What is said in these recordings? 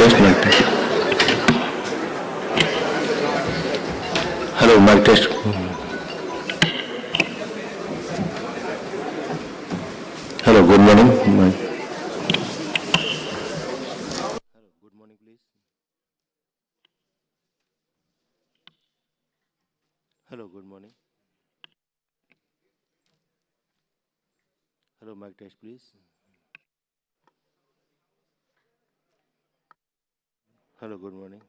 test, mic test. Hello, mic test. Hello, good morning. Hello, good morning, please. Hello, good morning. Hello, mic test, please. Hello, good morning.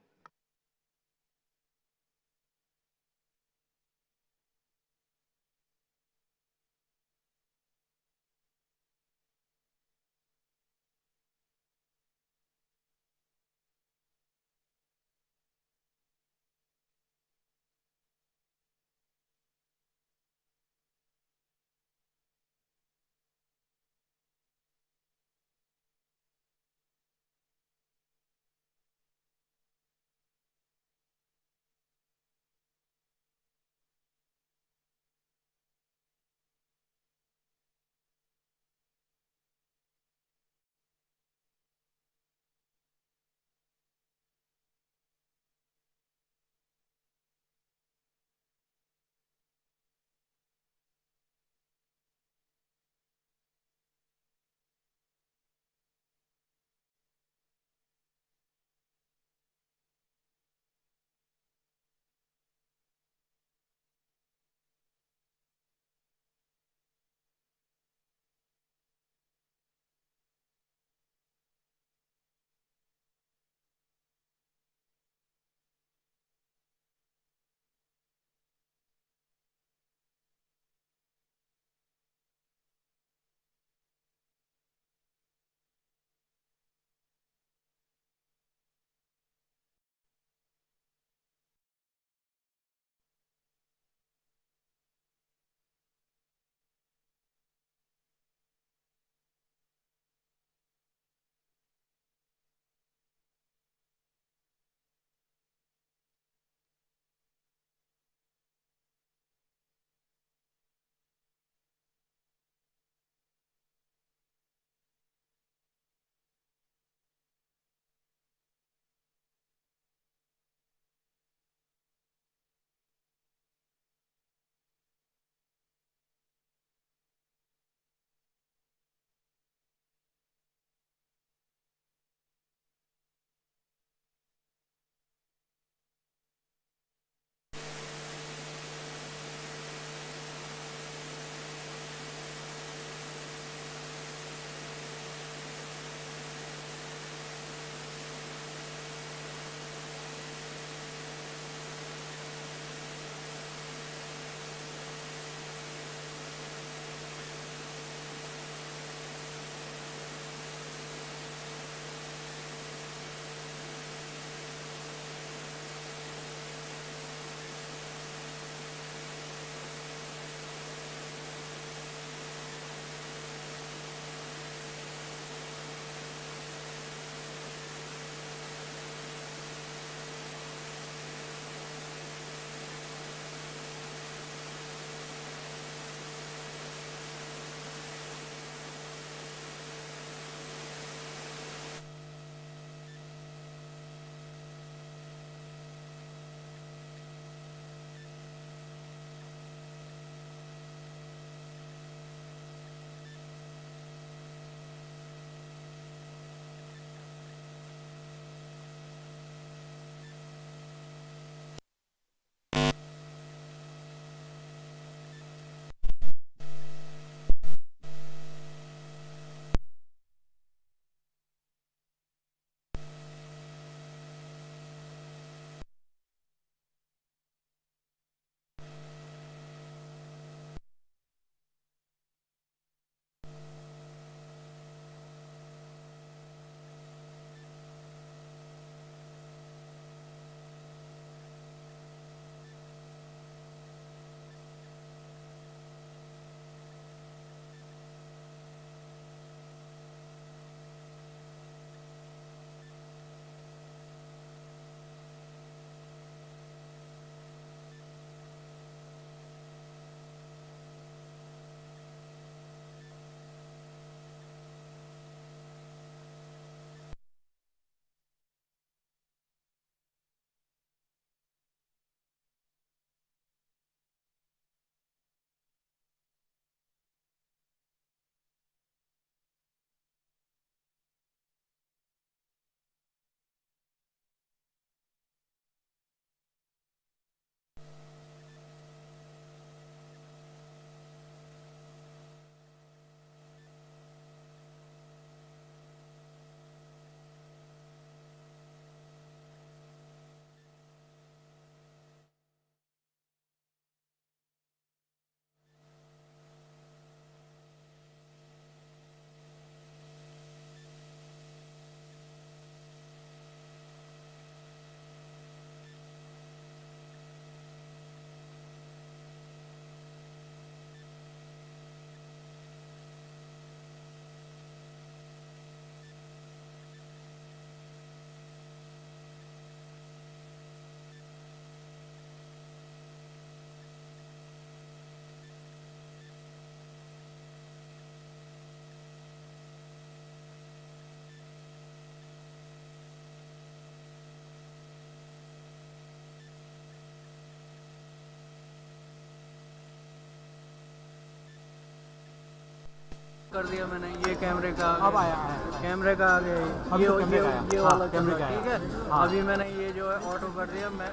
कर दिया मैंने, ये कैमरे का अब आया है कैमरे का आ गया अभी ये तो कैमरे का आया। ये हाँ, वाला कैमरे कैमरा का आया। ठीक है। हाँ। अभी मैंने ये जो है ऑटो कर दिया मैं।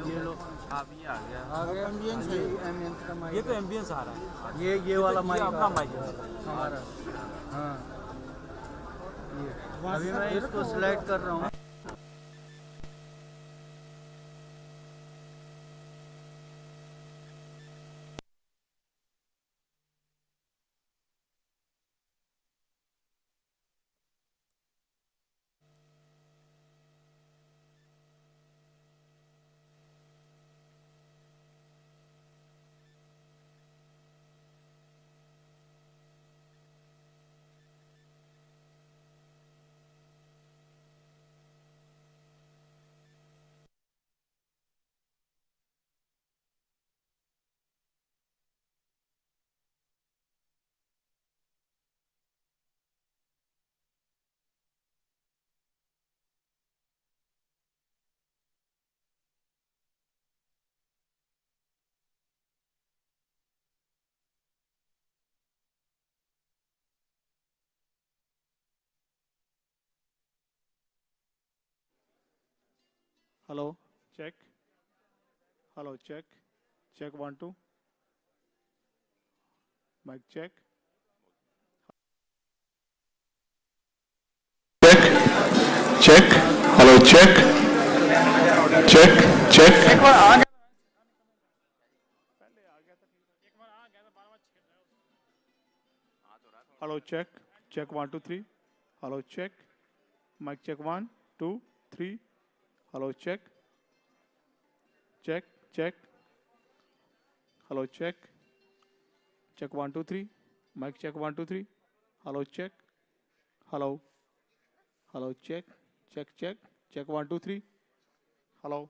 ये लो अभी आ गया एम्बियंस है। एम्बियंस का माइक ये तो एम्बियंस आ रहा है। ये वाला तो माइक अपना माइक है हमारा। हाँ ये अभी मैं इसको सिलेक्ट कर रहा हूँ। Hello, check. Hello, check. Check 1 2. Mic check. Check. Hello, check. Check. Check. Hello, check. Check 1 2 3. Hello, check. Mic check 1 2 3. Hello, check. Check. Check. Hello, check. Check 1 2 3. Mic check 1 2 3. Hello, check. Hello. Hello, check. Check. Check. Check 1 2 3. Hello.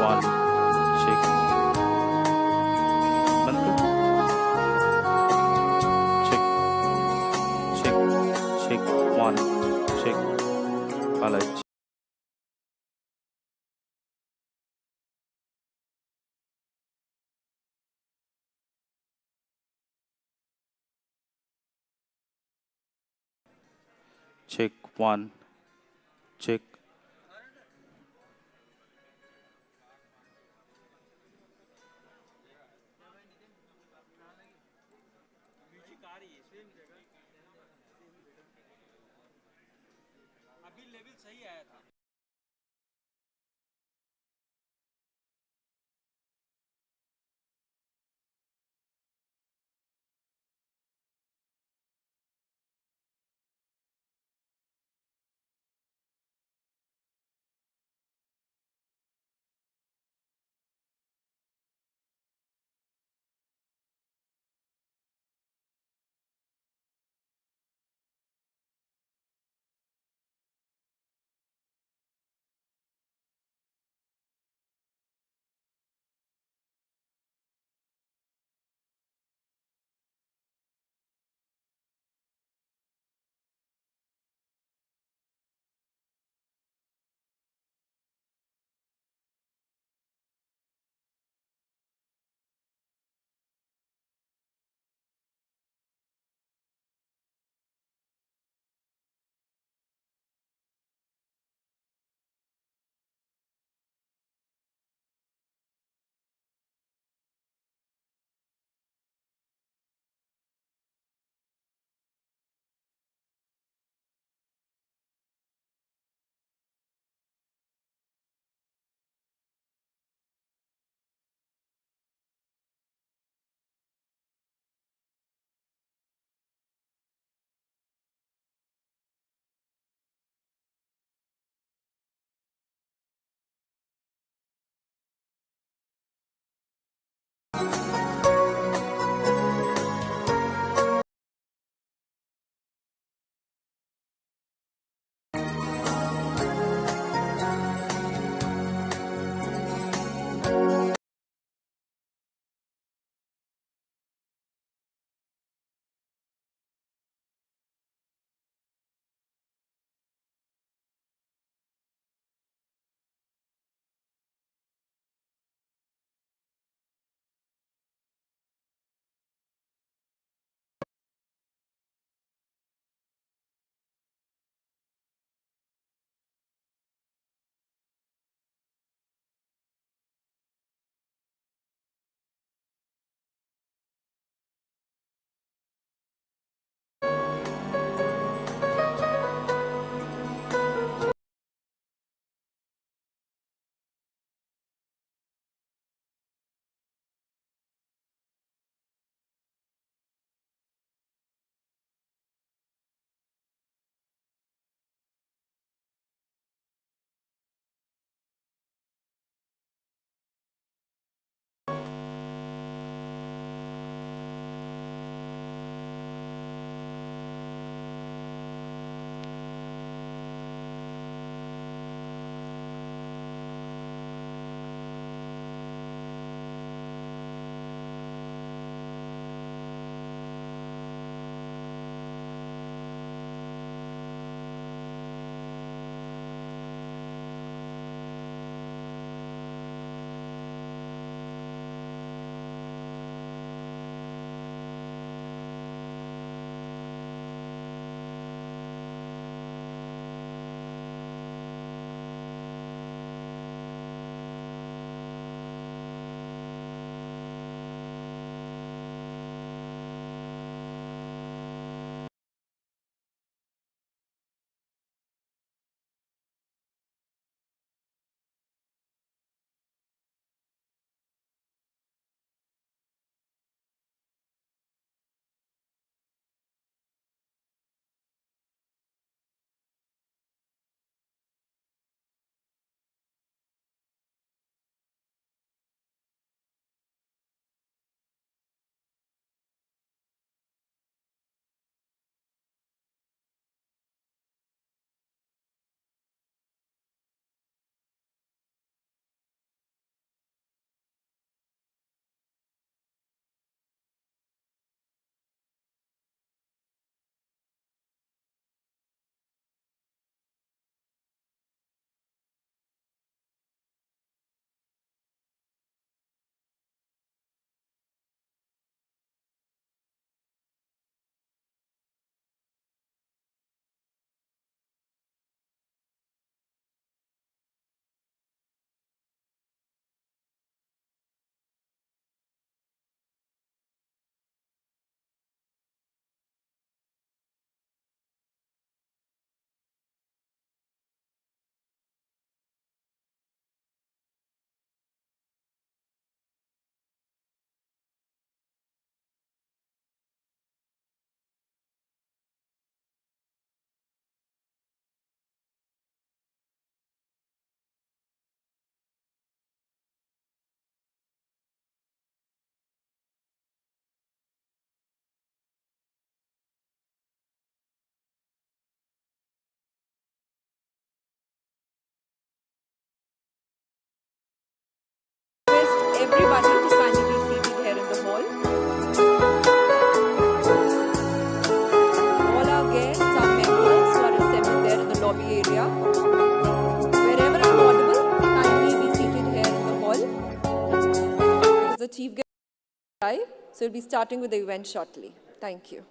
One, check. बंद कर. Check, check, check. One, check. Alright. Check one, check. everybody to kindly be seated here in the hall. All our guests, our members who are assembled there in the lobby area. Wherever I'm audible, kindly be seated here in the hall. Because the chief guest will arrive, so we'll be starting with the event shortly. Thank you.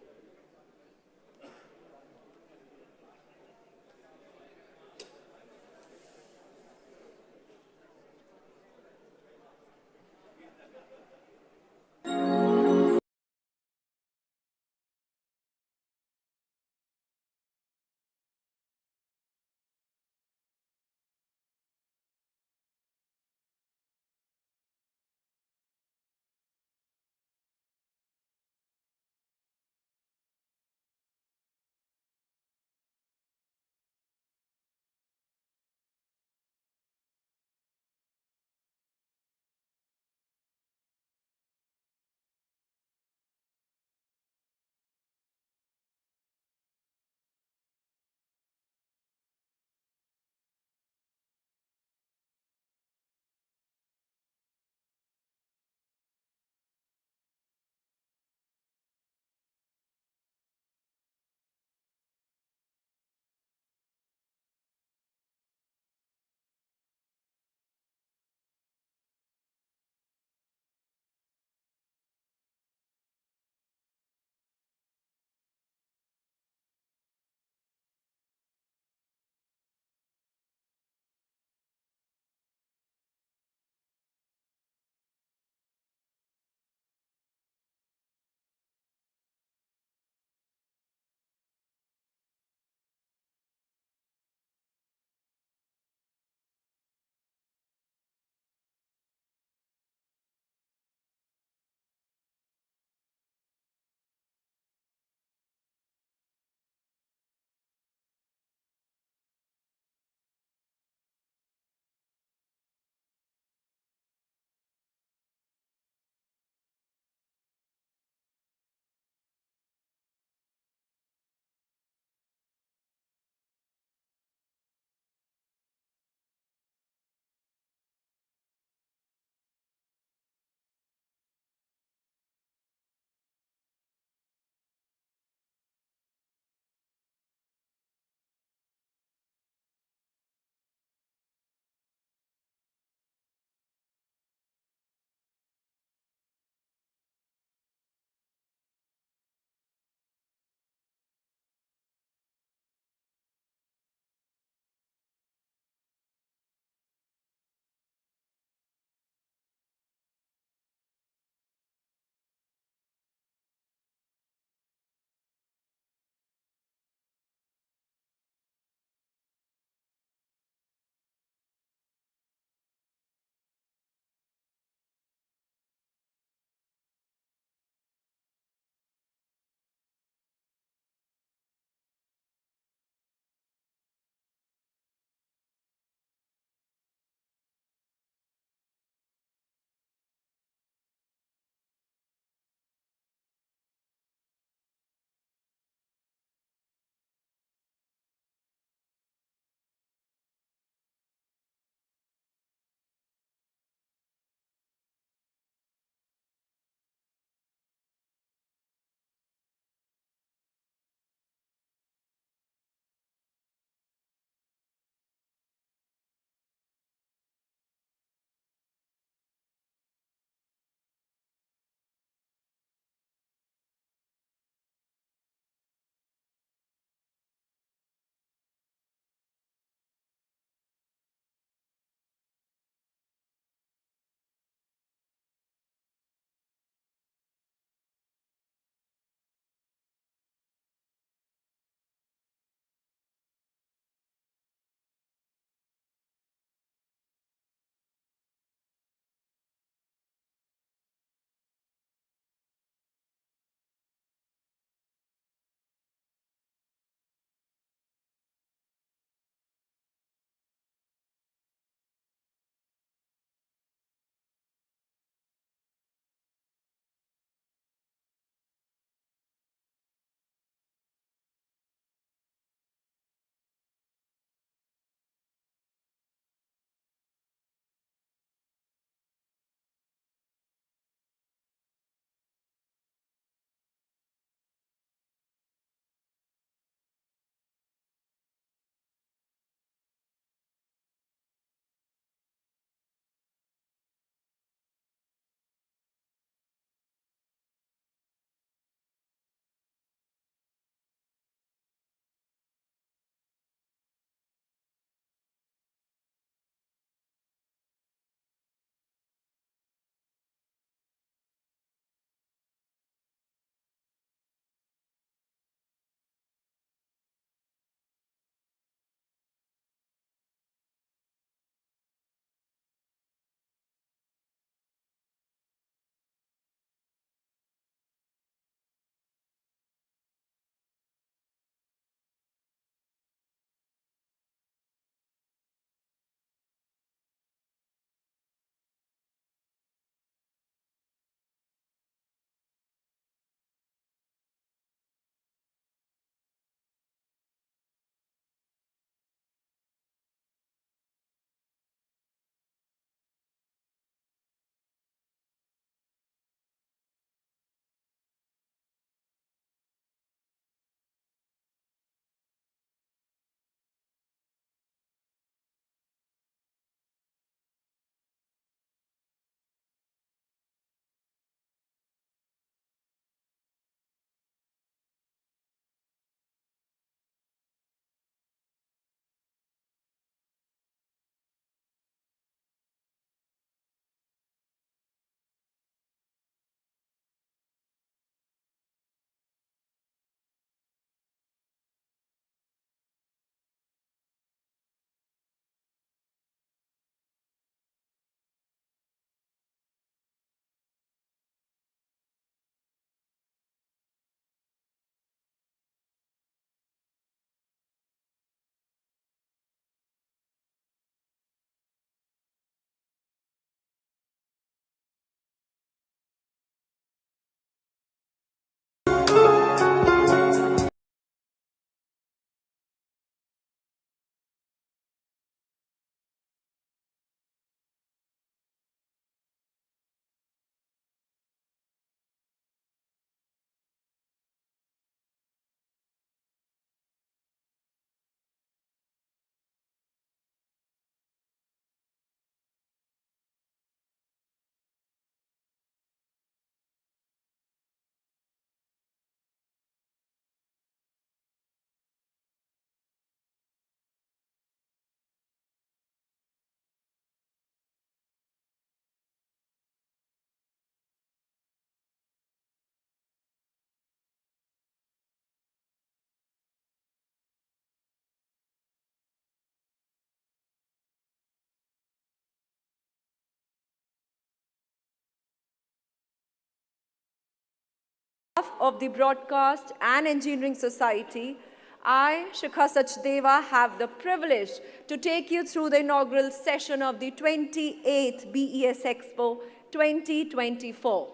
of the Broadcast and Engineering Society, I, Shikha Sachdeva, have the privilege to take you through the inaugural session of the 28th BES Expo 2024.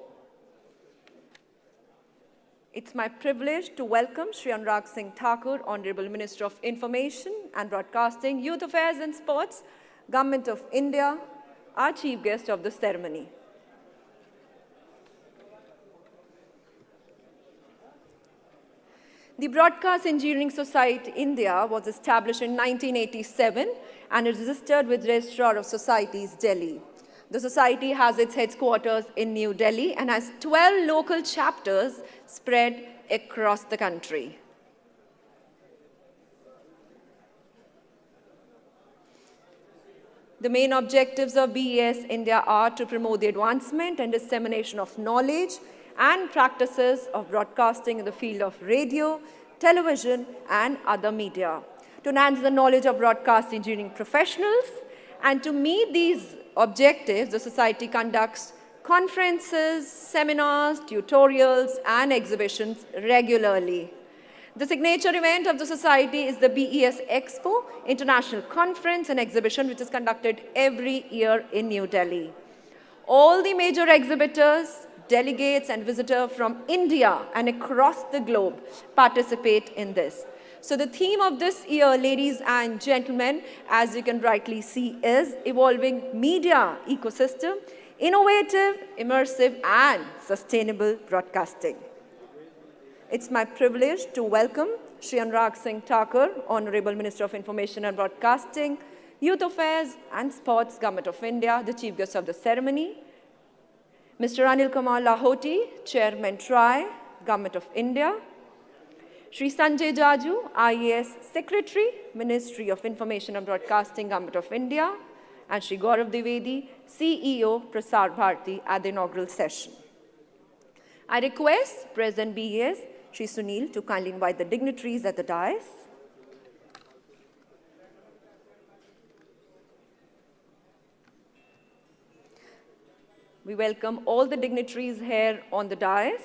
It's my privilege to welcome Shri Anurag Singh Thakur, Honorable Minister of Information and Broadcasting, Youth Affairs and Sports, Government of India, our chief guest of the ceremony. The Broadcast Engineering Society India was established in 1987 and is registered with Registrar of Societies, Delhi. The society has its headquarters in New Delhi and has 12 local chapters spread across the country. The main objectives of BES India are to promote the advancement and dissemination of knowledge and practices of broadcasting in the field of radio, television, and other media, to enhance the knowledge of broadcast engineering professionals. And to meet these objectives, the society conducts conferences, seminars, tutorials, and exhibitions regularly. The signature event of the society is the BES Expo, International Conference and Exhibition, which is conducted every year in New Delhi. All the major exhibitors, delegates, and visitors from India and across the globe participate in this. So the theme of this year, ladies and gentlemen, as you can rightly see, is Evolving Media Ecosystem, Innovative, Immersive, and Sustainable Broadcasting. It's my privilege to welcome Shri Anurag Singh Thakur, Honorable Minister of Information and Broadcasting, Youth Affairs and Sports, Government of India, the chief guest of the ceremony. Mr. Anil Kumar Lahoti, Chairman TRI, Government of India. Shri Sanjay Jaju, IAS Secretary, Ministry of Information and Broadcasting, Government of India. And Shri Gaurav Dwivedi, CEO, Prasar Bharati, at the inaugural session. I request President BES, Shri Sunil, to kindly invite the dignitaries at the dais. We welcome all the dignitaries here on the dais.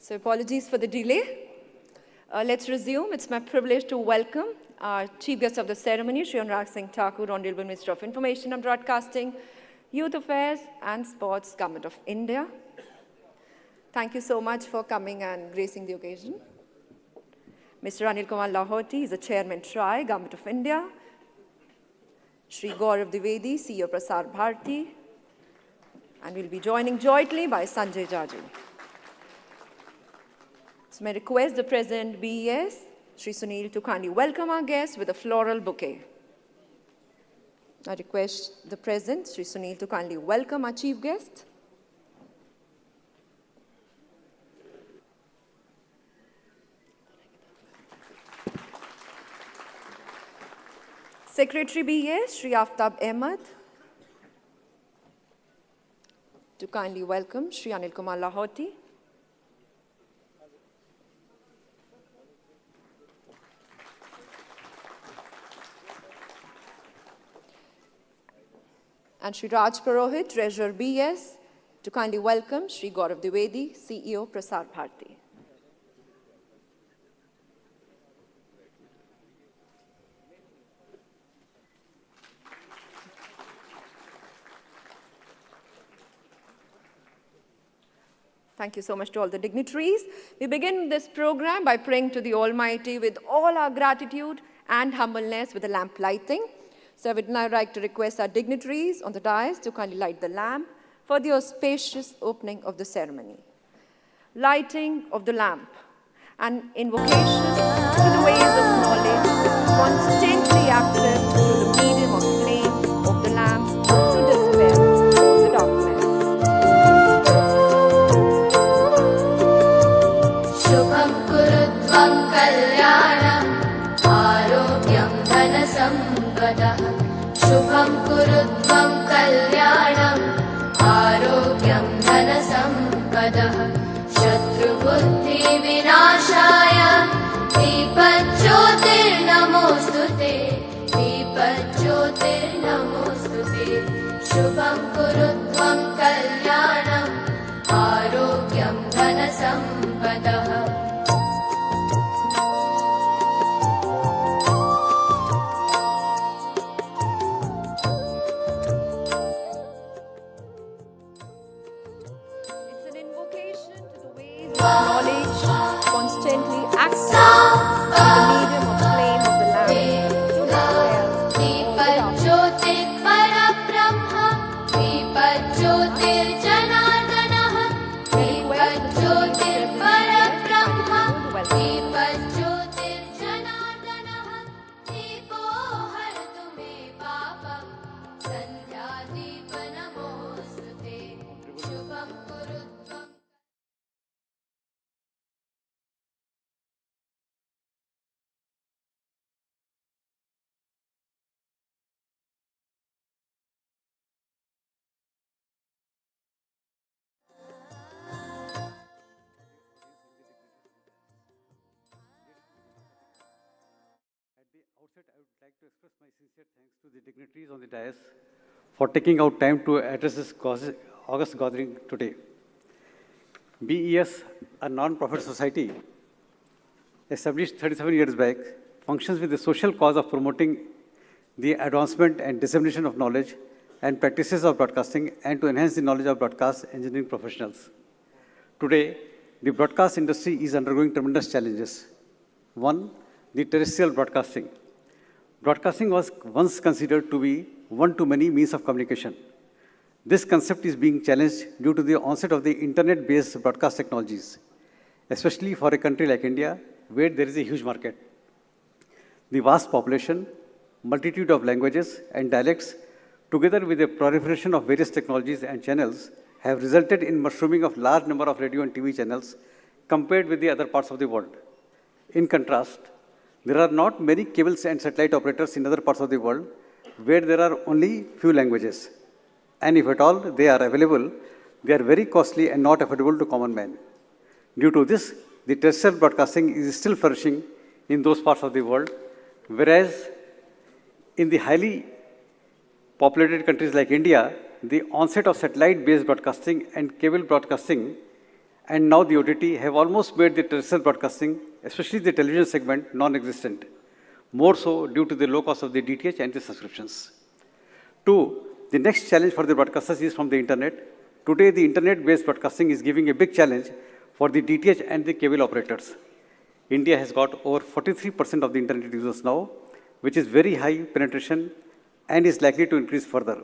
So apologies for the delay. Let's resume. It's my privilege to welcome our chief guest of the ceremony, Shri Anurag Singh Thakur, Honorable Minister of Information and Broadcasting, Youth Affairs and Sports, Government of India. Thank you so much for coming and gracing the occasion. Mr. Anil Kumar Lahoti is the Chairman TRI, Government of India. Shri Gaurav Dwivedi, CEO Prasar Bharati, and we'll be joining jointly by Sanjay Jaju. So may I request the President BES, Shri Sunil, to kindly welcome our guests with a floral bouquet. I request the President, Shri Sunil, to kindly welcome our chief guest. Secretary BES, Shri Aftab Ahmed, to kindly welcome Shri Anil Kumar Lahoti. And Shri Raj Purohit, Treasurer BES, to kindly welcome Shri Gaurav Dwivedi, CEO Prasar Bharati. Thank you so much to all the dignitaries. We begin this program by praying to the Almighty with all our gratitude and humbleness with the lamp lighting. So I would now like to request our dignitaries on the dais to kindly light the lamp for the auspicious opening of the ceremony. Lighting of the lamp, an invocation to the ways of knowledge, constantly active through the medium of flame of the lamp to dispel the darkness. शुभं कुरुत्वं कल्याणं आरोग्यं धनसम्पदः शुभं कुरुत्वं कल्याणं आरोग्यं धनसम्पदः शत्रुबुद्धिविनाशाय दीपज्योतिर्नमोऽस्तुते दीपज्योतिर्नमोऽस्तुते शुभं कुरुत्वं कल्याणं आरोग्यं धनसम्पदः It's an invocation to the ways of knowledge, constantly active through the medium of flame of the lamp to dispel दीपज्योतिर्परब्रह्म दीपज्योतिर्जनार्दनः दीपज्योतिर्परब्रह्म दीपज्योतिर्जनार्दनः दीपो हरतु मे पापं सन्ध्यादीपनमोऽस्तुते शुभं कुरुत्वं At the outset, I would like to express my sincere thanks to the dignitaries on the dais for taking out time to address this August gathering today. BES, a non-profit society established 37 years back, functions with the social cause of promoting the advancement and dissemination of knowledge and practices of broadcasting and to enhance the knowledge of broadcast engineering professionals. Today, the broadcast industry is undergoing tremendous challenges. One, the terrestrial broadcasting. Broadcasting was once considered to be one-to-many means of communication. This concept is being challenged due to the onset of the internet-based broadcast technologies, especially for a country like India, where there is a huge market. The vast population, multitude of languages and dialects, together with the proliferation of various technologies and channels, have resulted in mushrooming of large number of radio and TV channels compared with the other parts of the world. In contrast, there are not many cables and satellite operators in other parts of the world where there are only few languages. And if at all they are available, they are very costly and not affordable to common man. Due to this, the terrestrial broadcasting is still flourishing in those parts of the world, whereas in the highly populated countries like India, the onset of satellite-based broadcasting and cable broadcasting and now the OTT have almost made the terrestrial broadcasting, especially the television segment, non-existent, more so due to the low cost of the DTH and the subscriptions. Two, the next challenge for the broadcasters is from the internet. Today, the internet-based broadcasting is giving a big challenge for the DTH and the cable operators. India has got over 43% of the internet users now, which is very high penetration and is likely to increase further.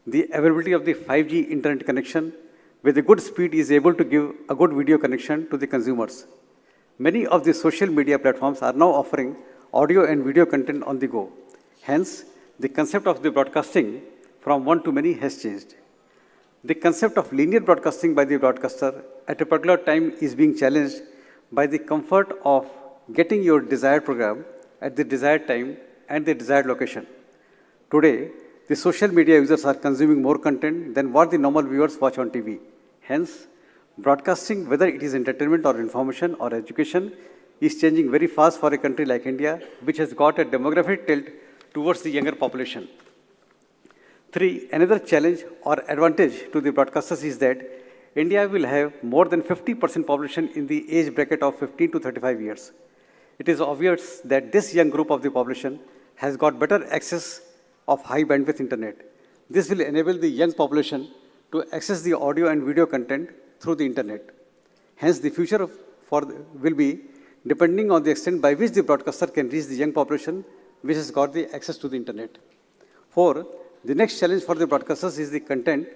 The availability of the 5G internet connection with a good speed is able to give a good video connection to the consumers. Many of the social media platforms are now offering audio and video content on the go. Hence, the concept of the broadcasting from one to many has changed. The concept of linear broadcasting by the broadcaster at a particular time is being challenged by the comfort of getting your desired program at the desired time and the desired location. Today, the social media users are consuming more content than what the normal viewers watch on TV. Hence, broadcasting, whether it is entertainment or information or education, is changing very fast for a country like India, which has got a demographic tilt towards the younger population. Three, another challenge or advantage to the broadcasters is that India will have more than 50% population in the age bracket of 15 to 35 years. It is obvious that this young group of the population has got better access of high bandwidth internet. This will enable the young population to access the audio and video content through the internet. Hence, the future will be depending on the extent by which the broadcaster can reach the young population which has got the access to the internet. Four, the next challenge for the broadcasters is the content.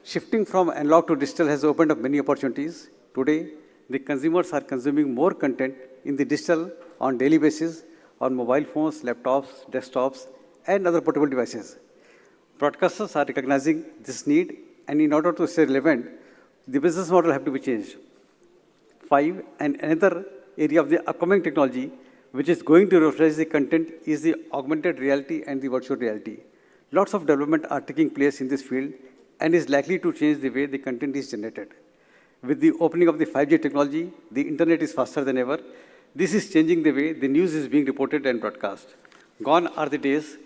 Shifting from analog to digital has opened up many opportunities. Today, the consumers are consuming more content in the digital on daily basis on mobile phones, laptops, desktops, and other portable devices. Broadcasters are recognizing this need, and in order to stay relevant, the business model have to be changed. Five, and another area of the upcoming technology which is going to revolutionize the content is the augmented reality and the virtual reality. Lots of development are taking place in this field and is likely to change the way the content is generated. With the opening of the 5G technology, the internet is faster than ever. This is changing the way the news is being reported and broadcast. Gone are the days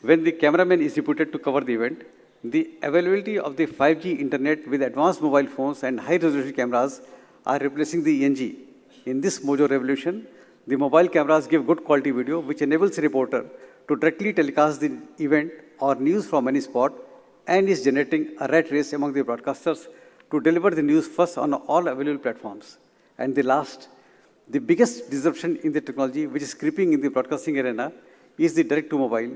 when the cameraman is deputed to cover the event. The availability of the 5G internet with advanced mobile phones and high-resolution cameras are replacing the ENG. In this mojo revolution, the mobile cameras give good quality video, which enables a reporter to directly telecast the event or news from any spot, and is generating a rat race among the broadcasters to deliver the news first on all available platforms. And the last, the biggest disruption in the technology which is creeping in the broadcasting arena is the direct-to-mobile,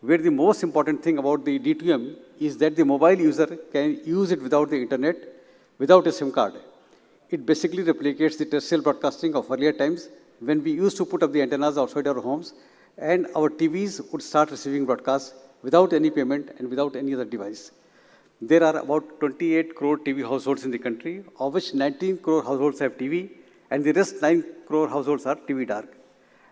where the most important thing about the D2M is that the mobile user can use it without the internet, without a SIM card. It basically replicates the terrestrial broadcasting of earlier times when we used to put up the antennas outside our homes and our TVs would start receiving broadcasts without any payment and without any other device. There are about 28 crore TV households in the country, of which 19 crore households have TV, and the rest 9 crore households are TV dark.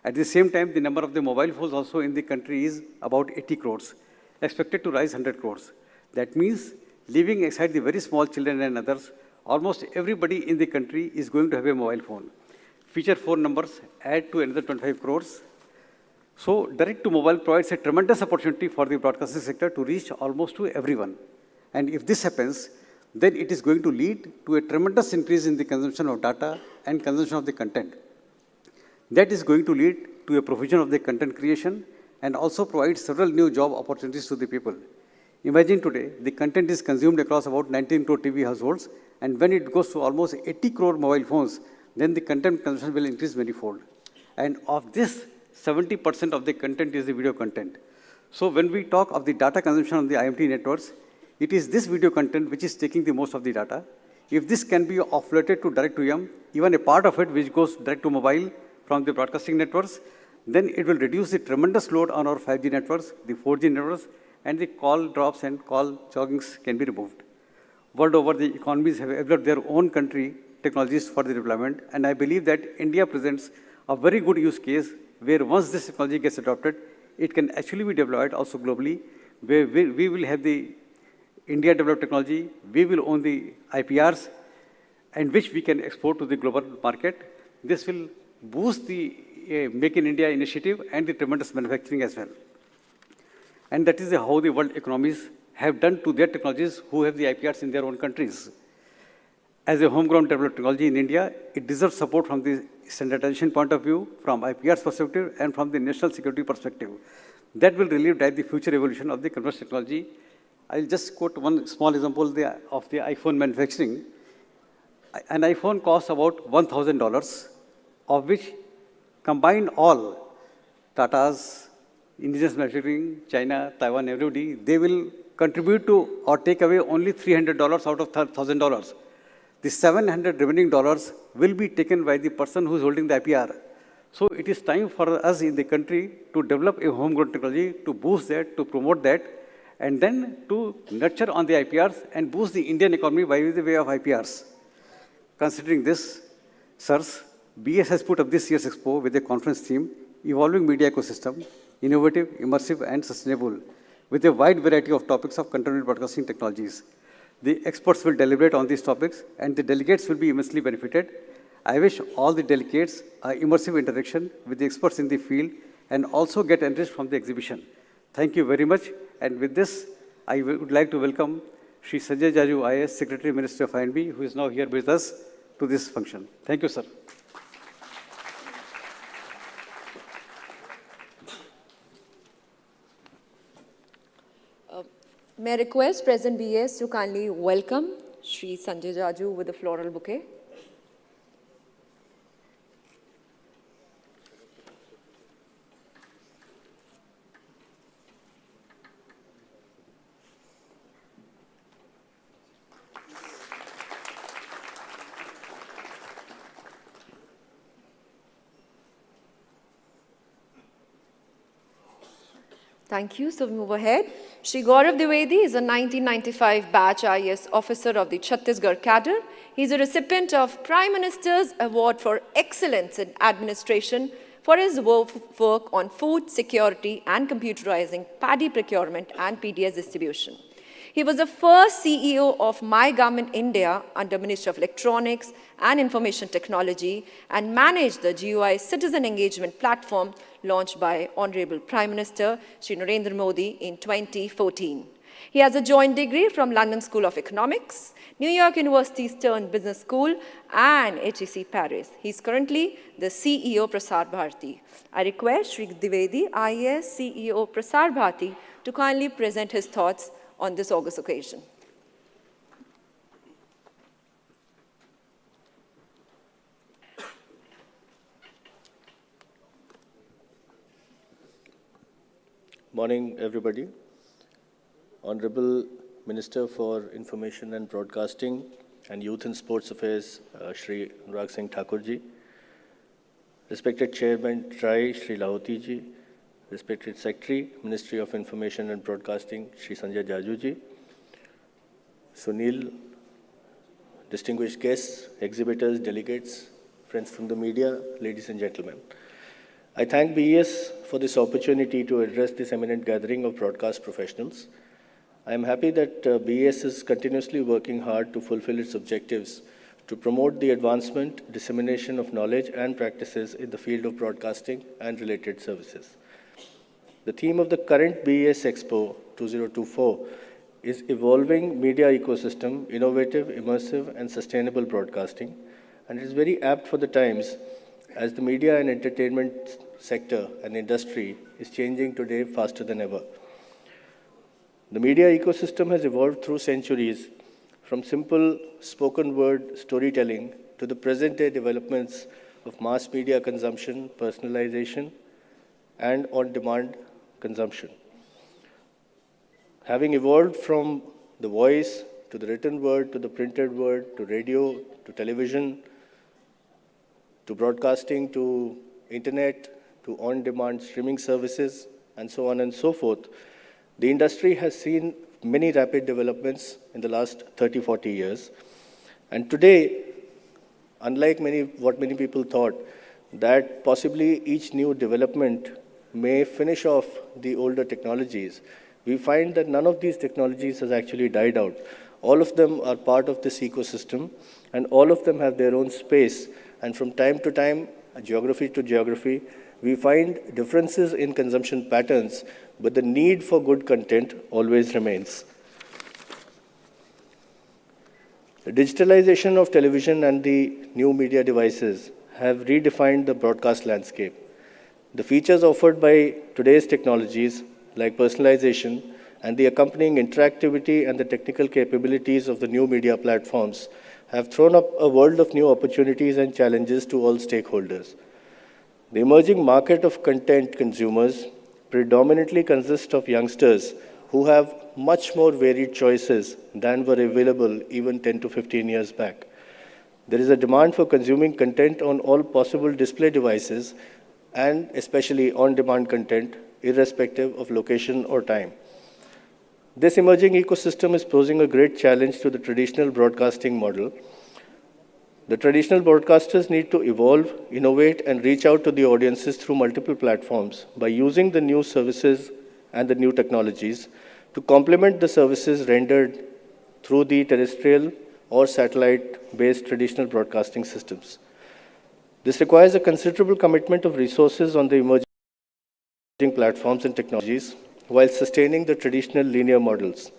At the same time, the number of the mobile phones also in the country is about 80 crores, expected to rise 100 crores. That means, leaving aside the very small children and others, almost everybody in the country is going to have a mobile phone. Feature phone numbers add to another 25 crores. So, direct to mobile provides a tremendous opportunity for the broadcasting sector to reach almost to everyone. And if this happens, then it is going to lead to a tremendous increase in the consumption of data and consumption of the content. That is going to lead to a provision of the content creation and also provide several new job opportunities to the people. Imagine today, the content is consumed across about 19 crore TV households, and when it goes to almost 80 crore mobile phones, then the content consumption will increase manifold. And of this, 70% of the content is the video content. So when we talk of the data consumption on the IMT networks, it is this video content which is taking the most of the data. If this can be offloaded to direct to EM, even a part of it which goes direct to mobile from the broadcasting networks, then it will reduce the tremendous load on our 5G networks, the 4G networks, and the call drops and call joggings can be removed. World over, the economies have developed their own country technologies for the deployment, and I believe that India presents a very good use case where once this technology gets adopted, it can actually be deployed also globally, where we will have the India developed technology, we will own the IPRs, and which we can export to the global market. This will boost the Make in India initiative and the tremendous manufacturing as well. And that is how the world economies have done to their technologies who have the IPRs in their own countries. as a homegrown developed technology in India, it deserves support from the standardization point of view, from IPR's perspective, and from the national security perspective. That will really drive the future evolution of the converged technology. I'll just quote one small example of the iPhone manufacturing. An iPhone costs about $1,000, of which combined all Tata's, indigenous manufacturing, China, Taiwan, everybody, they will contribute to or take away only $300 out of $1,000. The $700 remaining dollars will be taken by the person who is holding the IPR. So it is time for us in the country to develop a homegrown technology, to boost that, to promote that, and then to nurture on the IPRs and boost the Indian economy by the way of IPRs. Considering this, sirs, BS has put up this year's expo with a conference theme, Evolving Media Ecosystem, Innovative, Immersive, and Sustainable, with a wide variety of topics of contemporary broadcasting technologies. The experts will deliberate on these topics, and the delegates will be immensely benefited. I wish all the delegates immersive interaction with the experts in the field and also get enriched from the exhibition. Thank you very much. And with this, I would like to welcome Shri Sanjay Jaju, IAS, Secretary, Ministry of I&B, who is now here with us to this function. Thank you, sir. May I request President BES to kindly welcome Shri Sanjay Jaju with a floral bouquet. Thank you. So we move ahead. Shri Gaurav Dwivedi is a 1995 batch IAS officer of the Chhattisgarh cadre. He is a recipient of Prime Minister's Award for Excellence in Administration for his work on food security and computerizing paddy procurement and PDS distribution. He was the first CEO of My Government India under Ministry of Electronics and Information Technology and managed the GUI citizen engagement platform launched by Honorable Prime Minister Shri Narendra Modi in 2014. He has a joint degree from London School of Economics, New York University Stern Business School, and HEC Paris. He is currently the CEO Prasar Bharati. I request Shri Dwivedi, IAS CEO Prasar Bharati, to kindly present his thoughts on this august occasion. Morning, everybody. Honorable Minister for Information and Broadcasting and Youth and Sports Affairs, Shri Anurag Singh Thakur ji. Respected Chairman TRI, Shri Lahoti ji. Respected Secretary, Ministry of Information and Broadcasting, Shri Sanjay Jaju ji. Sunil, distinguished guests, exhibitors, delegates, friends from the media, ladies and gentlemen. I thank BES for this opportunity to address this eminent gathering of broadcast professionals. I am happy that BES is continuously working hard to fulfill its objectives to promote the advancement, dissemination of knowledge and practices in the field of broadcasting and related services. The theme of the current BES Expo 2024 is Evolving Media Ecosystem, Innovative, Immersive and Sustainable Broadcasting, and it is very apt for the times as the media and entertainment sector and industry is changing today faster than ever. The media ecosystem has evolved through centuries, from simple spoken word storytelling to the present-day developments of mass media consumption, personalization, and on-demand consumption. Having evolved from the voice to the written word to the printed word to radio to television to broadcasting to internet to on-demand streaming services and so on and so forth, the industry has seen many rapid developments in the last 30-40 years. And today, unlike what many people thought, that possibly each new development may finish off the older technologies, we find that none of these technologies has actually died out. All of them are part of this ecosystem, and all of them have their own space. And from time to time, geography to geography, we find differences in consumption patterns, but the need for good content always remains. The digitalization of television and the new media devices have redefined the broadcast landscape. The features offered by today's technologies, like personalization and the accompanying interactivity and the technical capabilities of the new media platforms, have thrown up a world of new opportunities and challenges to all stakeholders. The emerging market of content consumers predominantly consists of youngsters who have much more varied choices than were available even 10 to 15 years back. There is a demand for consuming content on all possible display devices and especially on-demand content, irrespective of location or time. This emerging ecosystem is posing a great challenge to the traditional broadcasting model. The traditional broadcasters need to evolve, innovate, and reach out to the audiences through multiple platforms by using the new services and the new technologies to complement the services rendered through the terrestrial or satellite-based traditional broadcasting systems. This requires a considerable commitment of resources on the emerging platforms and technologies while sustaining the traditional linear models.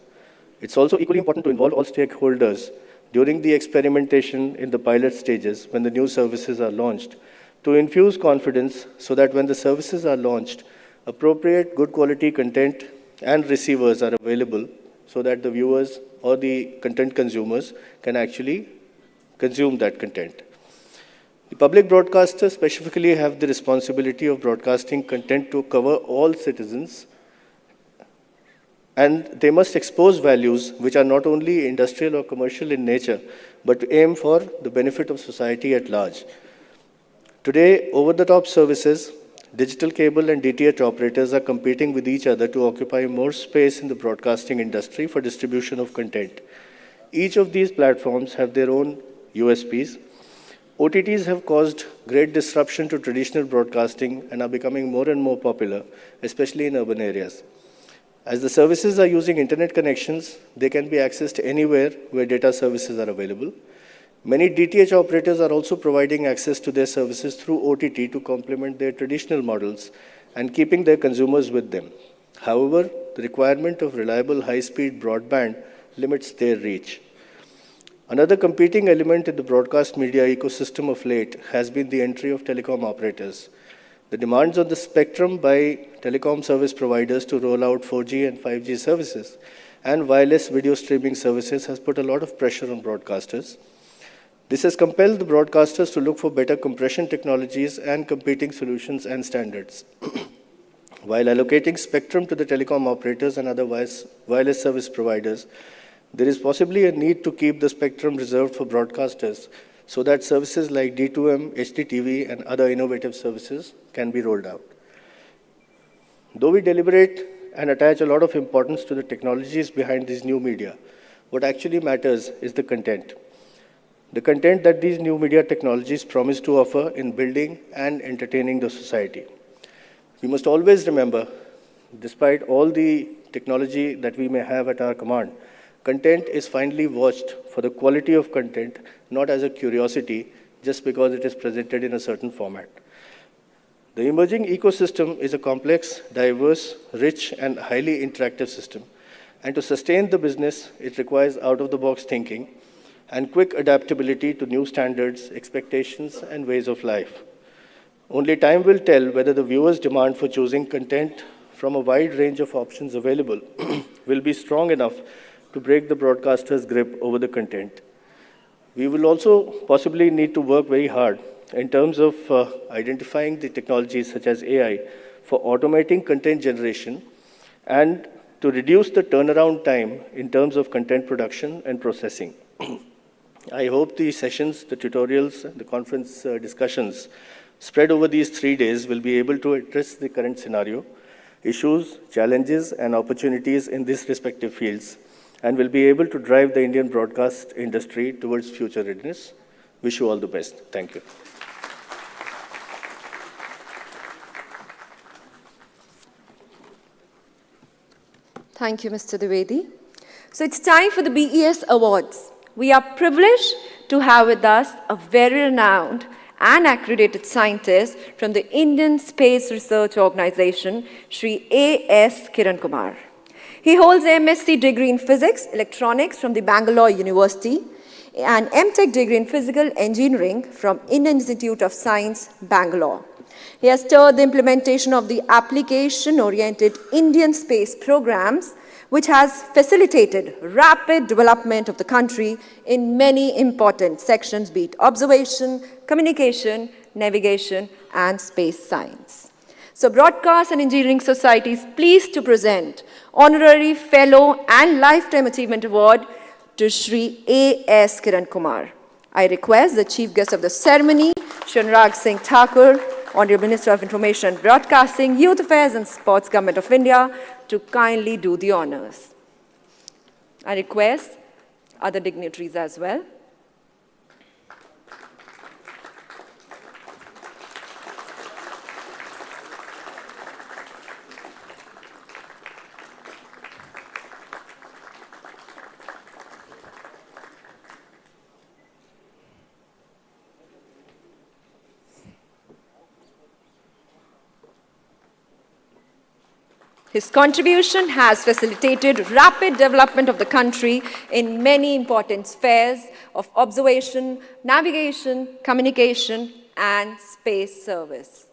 It's also equally important to involve all stakeholders during the experimentation in the pilot stages when the new services are launched to infuse confidence so that when the services are launched, appropriate good quality content and receivers are available so that the viewers or the content consumers can actually consume that content. The public broadcasters specifically have the responsibility of broadcasting content to cover all citizens, and they must expose values which are not only industrial or commercial in nature, but to aim for the benefit of society at large. Today, over-the-top services, digital cable and DTH operators are competing with each other to occupy more space in the broadcasting industry for distribution of content. Each of these platforms have their own USPs. OTTs have caused great disruption to traditional broadcasting and are becoming more and more popular, especially in urban areas. As the services are using internet connections, they can be accessed anywhere where data services are available. Many DTH operators are also providing access to their services through OTT to complement their traditional models and keeping their consumers with them. However, the requirement of reliable high-speed broadband limits their reach. Another competing element in the broadcast media ecosystem of late has been the entry of telecom operators. The demands on the spectrum by telecom service providers to roll out 4G and 5G services and wireless video streaming services has put a lot of pressure on broadcasters. This has compelled the broadcasters to look for better compression technologies and competing solutions and standards. While allocating spectrum to the telecom operators and other wireless service providers, there is possibly a need to keep the spectrum reserved for broadcasters so that services like D2M, HDTV, and other innovative services can be rolled out. Though we deliberate and attach a lot of importance to the technologies behind these new media, what actually matters is the content. The content that these new media technologies promise to offer in building and entertaining the society. We must always remember, despite all the technology that we may have at our command, content is finally watched for the quality of content, not as a curiosity, just because it is presented in a certain format. The emerging ecosystem is a complex, diverse, rich, and highly interactive system. And to sustain the business, it requires out-of-the-box thinking and quick adaptability to new standards, expectations, and ways of life. Only time will tell whether the viewer's demand for choosing content from a wide range of options available will be strong enough to break the broadcaster's grip over the content. We will also possibly need to work very hard in terms of identifying the technologies such as AI for automating content generation and to reduce the turnaround time in terms of content production and processing. I hope the sessions, the tutorials, and the conference discussions spread over these 3 days will be able to address the current scenario, issues, challenges, and opportunities in these respective fields, and will be able to drive the Indian broadcast industry towards future readiness. Wish you all the best. Thank you. Thank you, Mr. Dwivedi. So it's time for the BES Awards. We are privileged to have with us a very renowned and accredited scientist from the Indian Space Research Organization, Shri A.S. Kiran Kumar. He holds a MSc degree in Physics, Electronics from the Bangalore University, an M.Tech degree in Physical Engineering from Indian Institute of Science, Bangalore. He has stirred the implementation of the application-oriented Indian space programs, which has facilitated rapid development of the country in many important sections, be it observation, communication, navigation, and space science. So Broadcast and Engineering Society is pleased to present Honorary Fellow and Lifetime Achievement Award to Shri A.S. Kiran Kumar. I request the Chief Guest of the ceremony, Shri Anurag Singh Thakur, Honorable Minister of Information and Broadcasting, Youth Affairs and Sports, Government of India, to kindly do the honors. I request other dignitaries as well. His contribution has facilitated rapid development of the country in many important spheres of observation, navigation, communication, and space service.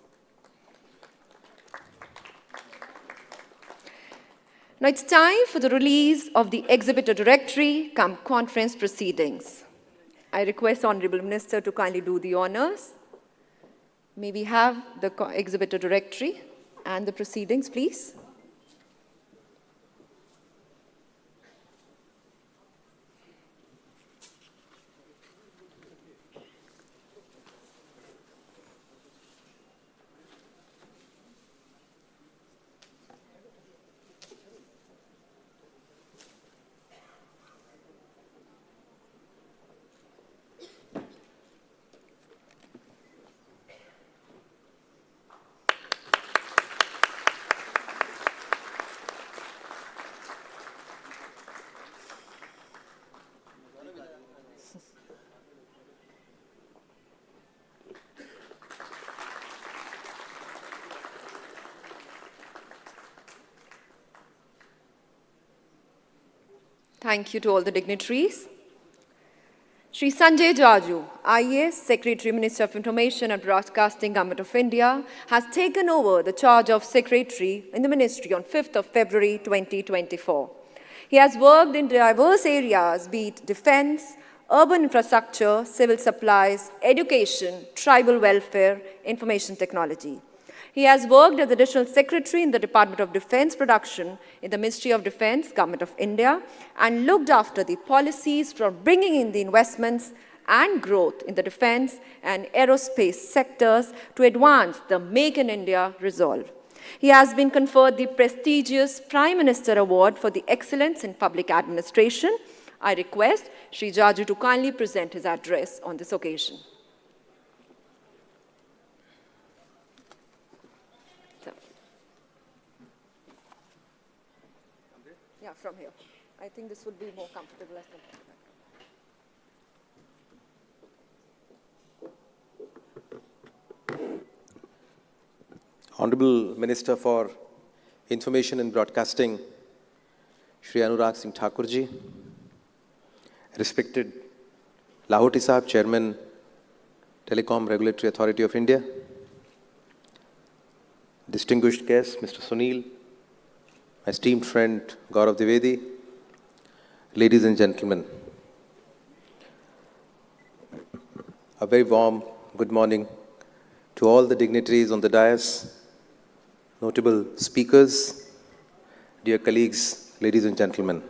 Now it's time for the release of the exhibitor directory come conference proceedings. I request Honorable Minister to kindly do the honors. May we have the exhibitor directory and the proceedings, please? Thank you to all the dignitaries. Shri Sanjay Jaju, IAS, Secretary, Minister of Information and Broadcasting, Government of India, has taken over the charge of Secretary in the Ministry on 5th of February 2024. He has worked in diverse areas, be it defense, urban infrastructure, civil supplies, education, tribal welfare, information technology. He has worked as Additional Secretary in the Department of Defense Production in the Ministry of Defense, Government of India, and looked after the policies for bringing in the investments and growth in the defense and aerospace sectors to advance the Make in India resolve. He has been conferred the prestigious Prime Minister Award for the Excellence in Public Administration. I request Shri Jaju to kindly present his address on this occasion. Yeah, from here. I think this would be more comfortable as compared. Honorable Minister for Information and Broadcasting, Shri Anurag Singh Thakurji, respected Lahoti Sahab, Chairman, Telecom Regulatory Authority of India, distinguished guests, Mr. Sunil, my esteemed friend Gaurav Dwivedi, ladies and gentlemen, a very warm good morning to all the dignitaries on the dais, notable speakers, dear colleagues, ladies and gentlemen.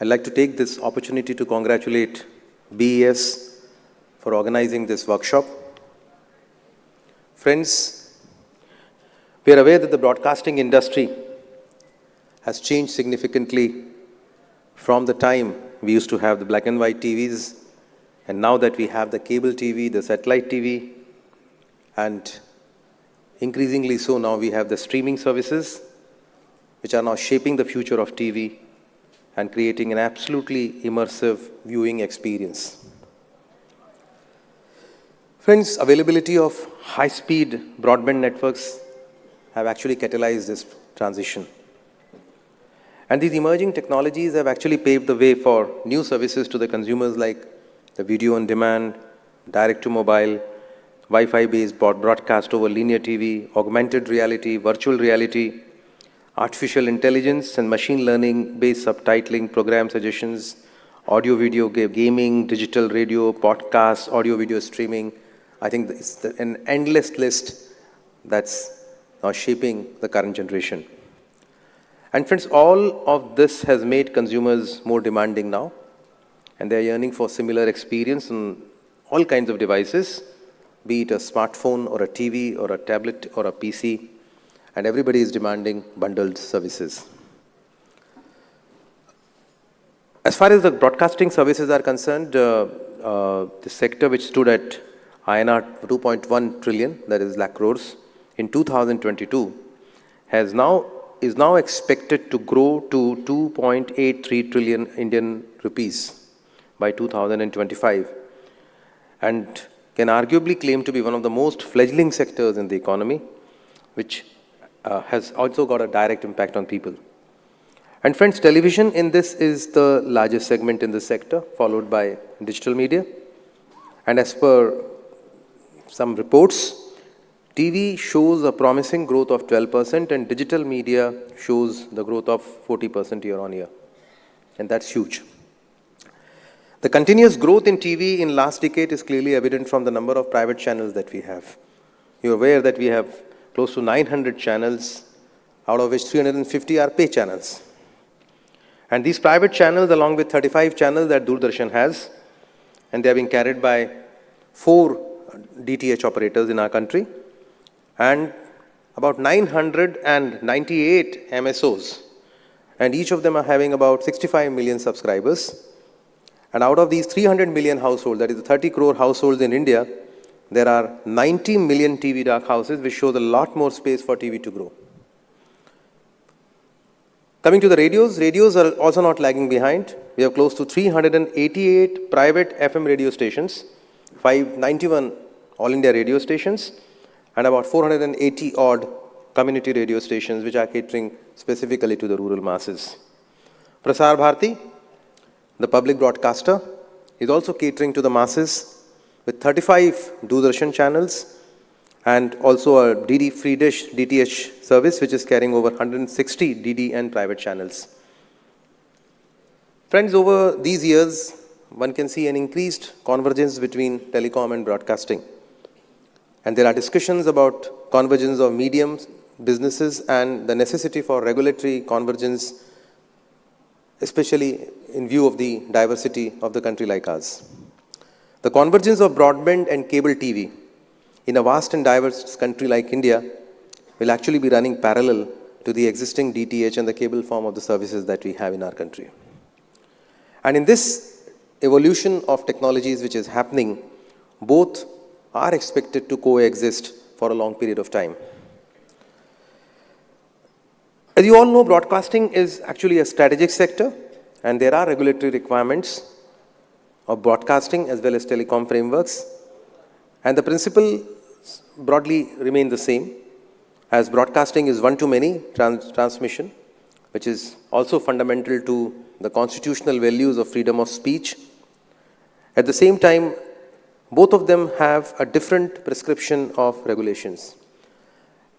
I'd like to take this opportunity to congratulate BES for organizing this workshop. Friends, we are aware that the broadcasting industry has changed significantly from the time we used to have the black and white TVs, and now that we have the cable TV, the satellite TV, and increasingly so now we have the streaming services, which are now shaping the future of TV and creating an absolutely immersive viewing experience. Friends, availability of high-speed broadband networks have actually catalyzed this transition. And these emerging technologies have actually paved the way for new services to the consumers like the video on demand, direct to mobile, Wi-Fi based broadcast over linear TV, augmented reality, virtual reality, artificial intelligence and machine learning based subtitling, program suggestions, audio video gaming, digital radio, podcasts, audio video streaming. I think it's an endless list that's now shaping the current generation. And friends, all of this has made consumers more demanding now, and they're yearning for similar experience on all kinds of devices, be it a smartphone or a TV or a tablet or a PC, and everybody is demanding bundled services. As far as the broadcasting services are concerned, the sector which stood at INR 2.1 trillion, that is lakh crores, in 2022 is now expected to grow to 2.83 trillion Indian rupees by 2025, and can arguably claim to be one of the most fledgling sectors in the economy, which has also got a direct impact on people. And friends, television in this is the largest segment in the sector, followed by digital media. And as per some reports, TV shows a promising growth of 12% and digital media shows the growth of 40% year on year. And that's huge. The continuous growth in TV in last decade is clearly evident from the number of private channels that we have. You're aware that we have close to 900 channels, out of which 350 are pay channels. And these private channels, along with 35 channels that Doordarshan has, and they are being carried by 4 DTH operators in our country, and about 998 MSOs, and each of them are having about 65 million subscribers. And out of these 300 million households, that is 30 crore households in India, there are 90 million TV dark houses, which shows a lot more space for TV to grow. Coming to the radios, radios are also not lagging behind. We have close to 388 private FM radio stations, 591 All India radio stations, and about 480 odd community radio stations which are catering specifically to the rural masses. Prasar Bharati, the public broadcaster, is also catering to the masses with 35 Doordarshan channels and also a DD Free Dish DTH service which is carrying over 160 DD and private channels. Friends, over these years, one can see an increased convergence between telecom and broadcasting. And there are discussions about convergence of mediums, businesses, and the necessity for regulatory convergence, especially in view of the diversity of the country like ours. The convergence of broadband and cable TV in a vast and diverse country like India will actually be running parallel to the existing DTH and the cable form of the services that we have in our country. And in this evolution of technologies which is happening, both are expected to coexist for a long period of time. As you all know, broadcasting is actually a strategic sector, and there are regulatory requirements of broadcasting as well as telecom frameworks. And the principle broadly remain the same, as broadcasting is one-to-many transmission, which is also fundamental to the constitutional values of freedom of speech. At the same time, both of them have a different prescription of regulations.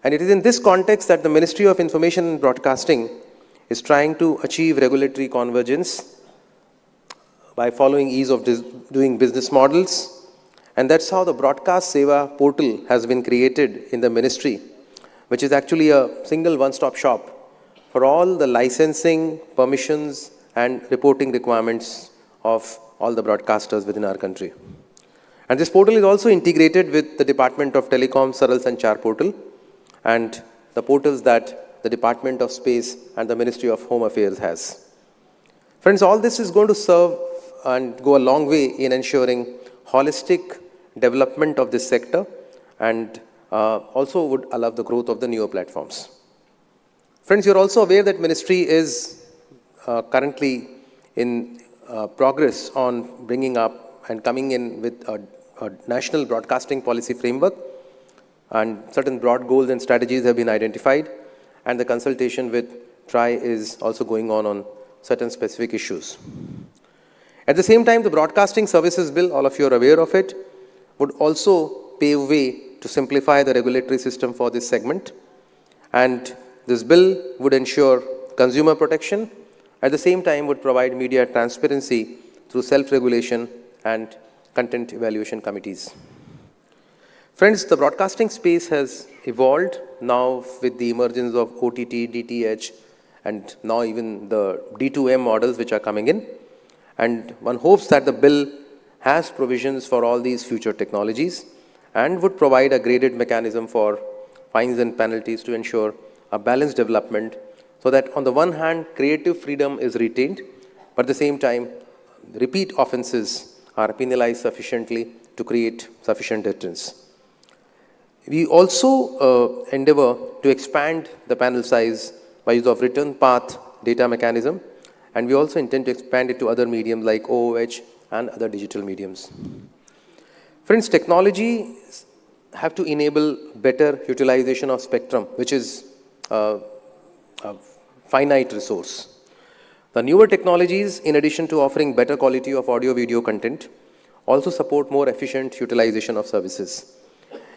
And it is in this context that the Ministry of Information and Broadcasting is trying to achieve regulatory convergence by following ease of doing business models. And that's how the Broadcast Seva portal has been created in the ministry, which is actually a single one-stop shop for all the licensing, permissions, and reporting requirements of all the broadcasters within our country. And this portal is also integrated with the Department of Telecom Saral Sanchar portal and the portals that the Department of Space and the Ministry of Home Affairs has. Friends, all this is going to serve and go a long way in ensuring holistic development of this sector and also would allow the growth of the newer platforms. Friends, you're also aware that Ministry is currently in progress on bringing up and coming in with a national broadcasting policy framework, and certain broad goals and strategies have been identified, and the consultation with TRI is also going on certain specific issues. At the same time, the Broadcasting Services Bill, all of you are aware of it, would also pave way to simplify the regulatory system for this segment. And this bill would ensure consumer protection, at the same time would provide media transparency through self-regulation and content evaluation committees. Friends, the broadcasting space has evolved now with the emergence of OTT, DTH, and now even the D2M models which are coming in. And one hopes that the bill has provisions for all these future technologies and would provide a graded mechanism for fines and penalties to ensure a balanced development so that on the one hand, creative freedom is retained, but at the same time, repeat offenses are penalized sufficiently to create sufficient deterrence. We also endeavor to expand the panel size by use of return path data mechanism, and we also intend to expand it to other mediums like OOH and other digital mediums. Friends, technologies have to enable better utilization of spectrum, which is a finite resource. The newer technologies, in addition to offering better quality of audio-video content, also support more efficient utilization of services.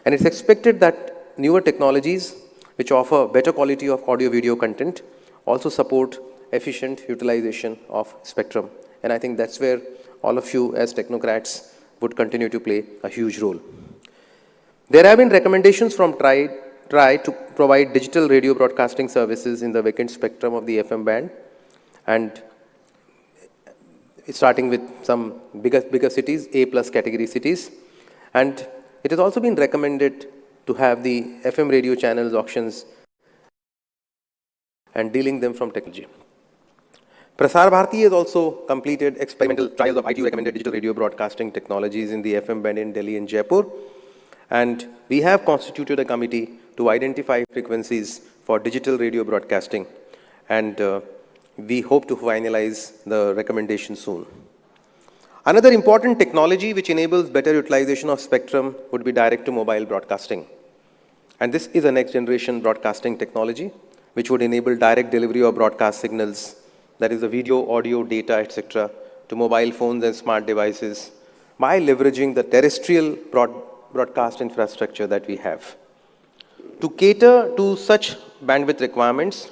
And it's expected that newer technologies, which offer better quality of audio-video content, also support efficient utilization of spectrum. And I think that's where all of you as technocrats would continue to play a huge role. There have been recommendations from TRI to provide digital radio broadcasting services in the vacant spectrum of the FM band, and starting with some bigger cities, A+ category cities. And it has also been recommended to have the FM radio channels auctions and dealing them from technology. Prasar Bharati has also completed experimental trials of ITU recommended digital radio broadcasting technologies in the FM band in Delhi and Jaipur. And we have constituted a committee to identify frequencies for digital radio broadcasting. And we hope to finalize the recommendation soon. Another important technology which enables better utilization of spectrum would be direct-to-mobile broadcasting. And this is a next-generation broadcasting technology which would enable direct delivery of broadcast signals, that is the video, audio, data, etc., to mobile phones and smart devices by leveraging the terrestrial broadcast infrastructure that we have. To cater to such bandwidth requirements,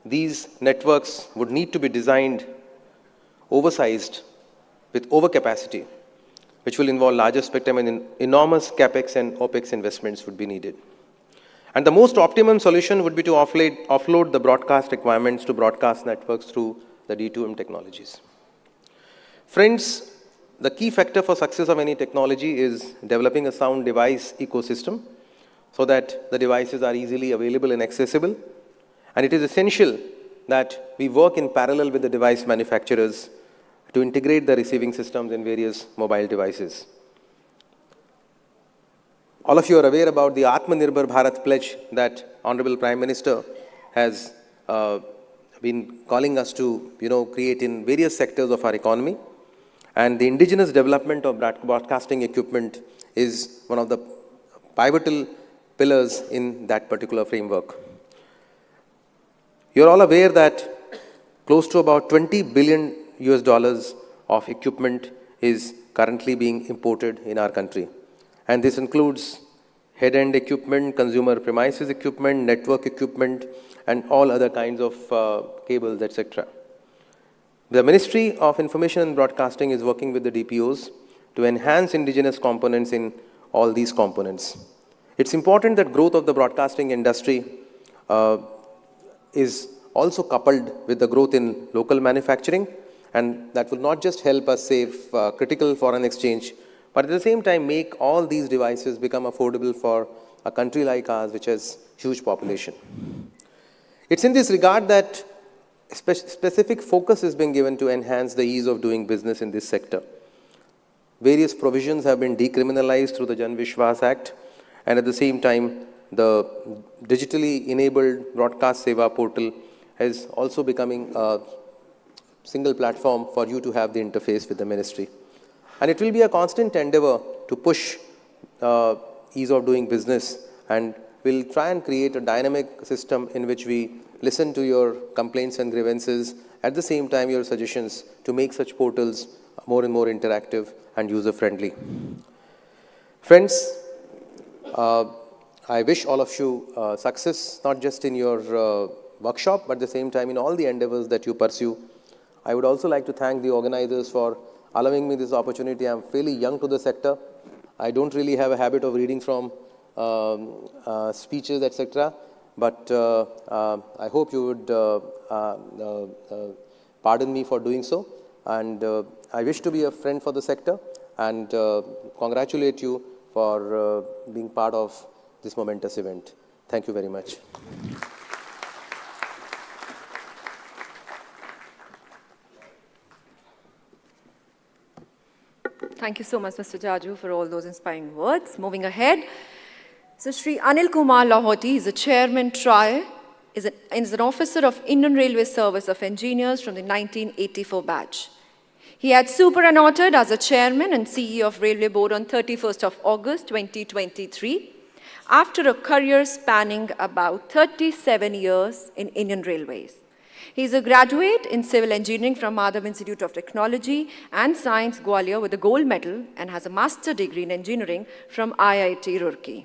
these networks would need to be designed oversized with overcapacity, which will involve larger spectrum and enormous capex and opex investments would be needed. And the most optimum solution would be to offload the broadcast requirements to broadcast networks through the D2M technologies. Friends, the key factor for success of any technology is developing a sound device ecosystem so that the devices are easily available and accessible. And it is essential that we work in parallel with the device manufacturers to integrate the receiving systems in various mobile devices. All of you are aware about the Atmanirbhar Bharat pledge that Honorable Prime Minister has been calling us to create in various sectors of our economy. And the indigenous development of broadcasting equipment is one of the pivotal pillars in that particular framework. You're all aware that close to about $20 billion of equipment is currently being imported in our country. And this includes head-end equipment, consumer premises equipment, network equipment, and all other kinds of cables, etc. The Ministry of Information and Broadcasting is working with the DPOs to enhance indigenous components in all these components. It's important that growth of the broadcasting industry is also coupled with the growth in local manufacturing, and that will not just help us save critical foreign exchange, but at the same time make all these devices become affordable for a country like ours, which has huge population. It's in this regard that specific focus is being given to enhance the ease of doing business in this sector. Various provisions have been decriminalized through the Jan Vishwas Act, and at the same time, the digitally enabled Broadcast Seva portal is also becoming a single platform for you to have the interface with the ministry. And it will be a constant endeavor to push ease of doing business, and we'll try and create a dynamic system in which we listen to your complaints and grievances, at the same time your suggestions to make such portals more and more interactive and user-friendly. Friends, I wish all of you success, not just in your workshop, but at the same time in all the endeavors that you pursue. I would also like to thank the organizers for allowing me this opportunity. I'm fairly young to the sector. I don't really have a habit of reading from speeches, etc. But I hope you would pardon me for doing so. And I wish to be a friend for the sector and congratulate you for being part of this momentous event. Thank you very much. Thank you so much, Mr. Jaju, for all those inspiring words. Moving ahead, so Sri Anil Kumar Lahoti is the chairman TRI, is an officer of Indian Railway Service of Engineers from the 1984 batch. He had superannuated as a chairman and CEO of Railway Board on 31st of August 2023, after a career spanning about 37 years in Indian Railways. He is a graduate in civil engineering from Madhav Institute of Technology and Science, Gwalior, with a gold medal, and has a master's degree in engineering from IIT Roorkee.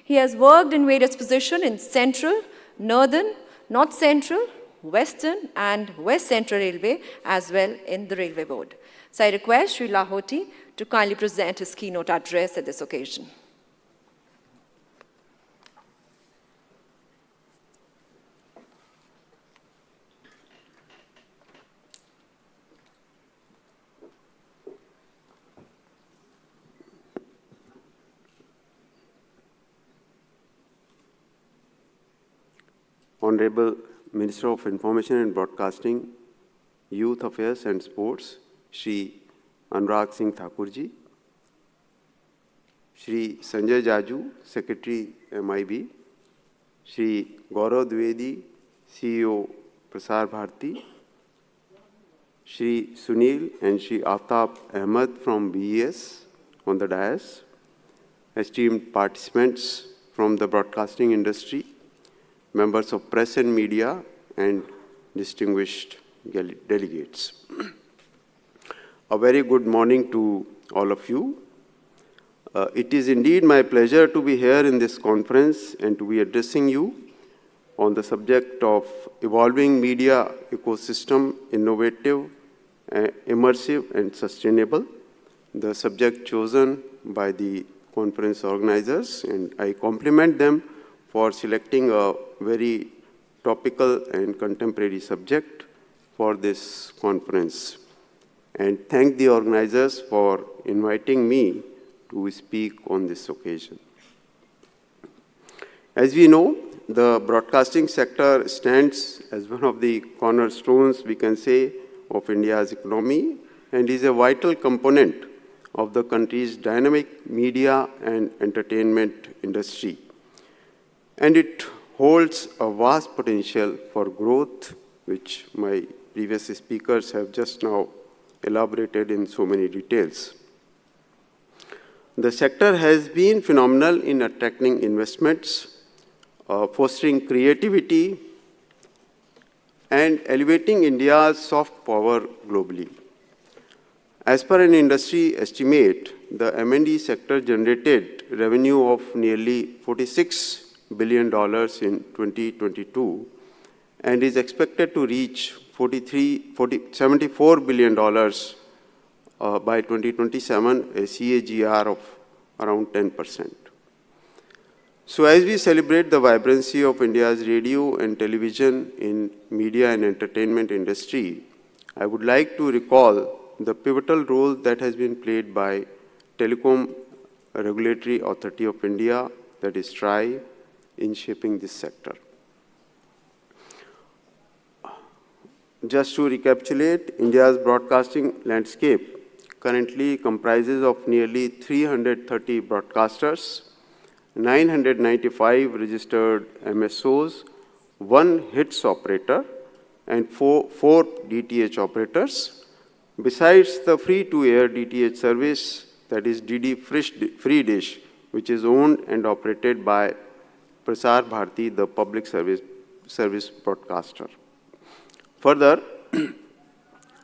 He has worked in various positions in Central, Northern, North Central, Western and West Central Railway, as well in the Railway Board. So I request Sri Lahoti to kindly present his keynote address at this occasion. Honorable Minister of Information and Broadcasting, Youth Affairs and Sports, Shri Anurag Singh Thakurji, Shri Sanjay Jaju, Secretary MIB, Shri Gaurav Dwivedi, CEO Prasar Bharati, Shri Sunil and Shri Aftab Ahmed from BES on the dais, esteemed participants from the broadcasting industry, members of press and media, and distinguished delegates. A very good morning to all of you. It is indeed my pleasure to be here in this conference and to be addressing you on the subject of evolving media ecosystem, innovative, immersive, and sustainable, the subject chosen by the conference organizers, and I compliment them for selecting a very topical and contemporary subject for this conference, and thank the organizers for inviting me to speak on this occasion. As we know, the broadcasting sector stands as one of the cornerstones, we can say, of India's economy and is a vital component of the country's dynamic media and entertainment industry. And it holds a vast potential for growth, which my previous speakers have just now elaborated in so many details. The sector has been phenomenal in attracting investments, fostering creativity, and elevating India's soft power globally. As per an industry estimate, the M&E sector generated revenue of nearly $46 billion in 2022 and is expected to reach $74 billion by 2027, a CAGR of around 10%. So as we celebrate the vibrancy of India's radio and television in media and entertainment industry, I would like to recall the pivotal role that has been played by Telecom Regulatory Authority of India, that is TRI, in shaping this sector. Just to recapitulate, India's broadcasting landscape currently comprises of nearly 330 broadcasters, 995 registered MSOs, 1 HITS operator, and 4 DTH operators, besides the free-to-air DTH service, that is DD Free Dish, which is owned and operated by Prasar Bharati, the public service service broadcaster. Further,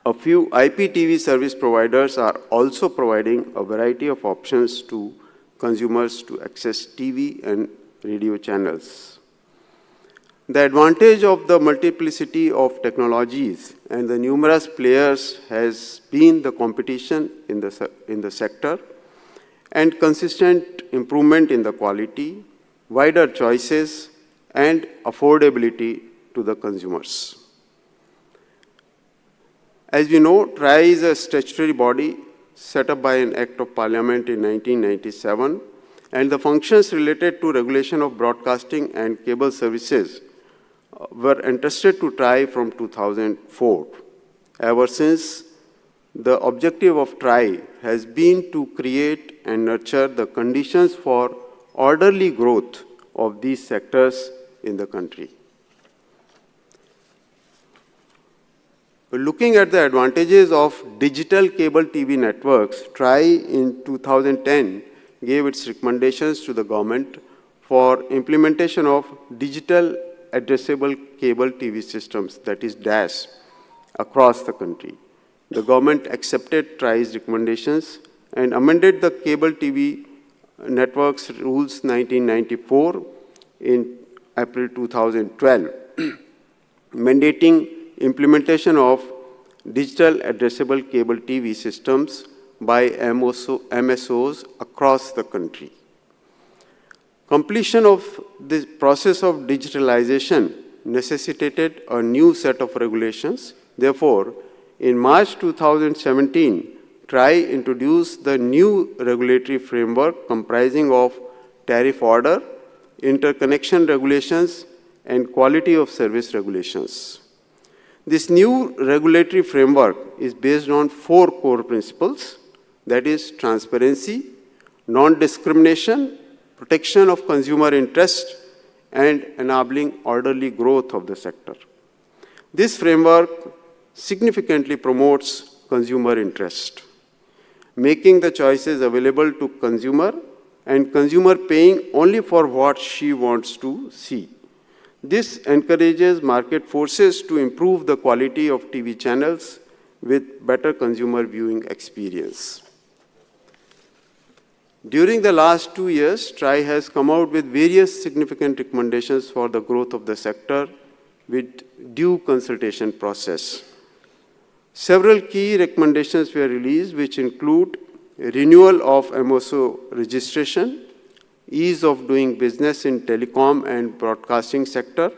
a few IPTV service providers are also providing a variety of options to consumers to access TV and radio channels. The advantage of the multiplicity of technologies and the numerous players has been the competition in the sector and consistent improvement in the quality, wider choices, and affordability to the consumers. As we know, TRAI is a statutory body set up by an Act of Parliament in 1997, and the functions related to regulation of broadcasting and cable services were entrusted to TRAI from 2004. Ever since, the objective of TRAI has been to create and nurture the conditions for orderly growth of these sectors in the country. Looking at the advantages of digital cable TV networks, TRAI in 2010 gave its recommendations to the government for implementation of digital addressable cable TV systems, that is DAS, across the country. The government accepted TRAI's recommendations and amended the Cable TV Networks Rules 1994 in April 2012, mandating implementation of digital addressable cable TV systems by MSOs across the country. Completion of this process of digitalization necessitated a new set of regulations. Therefore, in March 2017, TRAI introduced the new regulatory framework comprising of tariff order, interconnection regulations, and quality of service regulations. This new regulatory framework is based on 4 core principles, that is transparency, non-discrimination, protection of consumer interest, and enabling orderly growth of the sector. This framework significantly promotes consumer interest, making the choices available to consumer and consumer paying only for what she wants to see. This encourages market forces to improve the quality of TV channels with better consumer viewing experience. During the last 2 years, TRAI has come out with various significant recommendations for the growth of the sector with due consultation process. Several key recommendations were released, which include renewal of MSO registration, ease of doing business in telecom and broadcasting sector,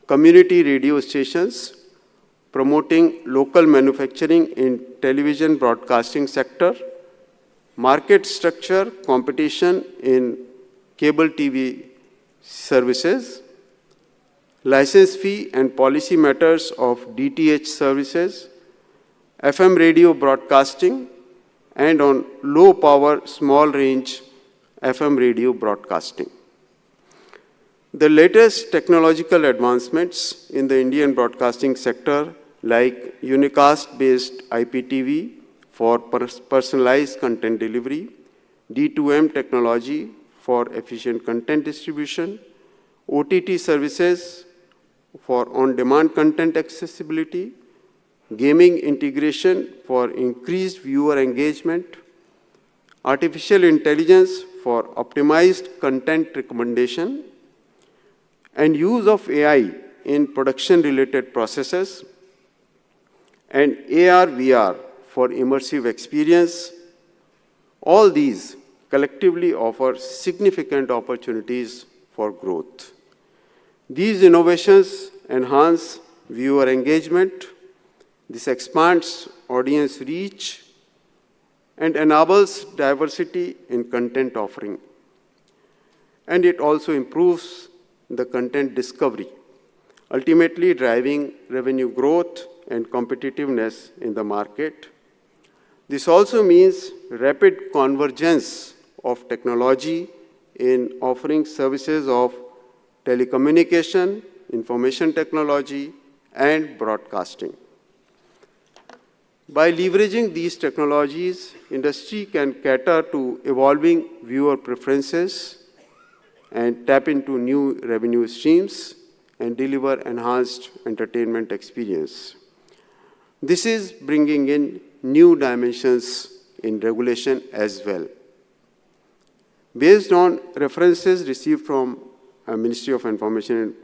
community radio stations, promoting local manufacturing in television broadcasting sector, market structure competition in cable TV services, license fee and policy matters of DTH services, FM radio broadcasting, and on low power, small range FM radio broadcasting. The latest technological advancements in the Indian broadcasting sector, like unicast-based IPTV for personalized content delivery, D2M technology for efficient content distribution, OTT services for on-demand content accessibility, gaming integration for increased viewer engagement, artificial intelligence for optimized content recommendation, and use of AI in production-related processes, and AR/VR for immersive experience. All these collectively offer significant opportunities for growth. These innovations enhance viewer engagement, this expands audience reach, and enables diversity in content offering. And it also improves the content discovery, ultimately driving revenue growth and competitiveness in the market. This also means rapid convergence of technology in offering services of telecommunication, information technology, and broadcasting. By leveraging these technologies, industry can cater to evolving viewer preferences and tap into new revenue streams and deliver enhanced entertainment experience. This is bringing in new dimensions in regulation as well. Based on references received from Ministry of Information and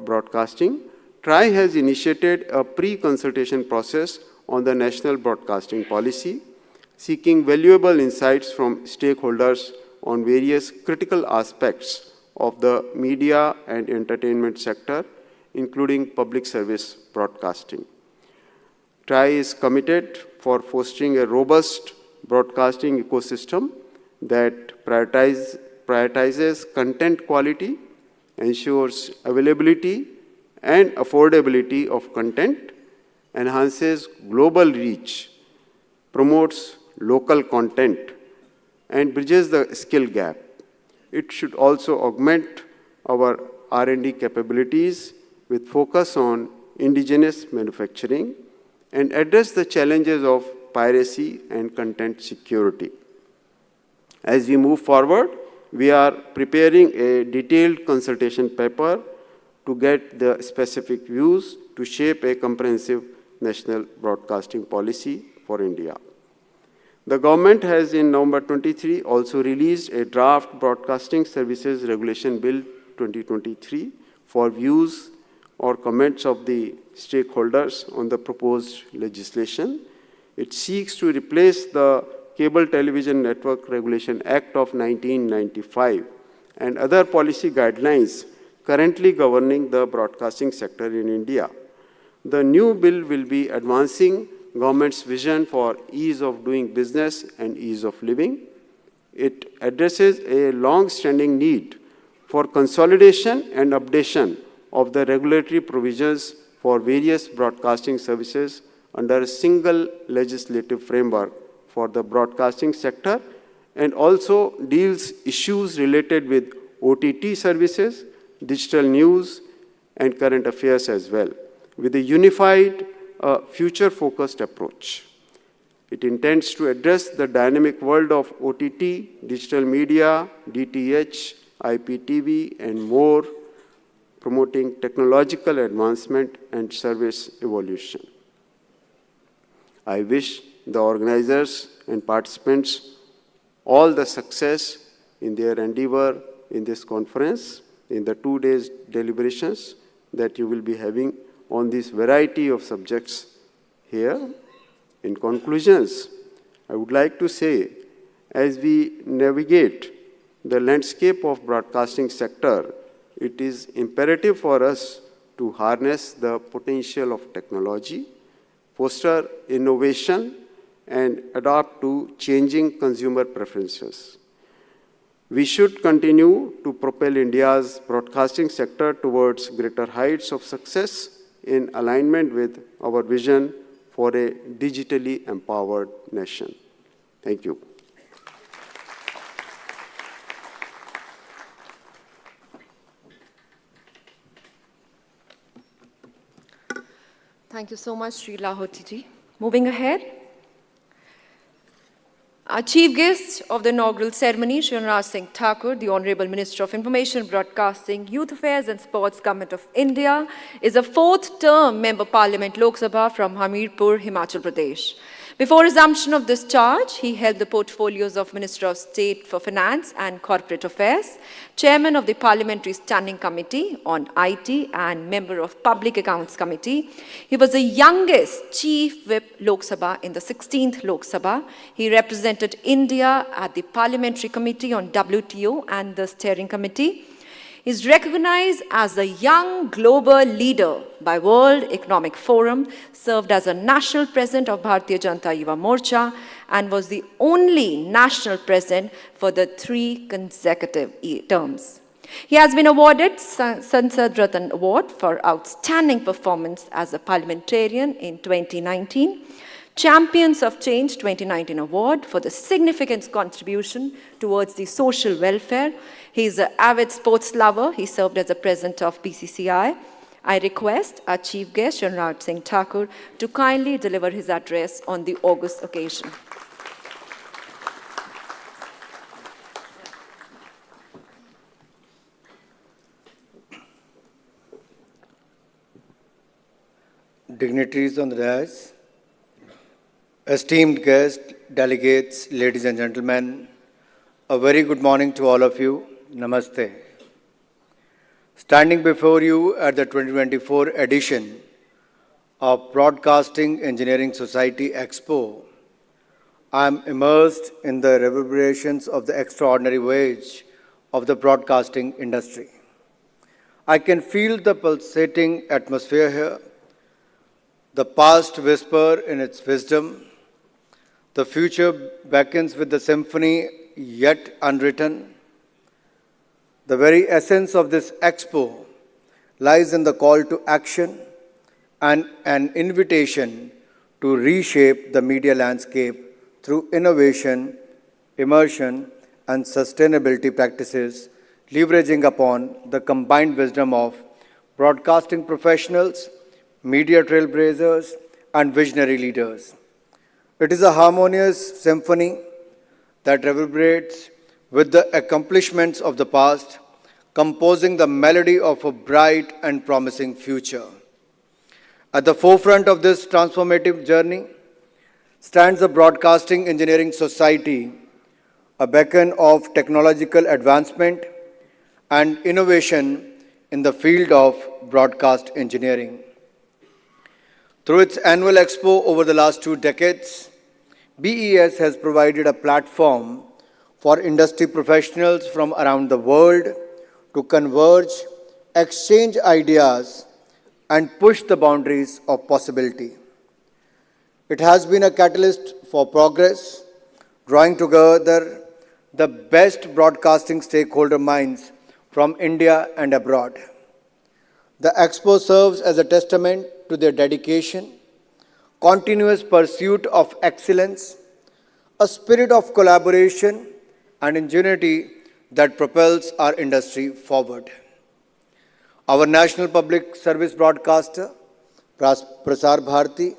Broadcasting, TRAI has initiated a pre-consultation process on the national broadcasting policy, seeking valuable insights from stakeholders on various critical aspects of the media and entertainment sector, including public service broadcasting. TRAI is committed for fostering a robust broadcasting ecosystem that prioritizes content quality, ensures availability and affordability of content, enhances global reach, promotes local content, and bridges the skill gap. It should also augment our R&D capabilities with focus on indigenous manufacturing and address the challenges of piracy and content security. As we move forward, we are preparing a detailed consultation paper to get the specific views to shape a comprehensive national broadcasting policy for India. The government has in November 23 also released a draft Broadcasting Services Regulation Bill 2023 for views or comments of the stakeholders on the proposed legislation. It seeks to replace the Cable Television Network Regulation Act of 1995 and other policy guidelines currently governing the broadcasting sector in India. The new bill will be advancing government's vision for ease of doing business and ease of living. It addresses a long-standing need for consolidation and updation of the regulatory provisions for various broadcasting services under a single legislative framework for the broadcasting sector, and also deals issues related with OTT services, digital news, and current affairs as well, with a unified, future-focused approach. It intends to address the dynamic world of OTT, digital media, DTH, IPTV, and more, promoting technological advancement and service evolution. I wish the organizers and participants all the success in their endeavor in this conference, in the 2 days deliberations that you will be having on this variety of subjects here. In conclusions, I would like to say, as we navigate the landscape of broadcasting sector, it is imperative for us to harness the potential of technology, foster innovation, and adapt to changing consumer preferences. We should continue to propel India's broadcasting sector towards greater heights of success in alignment with our vision for a digitally empowered nation. Thank you. Thank you so much, Sri Lahoti ji. Moving ahead. Our chief guest of the inaugural ceremony, Shri Anurag Singh Thakur, the Honorable Minister of Information, Broadcasting, Youth Affairs and Sports, Government of India, is a fourth-term Member Parliament Lok Sabha from Hamirpur, Himachal Pradesh. Before assumption of this charge, he held the portfolios of Minister of State for Finance and Corporate Affairs, Chairman of the Parliamentary Standing Committee on IT and Member of Public Accounts Committee. He was the youngest Chief Whip Lok Sabha in the 16th Lok Sabha. He represented India at the Parliamentary Committee on WTO and the Steering Committee. He is recognized as a young global leader by World Economic Forum, served as a national president of Bharatiya Janata Yuva Morcha, and was the only national president for the 3 consecutive terms. He has been awarded Sansad Ratan Award for outstanding performance as a parliamentarian in 2019, Champions of Change 2019 Award for the significant contribution towards the social welfare. He is an avid sports lover. He served as the president of BCCI. I request our chief guest, Shri Anurag Singh Thakur, to kindly deliver his address on the august occasion. dignitaries on the dais, esteemed guests, delegates, ladies and gentlemen, a very good morning to all of you. Namaste. Standing before you at the 2024 edition of Broadcasting Engineering Society Expo, I am immersed in the reverberations of the extraordinary voyage of the broadcasting industry. I can feel the pulsating atmosphere here, the past whisper in its wisdom, the future beckons with the symphony yet unwritten. The very essence of this expo lies in the call to action and an invitation to reshape the media landscape through innovation, immersion, and sustainability practices, leveraging upon the combined wisdom of broadcasting professionals, media trailblazers, and visionary leaders. It is a harmonious symphony that reverberates with the accomplishments of the past, composing the melody of a bright and promising future. At the forefront of this transformative journey stands the Broadcasting Engineering Society, a beacon of technological advancement and innovation in the field of broadcast engineering. Through its annual expo over the last 2 decades, BES has provided a platform for industry professionals from around the world to converge, exchange ideas, and push the boundaries of possibility. It has been a catalyst for progress, drawing together the best broadcasting stakeholder minds from India and abroad. The expo serves as a testament to their dedication, continuous pursuit of excellence, a spirit of collaboration and ingenuity that propels our industry forward. Our national public service broadcaster, Prasar Bharati,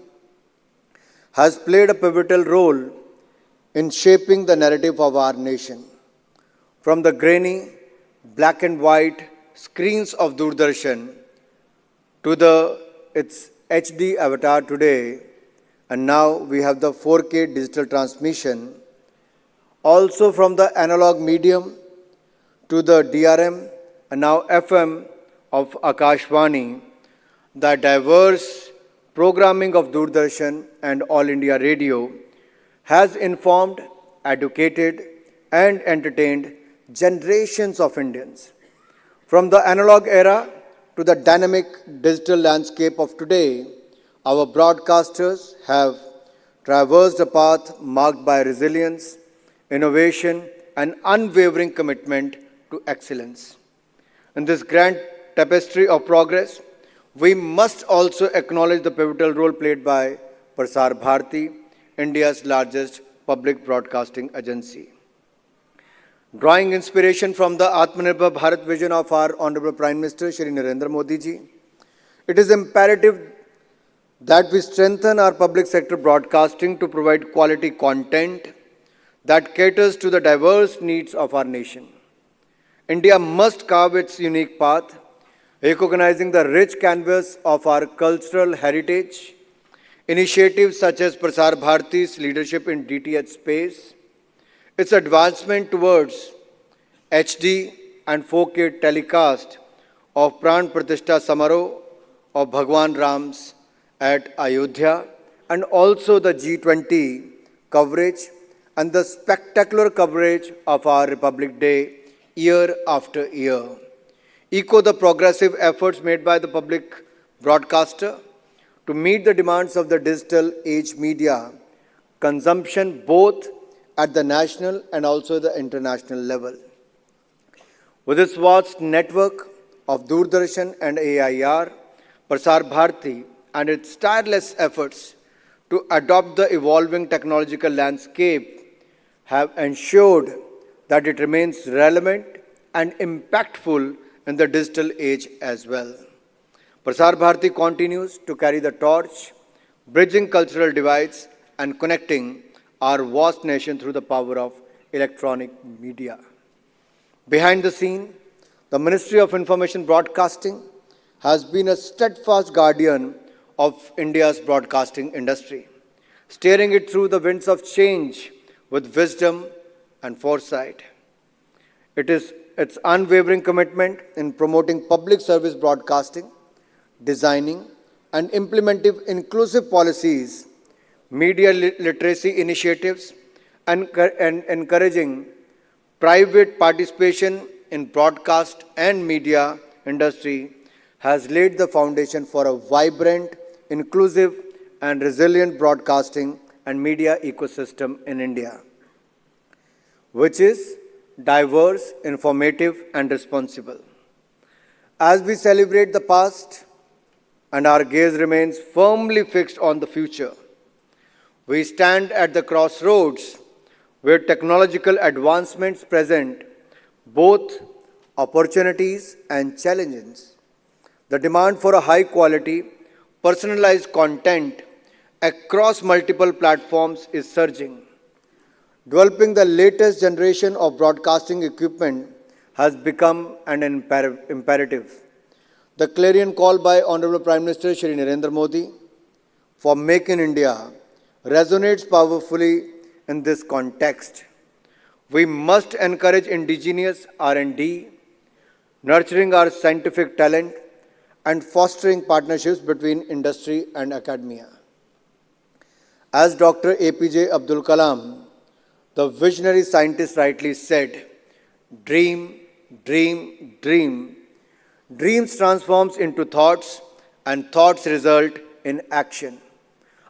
has played a pivotal role in shaping the narrative of our nation. From the grainy, black and white screens of Doordarshan to its HD avatar today, and now we have the 4K digital transmission, also from the analog medium to the DRM and now FM of Akashvani, the diverse programming of Doordarshan and All India Radio has informed, educated, and entertained generations of Indians. From the analog era to the dynamic digital landscape of today, our broadcasters have traversed a path marked by resilience, innovation, and unwavering commitment to excellence. In this grand tapestry of progress, we must also acknowledge the pivotal role played by Prasar Bharati, India's largest public broadcasting agency. Drawing inspiration from the Atmanirbhar Bharat vision of our Honorable Prime Minister, Shri Narendra Modi ji, it is imperative that we strengthen our public sector broadcasting to provide quality content that caters to the diverse needs of our nation. India must carve its unique path, recognizing the rich canvas of our cultural heritage. Initiatives such as Prasar Bharati's leadership in DTH space, its advancement towards HD and 4K telecast of Pran Pratishtha Samaroh of Bhagwan Ram's at Ayodhya, and also the G20 coverage and the spectacular coverage of our Republic Day year after year, echo the progressive efforts made by the public broadcaster to meet the demands of the digital age media consumption both at the national and also the international level. With its vast network of Doordarshan and AIR, Prasar Bharati and its tireless efforts to adopt the evolving technological landscape have ensured that it remains relevant and impactful in the digital age as well. Prasar Bharati continues to carry the torch, bridging cultural divides and connecting our vast nation through the power of electronic media. Behind the scene, the Ministry of Information Broadcasting has been a steadfast guardian of India's broadcasting industry, steering it through the winds of change with wisdom and foresight. It is its unwavering commitment in promoting public service broadcasting, designing and implementing inclusive policies, media literacy initiatives, and encouraging private participation in broadcast and media industry has laid the foundation for a vibrant, inclusive, and resilient broadcasting and media ecosystem in India, which is diverse, informative, and responsible. As we celebrate the past and our gaze remains firmly fixed on the future, we stand at the crossroads where technological advancements present both opportunities and challenges. The demand for a high quality, personalized content across multiple platforms is surging. Developing the latest generation of broadcasting equipment has become an imperative. The clarion call by Honorable Prime Minister Shri Narendra Modi for Make in India resonates powerfully in this context. We must encourage indigenous R&D, nurturing our scientific talent, and fostering partnerships between industry and academia. As Dr. APJ Abdul Kalam, the visionary scientist, rightly said, dream, dream, dream. Dreams transforms into thoughts and thoughts result in action.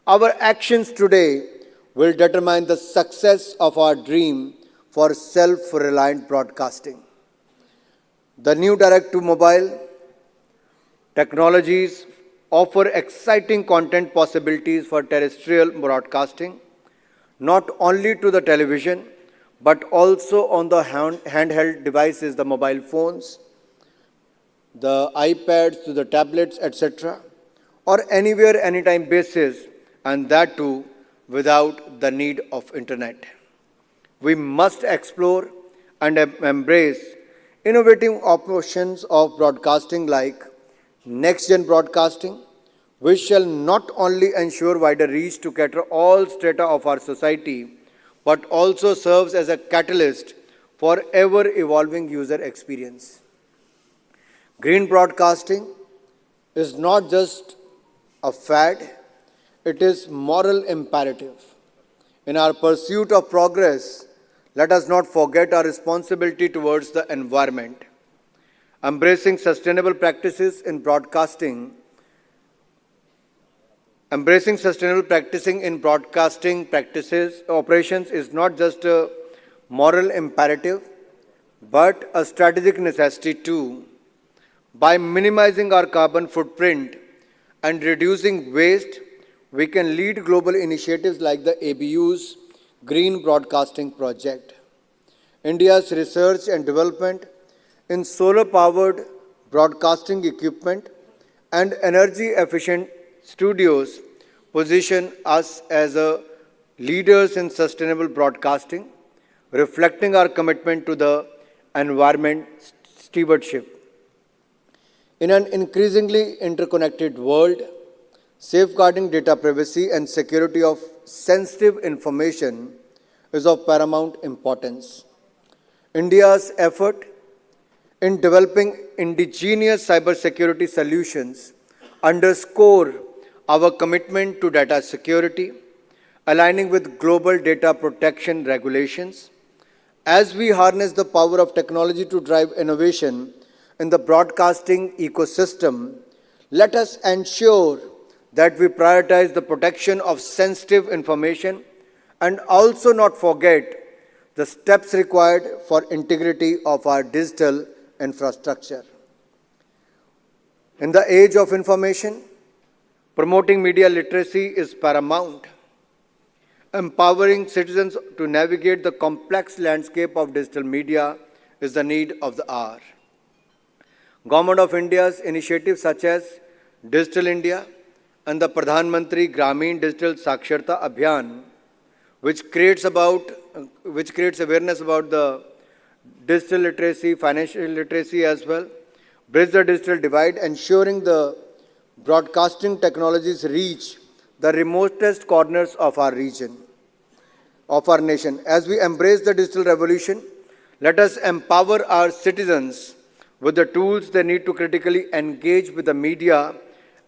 Our actions today will determine the success of our dream for self-reliant broadcasting. The new direct-to-mobile technologies offer exciting content possibilities for terrestrial broadcasting, not only to the television, but also on the handheld devices, the mobile phones, the iPads, to the tablets, etc., or anywhere, anytime basis, and that too without the need of internet. We must explore and embrace innovative options of broadcasting like next-gen broadcasting, which shall not only ensure wider reach to cater all strata of our society, but also serves as a catalyst for ever-evolving user experience. Green broadcasting is not just a fad, it is moral imperative. In our pursuit of progress, let us not forget our responsibility towards the environment. Embracing sustainable practices in broadcasting practices operations is not just a moral imperative, but a strategic necessity too. By minimizing our carbon footprint and reducing waste, we can lead global initiatives like the ABU's Green Broadcasting Project. India's research and development in solar-powered broadcasting equipment and energy-efficient studios position us as leaders in sustainable broadcasting, reflecting our commitment to the environment stewardship. In an increasingly interconnected world, safeguarding data privacy and security of sensitive information is of paramount importance. India's effort in developing indigenous cybersecurity solutions underscore our commitment to data security, aligning with global data protection regulations. As we harness the power of technology to drive innovation in the broadcasting ecosystem, let us ensure that we prioritize the protection of sensitive information and also not forget the steps required for integrity of our digital infrastructure. In the age of information, promoting media literacy is paramount. Empowering citizens to navigate the complex landscape of digital media is the need of the hour. Government of India's initiatives such as Digital India and the Pradhan Mantri Gramin Digital Saksharta Abhiyan, which creates awareness about the digital literacy, financial literacy as well, bridge the digital divide, ensuring the broadcasting technologies reach the remotest corners of our region, of our nation. As we embrace the digital revolution, let us empower our citizens with the tools they need to critically engage with the media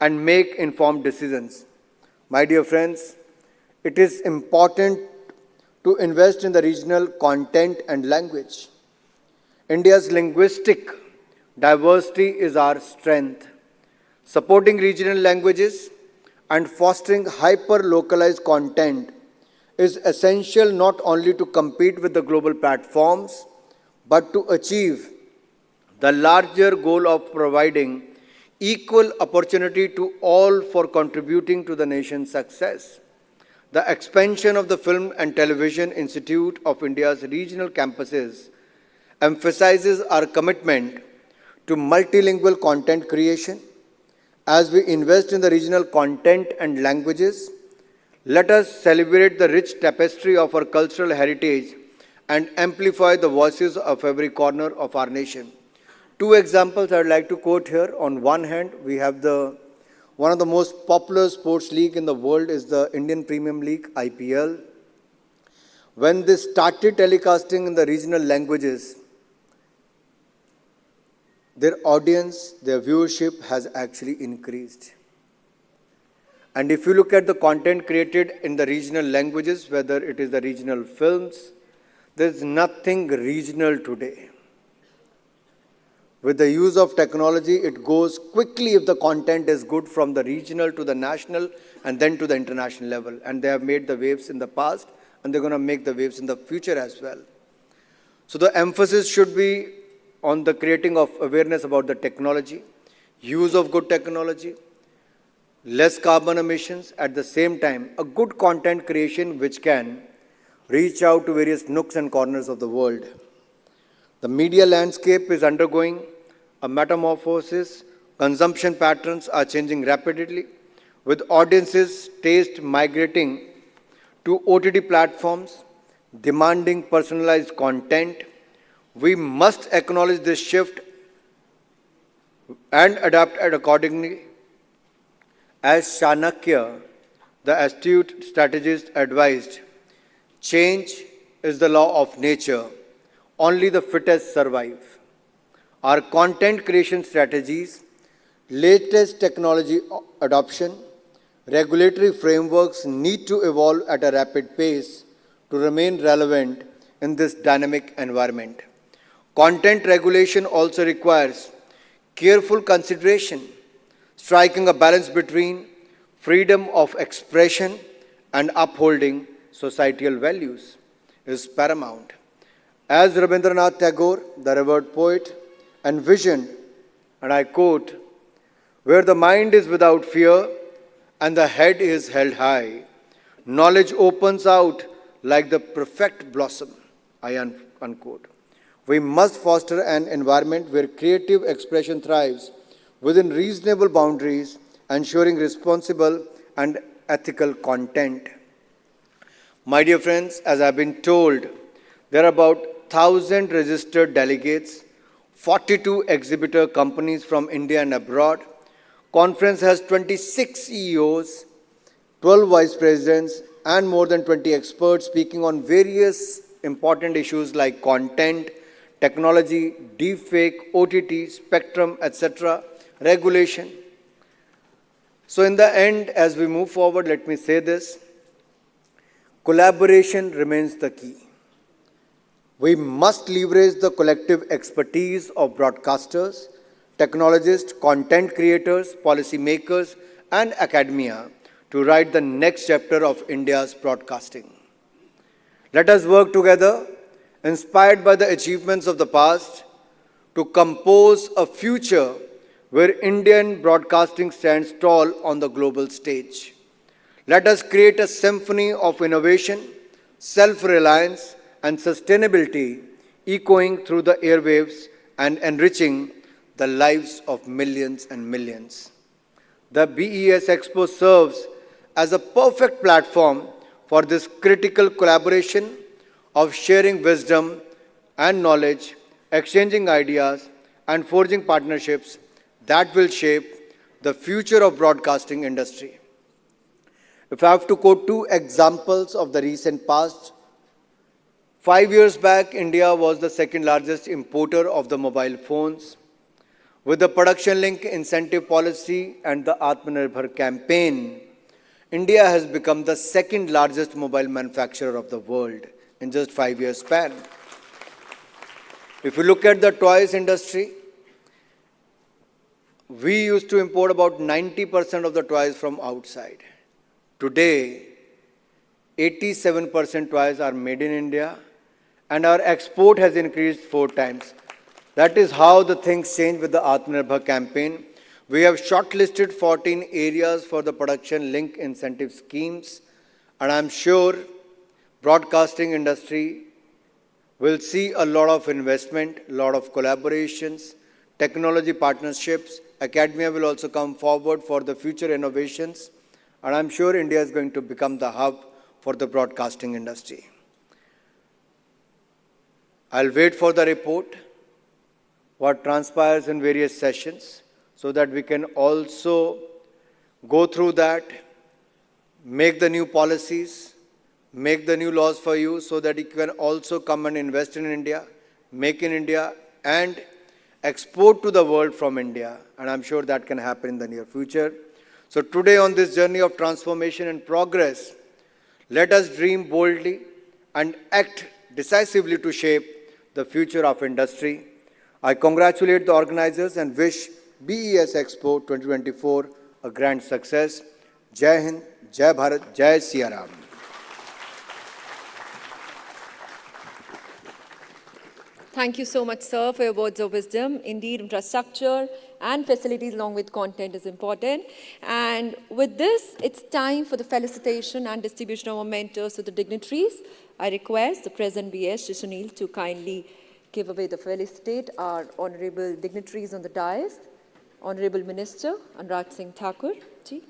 and make informed decisions. My dear friends, it is important to invest in the regional content and language. India's linguistic diversity is our strength. Supporting regional languages and fostering hyper-localized content is essential not only to compete with the global platforms, but to achieve the larger goal of providing equal opportunity to all for contributing to the nation's success. The expansion of the Film and Television Institute of India's regional campuses emphasizes our commitment to multilingual content creation. As we invest in the regional content and languages, let us celebrate the rich tapestry of our cultural heritage and amplify the voices of every corner of our nation. Two examples I'd like to quote here. On one hand, we have one of the most popular sports league in the world is the Indian Premium League, IPL. When they started telecasting in the regional languages, their audience, their viewership has actually increased. And if you look at the content created in the regional languages, whether it is the regional films, there's nothing regional today. With the use of technology, it goes quickly if the content is good from the regional to the national and then to the international level. And they have made the waves in the past and they're going to make the waves in the future as well. So the emphasis should be on the creating of awareness about the technology, use of good technology, less carbon emissions, at the same time, a good content creation which can reach out to various nooks and corners of the world. The media landscape is undergoing a metamorphosis. Consumption patterns are changing rapidly, with audiences' taste migrating to OTT platforms, demanding personalized content. We must acknowledge this shift and adapt it accordingly. As Chanakya, the astute strategist, advised, change is the law of nature. Only the fittest survive. Our content creation strategies, latest technology adoption, regulatory frameworks need to evolve at a rapid pace to remain relevant in this dynamic environment. Content regulation also requires careful consideration, striking a balance between freedom of expression and upholding societal values is paramount. As Rabindranath Tagore, the revered poet, envisioned, and I quote, "Where the mind is without fear and the head is held high, knowledge opens out like the perfect blossom," unquote. We must foster an environment where creative expression thrives within reasonable boundaries, ensuring responsible and ethical content. My dear friends, as I've been told, there are about 1,000 registered delegates, 42 exhibitor companies from India and abroad. Conference has 26 CEOs, 12 vice presidents, and more than 20 experts speaking on various important issues like content, technology, deepfake, OTT, spectrum, etc., regulation. So in the end, as we move forward, let me say this. Collaboration remains the key. We must leverage the collective expertise of broadcasters, technologists, content creators, policymakers, and academia to write the next chapter of India's broadcasting. Let us work together, inspired by the achievements of the past, to compose a future where Indian broadcasting stands tall on the global stage. Let us create a symphony of innovation, self-reliance, and sustainability echoing through the airwaves and enriching the lives of millions and millions. The BES Expo serves as a perfect platform for this critical collaboration of sharing wisdom and knowledge, exchanging ideas, and forging partnerships that will shape the future of broadcasting industry. If I have to quote two examples of the recent past, 5 years back, India was the second largest importer of the mobile phones. With the production link incentive policy and the Atmanirbhar campaign, India has become the second largest mobile manufacturer of the world in just 5 years span. If you look at the toys industry, we used to import about 90% of the toys from outside. Today, 87% toys are made in India, and our export has increased 4 times. That is how the things change with the Atmanirbhar campaign. We have shortlisted 14 areas for the production link incentive schemes, and I'm sure broadcasting industry will see a lot of investment, a lot of collaborations, technology partnerships. Academia will also come forward for the future innovations, and I'm sure India is going to become the hub for the broadcasting industry. I'll wait for the report, what transpires in various sessions, so that we can also go through that, make the new policies, make the new laws for you, so that you can also come and invest in India, make in India, and export to the world from India. And I'm sure that can happen in the near future. So today, on this journey of transformation and progress, let us dream boldly and act decisively to shape the future of industry. I congratulate the organizers and wish BES Expo 2024 a grand success. Jai Hind, Jai Bharat, Jai Siya Ram. Thank you so much, sir, for your words of wisdom. Indeed, infrastructure and facilities along with content is important. And with this, it's time for the felicitation and distribution of mementos to the dignitaries. I request the President BS, Shri Sunil, to kindly give away the felicitate our honorable dignitaries on the dais. Honorable Minister Anurag Singh Thakur ji.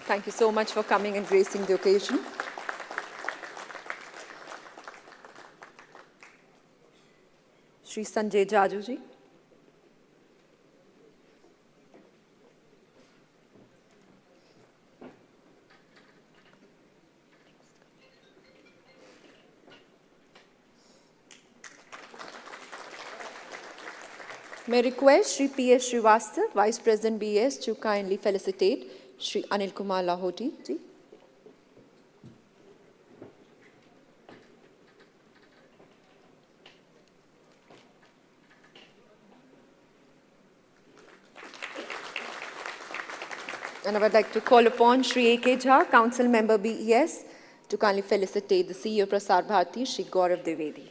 Thank you so much for coming and gracing the occasion. Shri Sanjay Jaju ji. May I request Shri P.S. Srivastava, Vice President BS, to kindly felicitate Shri Anil Kumar Lahoti ji. And I would like to call upon Shri A.K. Jha, Council Member BES, to kindly felicitate the CEO Prasar Bharati, Shri Gaurav Dwivedi.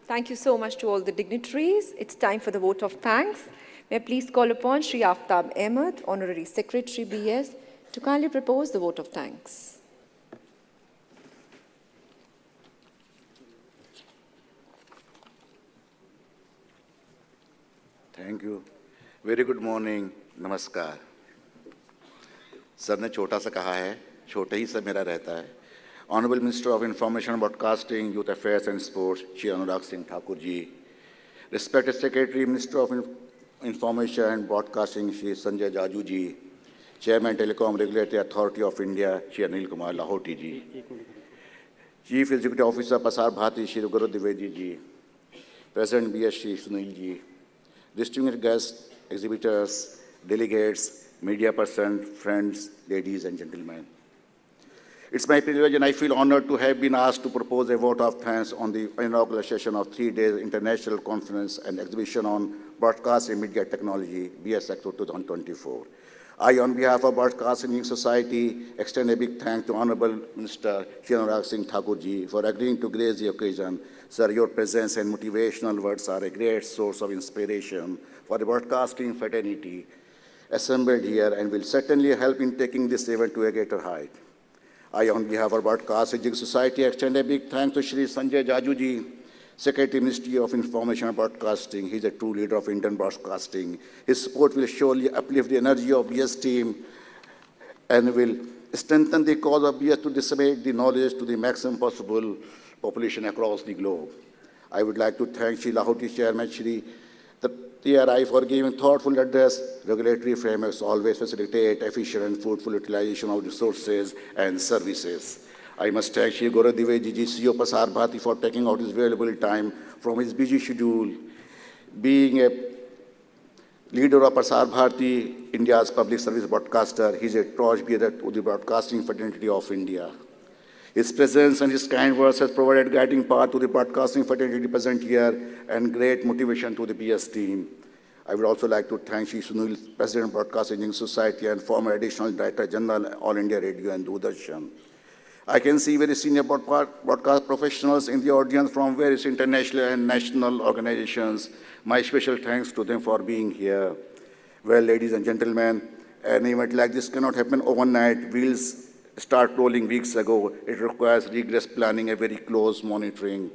Thank you so much to all the dignitaries. It's time for the vote of thanks. May I please call upon Shri Aftab Ahmed, Honorary Secretary BS, to kindly propose the vote of thanks. Thank you very good morning नमस्कार sir ने छोटा सा कहा है छोटे ही से मेरा रहता है honourable minister of information broadcasting youth affairs and sports Shri Anurag Singh Thakur ji respected secretary minister of information and broadcasting Shri Sanjay Jaju ji chairman telecom regulatory authority of India Shri Anil Kumar Lahoti ji chief executive officer Prasar Bharati Shri Gaurav Dwivedi ji president BS Shri Sunil ji distinguished guests, exhibitors, delegates, media person, friends, ladies and gentlemen. It's my privilege and I feel honored to have been asked to propose a vote of thanks on the inaugural session of 3-day international conference and exhibition on broadcast and media technology, BES Expo 2024. I, on behalf of Broadcasting Society, extend a big thanks to Honorable Minister Shri Anurag Singh Thakur ji for agreeing to grace the occasion. Sir, your presence and motivational words are a great source of inspiration for the broadcasting fraternity assembled here and will certainly help in taking this event to a greater height. I, on behalf of Broadcasting Society, extend a big thanks to Shri Sanjay Jaju ji, Secretary, Ministry of Information and Broadcasting. He's a true leader of Indian broadcasting. His support will surely uplift the energy of BS team and will strengthen the cause of BS to disseminate the knowledge to the maximum possible population across the globe. I would like to thank Shri Lahoti Chairman, Shri the TRI for giving thoughtful address. Regulatory frameworks always facilitate efficient and fruitful utilization of resources and services. I must thank Shri Gaurav Dwivedi, CEO Prasar Bharati, for taking out his valuable time from his busy schedule. Being a leader of Prasar Bharati, India's public service broadcaster, he is a torchbearer to the broadcasting fraternity of India. His presence and his kind words has provided guiding path to the broadcasting fraternity present here and great motivation to the BS team. I would also like to thank Shri Sunil, President of Broadcasting Society and former Additional Director General, All India Radio and Doordarshan. I can see very senior broadcast professionals in the audience from various international and national organizations. My special thanks to them for being here. Well, ladies and gentlemen, an event like this cannot happen overnight. Wheels start rolling weeks ago. It requires rigorous planning and very close monitoring.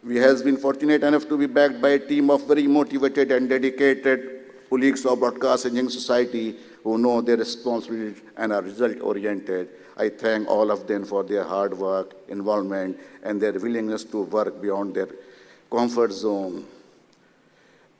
We have been fortunate enough to be backed by a team of very motivated and dedicated colleagues of Broadcast Engineering Society who know their responsibility and are result-oriented. I thank all of them for their hard work, involvement, and their willingness to work beyond their comfort zone.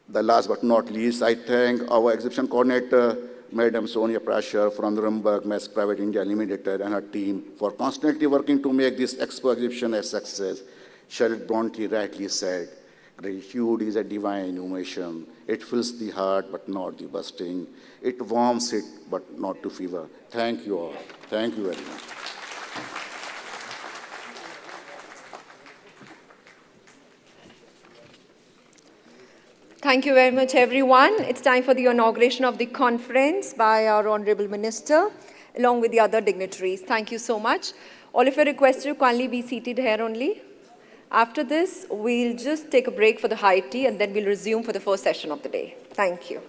The last but not least, I thank our exhibition coordinator, Madam Sonia Prasher from Nuremberg Mass Private India Limited and her team for constantly working to make this expo exhibition a success. Charlotte Bronte rightly said, gratitude is a divine emotion. It fills the heart but not the bursting. It warms it but not to fever. Thank you all. Thank you very much. Thank you very much, everyone. It's time for the inauguration of the conference by our Honorable Minister, along with the other dignitaries. Thank you so much. All of you are requested to kindly be seated here only. After this, we'll just take a break for the high tea, and then we'll resume for the first session of the day. Thank you.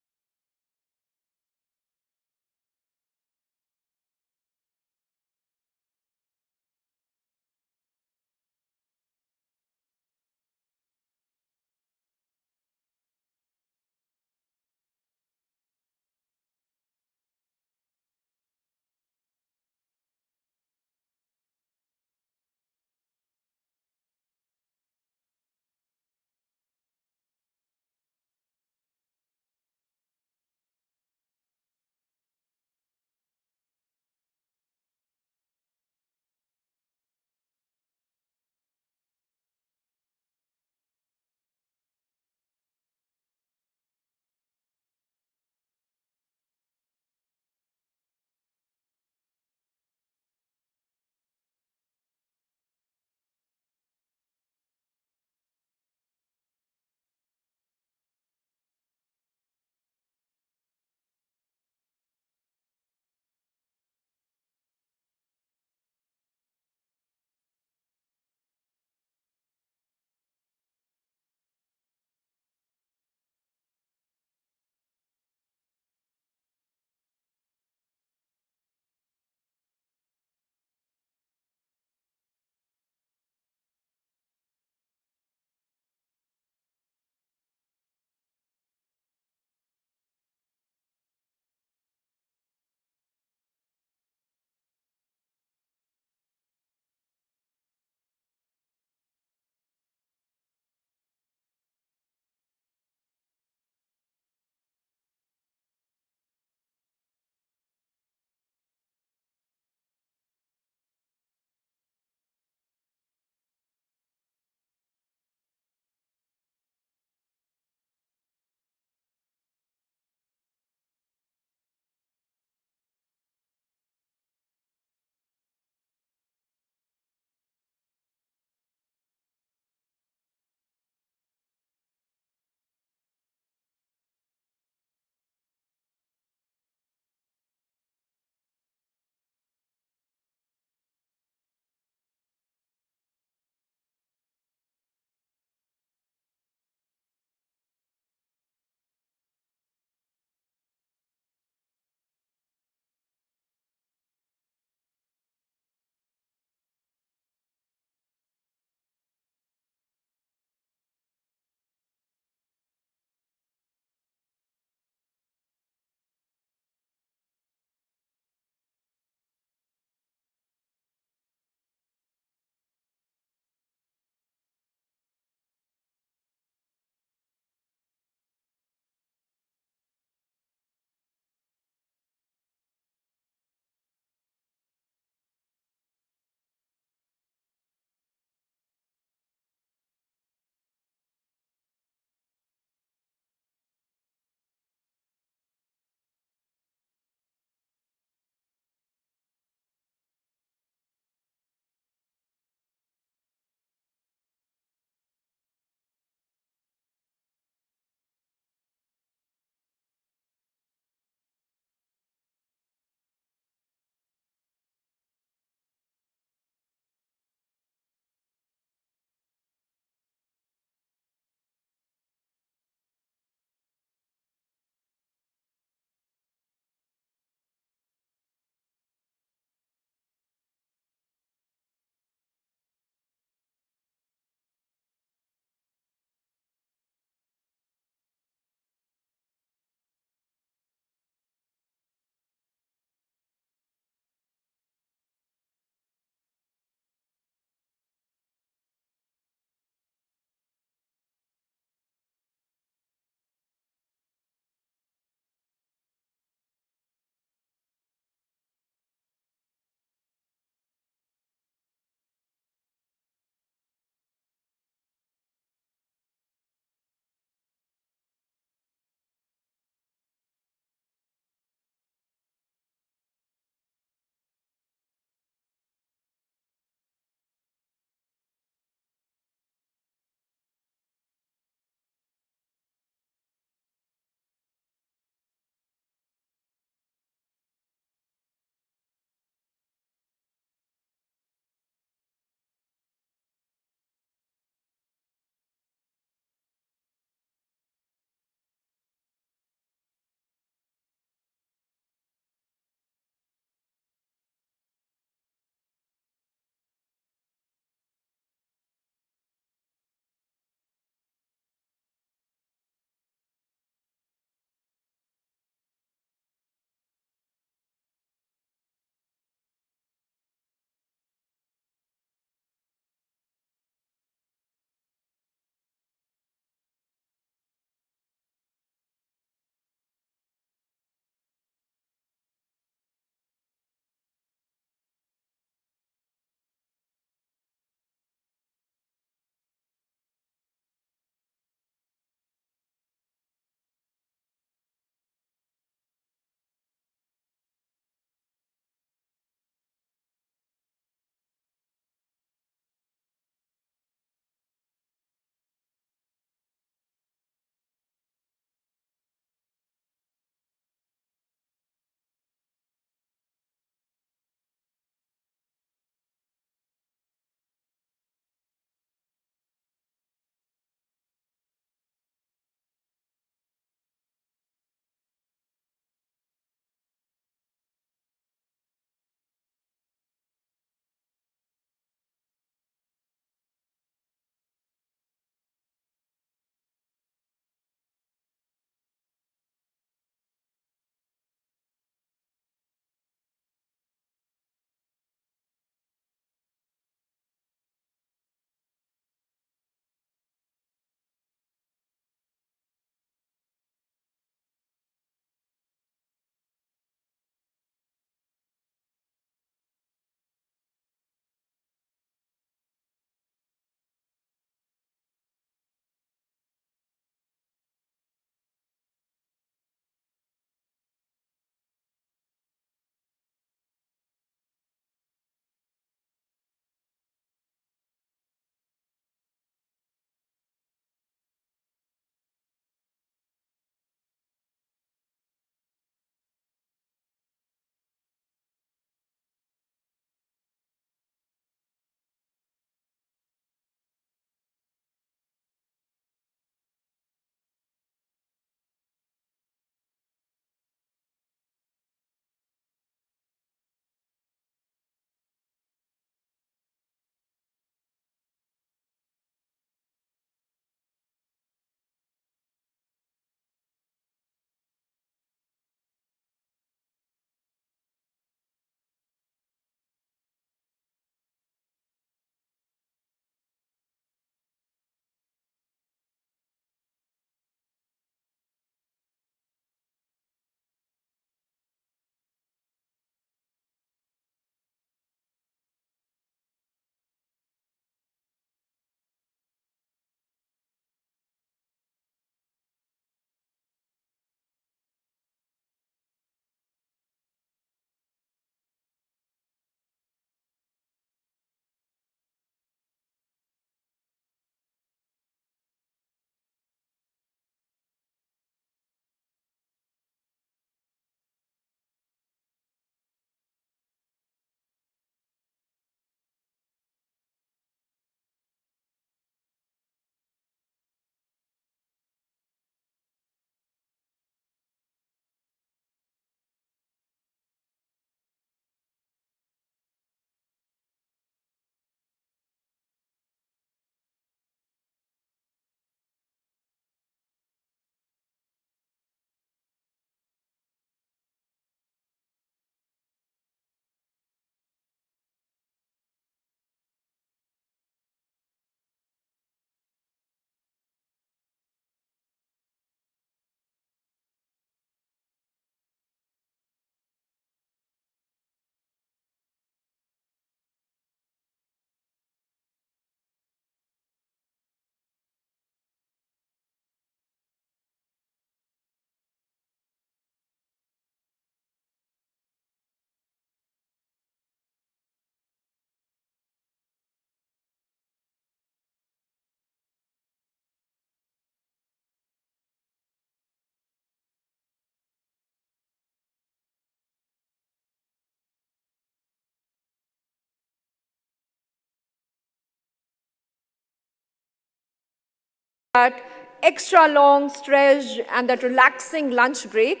that extra long stretch and that relaxing lunch break.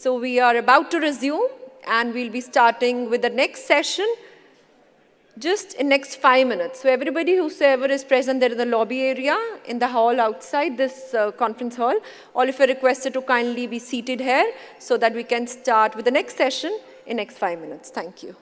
So we are about to resume and we'll be starting with the next session just in next 5 minutes. So everybody whosoever is present there in the lobby area, in the hall outside this conference hall, all of you are requested to kindly be seated here so that we can start with the next session in next 5 minutes. Thank you.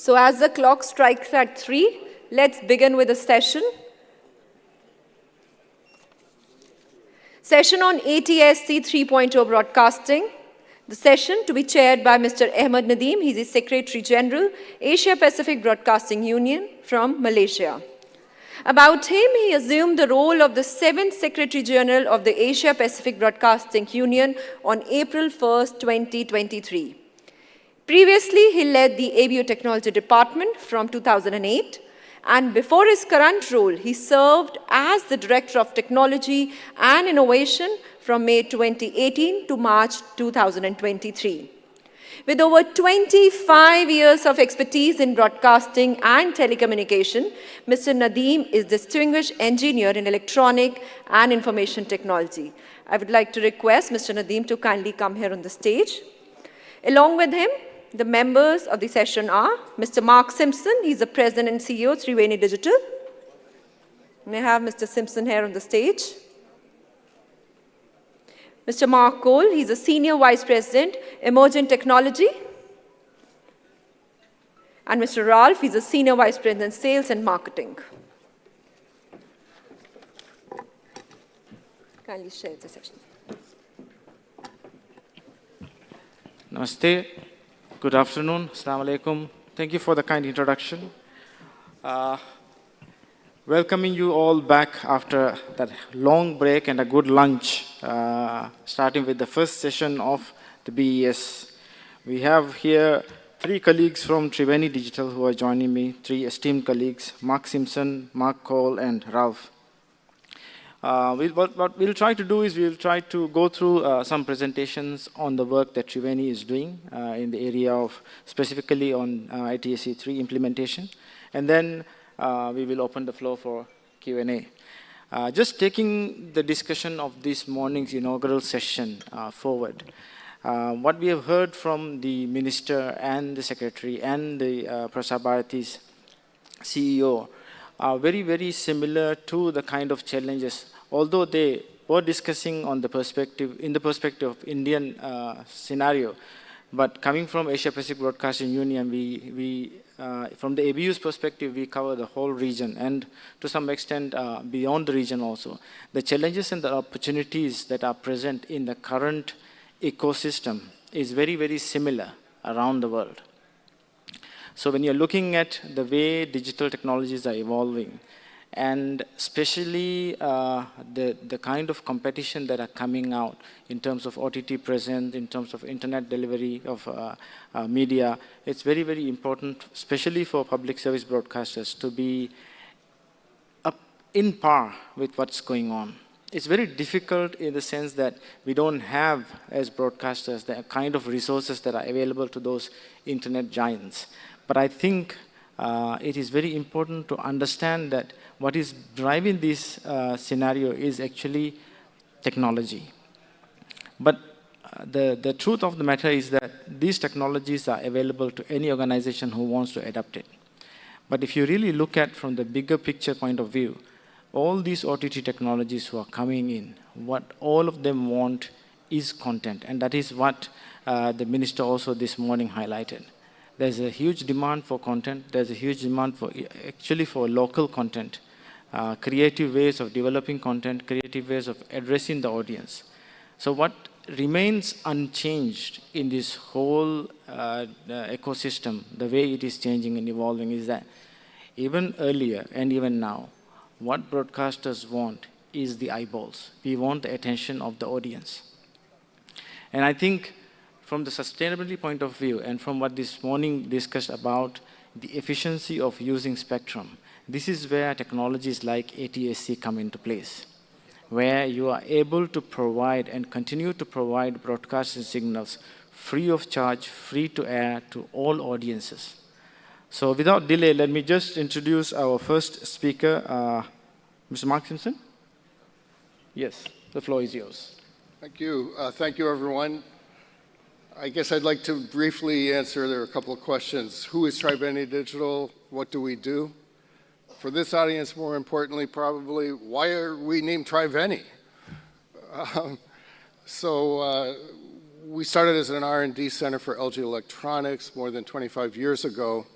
So as the clock strikes at 3, let's begin with the session. Session on ATSC 3.0 broadcasting. The session to be chaired by Mr. Ahmed Nadeem. He's the Secretary General, Asia Pacific Broadcasting Union from Malaysia. About him, he assumed the role of the 7th Secretary General of the Asia Pacific Broadcasting Union on April 1st, 2023. Previously, he led the ABU Technology Department from 2008, and before his current role, he served as the Director of Technology and Innovation from May 2018 to March 2023. With over 25 years of expertise in broadcasting and telecommunication, Mr. Nadeem is Distinguished Engineer in Electronic and Information Technology. I would like to request Mr. Nadeem to kindly come here on the stage. Along with him, the members of the session are Mr. Mark Simpson, he's the President and CEO, Triveni Digital. May I have Mr. Simpson here on the stage. Mr. Mark Cole, he's a Senior Vice President, Emerging Technology. And Mr. Ralph, he's a Senior Vice President, Sales and Marketing. Kindly share the session. Namaste. Good afternoon. Assalamu alaikum. Thank you for the kind introduction. Welcoming you all back after that long break and a good lunch, starting with the first session of the BES. We have here 3 colleagues from Triveni Digital who are joining me, 3 esteemed colleagues, Mark Simpson, Mark Cole, and Ralph. What we'll try to do is we'll try to go through some presentations on the work that Triveni is doing in the area of, specifically on ITSC 3 implementation. And then we will open the floor for Q&A. Just taking the discussion of this morning's inaugural session forward, what we have heard from the Minister and the Secretary and the Prasar Bharati's CEO are very, very similar to the kind of challenges, although they were discussing on the perspective, in the perspective of Indian scenario. But coming from Asia Pacific Broadcasting Union, from the ABU's perspective, we cover the whole region and to some extent beyond the region also. The challenges and the opportunities that are present in the current ecosystem is very, very similar around the world. So when you're looking at the way digital technologies are evolving, and especially the kind of competition that are coming out in terms of OTT presence, in terms of internet delivery of media, it's very, very important, especially for public service broadcasters, to be up in par with what's going on. It's very difficult in the sense that we don't have, as broadcasters, the kind of resources that are available to those internet giants. But I think it is very important to understand that what is driving this scenario is actually technology. But the truth of the matter is that these technologies are available to any organization who wants to adapt it. But if you really look at from the bigger picture point of view, all these OTT technologies who are coming in, what all of them want is content. And that is what the minister also this morning highlighted. There's a huge demand for content. There's a huge demand for actually for local content, creative ways of developing content, creative ways of addressing the audience. So what remains unchanged in this whole ecosystem, the way it is changing and evolving, is that even earlier and even now, what broadcasters want is the eyeballs. We want the attention of the audience. And I think from the sustainability point of view and from what this morning discussed about the efficiency of using spectrum, this is where technologies like ATSC come into place, where you are able to provide and continue to provide broadcasting signals free of charge, free to air to all audiences. So without delay, let me just introduce our first speaker, Mr. Mark Simpson. Yes, the floor is yours. Thank you. Thank you, everyone. I guess I'd like to briefly answer, there are a couple of questions. Who is Triveni Digital? What do we do? For this audience, more importantly, probably, why are we named Triveni? We started as an R&D center for LG Electronics more than 25 years ago.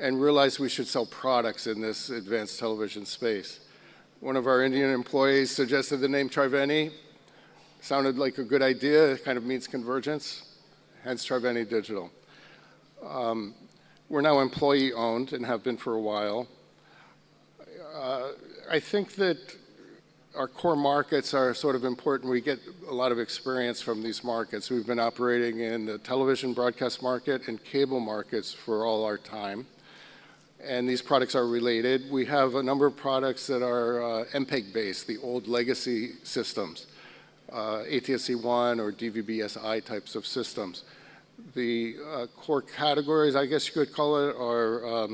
and realized we should sell products in this advanced television space. One of our Indian employees suggested the name Triveni. Sounded like a good idea. It kind of means convergence, hence Triveni Digital. We're now employee-owned and have been for a while. I think that our core markets are sort of important. We get a lot of experience from these markets. We've been operating in the television broadcast market and cable markets for all our time. And these products are related. We have a number of products that are MPEG-based, the old legacy systems, ATSC1 or DVB-SI types of systems. The core categories, I guess you could call it, are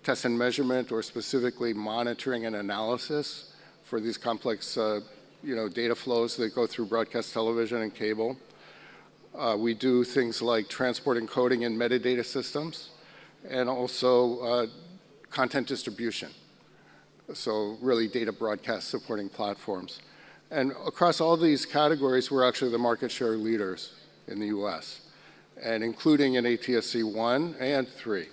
test and measurement, or specifically monitoring and analysis for these complex data flows that go through broadcast television and cable. We do things like transport encoding and metadata systems, and also content distribution. So really data broadcast supporting platforms. And across all these categories, we're actually the market share leaders in the US, and including in ATSC 1 and 3.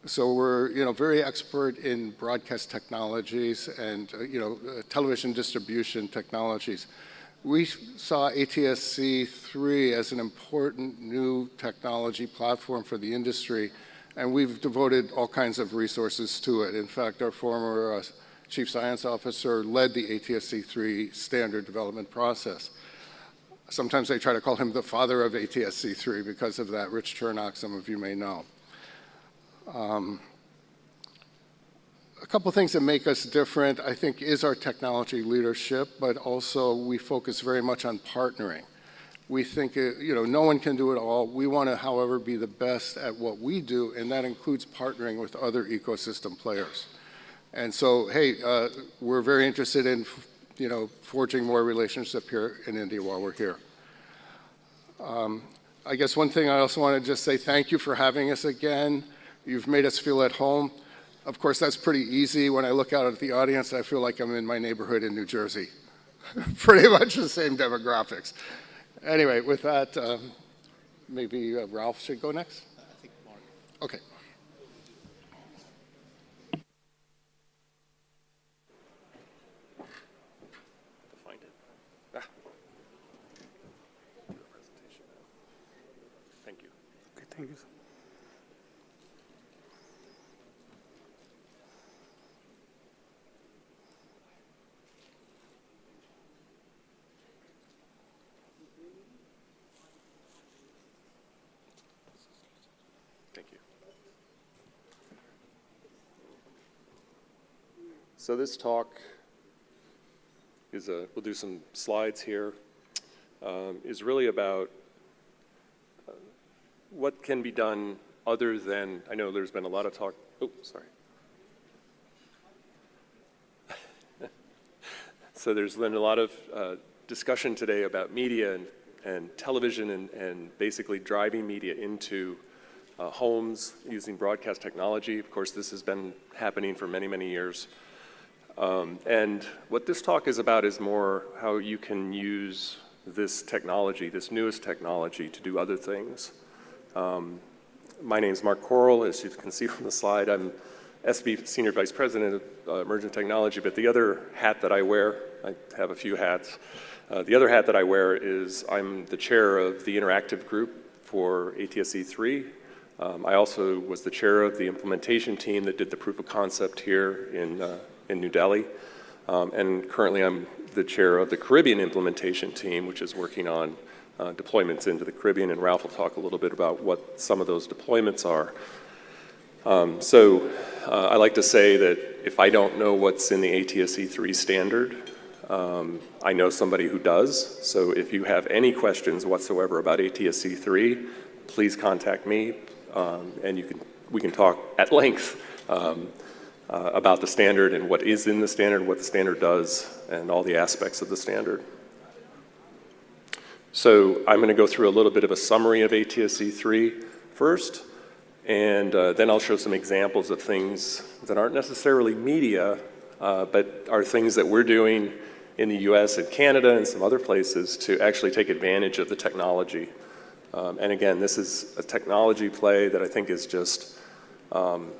So we're very expert in broadcast technologies and television distribution technologies. We saw ATSC 3 as an important new technology platform for the industry, and we've devoted all kinds of resources to it. In fact, our former chief science officer led the ATSC 3 standard development process. Sometimes they try to call him the father of ATSC 3 because of that. Rich Chernock, some of you may know. A couple things that make us different, I think, is our technology leadership, but also we focus very much on partnering. We think, no one can do it all. We want to, however, be the best at what we do, and that includes partnering with other ecosystem players. And so, hey, we're very interested in, forging more relationships here in India while we're here. I guess one thing I also want to just say thank you for having us again. You've made us feel at home. Of course, that's pretty easy. When I look out at the audience, I feel like I'm in my neighborhood in New Jersey. Pretty much the same demographics. Anyway, with that, maybe Ralph should go next? I think Mark. Okay. Find it. Thank you. Okay, thank you. Thank you. So this talk is we'll do some slides here, is really about what can be done other than, I know there's been a lot of talk, oh, sorry. So there's been a lot of discussion today about media and television and basically driving media into homes using broadcast technology. Of course, this has been happening for many, many years. And what this talk is about is more how you can use this technology, this newest technology, to do other things. My name is Mark Corral. As you can see from the slide, I'm SB Senior Vice President of Emerging Technology, but the other hat that I wear, I have a few hats. The other hat that I wear is I'm the chair of the interactive group for ATSC 3. I also was the chair of the implementation team that did the proof of concept here in New Delhi. And currently I'm the chair of the Caribbean implementation team, which is working on deployments into the Caribbean, and Ralph will talk a little bit about what some of those deployments are. I like to say that if I don't know what's in the ATSC 3 standard, I know somebody who does. So if you have any questions whatsoever about ATSC 3, please contact me, and we can talk at length about the standard and what is in the standard, what the standard does, and all the aspects of the standard. So I'm going to go through a little bit of a summary of ATSC 3 first, and then I'll show some examples of things that aren't necessarily media, but are things that we're doing in the US and Canada and some other places to actually take advantage of the technology. And again, this is a technology play that I think is just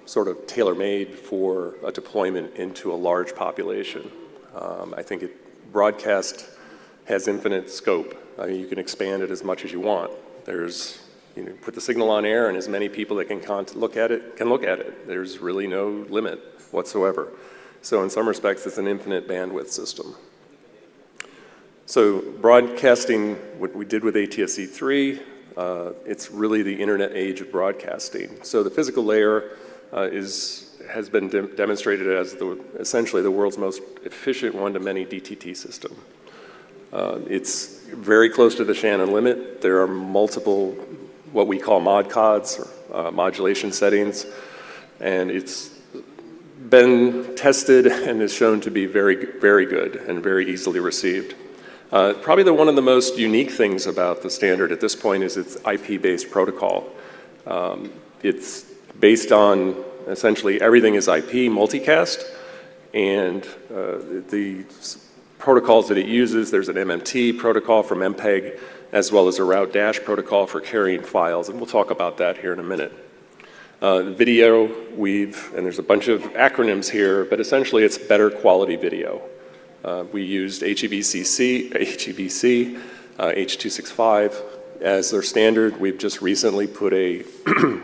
sort of tailor-made for a deployment into a large population. I think broadcast has infinite scope. I mean, you can expand it as much as you want. There's, put the signal on air and as many people that can look at it can look at it. There's really no limit whatsoever. So in some respects, it's an infinite bandwidth system. So broadcasting, what we did with ATSC3, it's really the internet age of broadcasting. So the physical layer has been demonstrated as essentially the world's most efficient one-to-many DTT system. It's very close to the Shannon limit. There are multiple, what we call modcods, or modulation settings, and it's been tested and is shown to be very, very good and very easily received. Probably one of the most unique things about the standard at this point is its IP-based protocol. It's based on, essentially, everything is IP multicast, and the protocols that it uses, there's an MMT protocol from MPEG, as well as a route dash protocol for carrying files, and we'll talk about that here in a minute. Video, and there's a bunch of acronyms here, but essentially it's better quality video. We used HEVC, H.265 as their standard. We've just recently put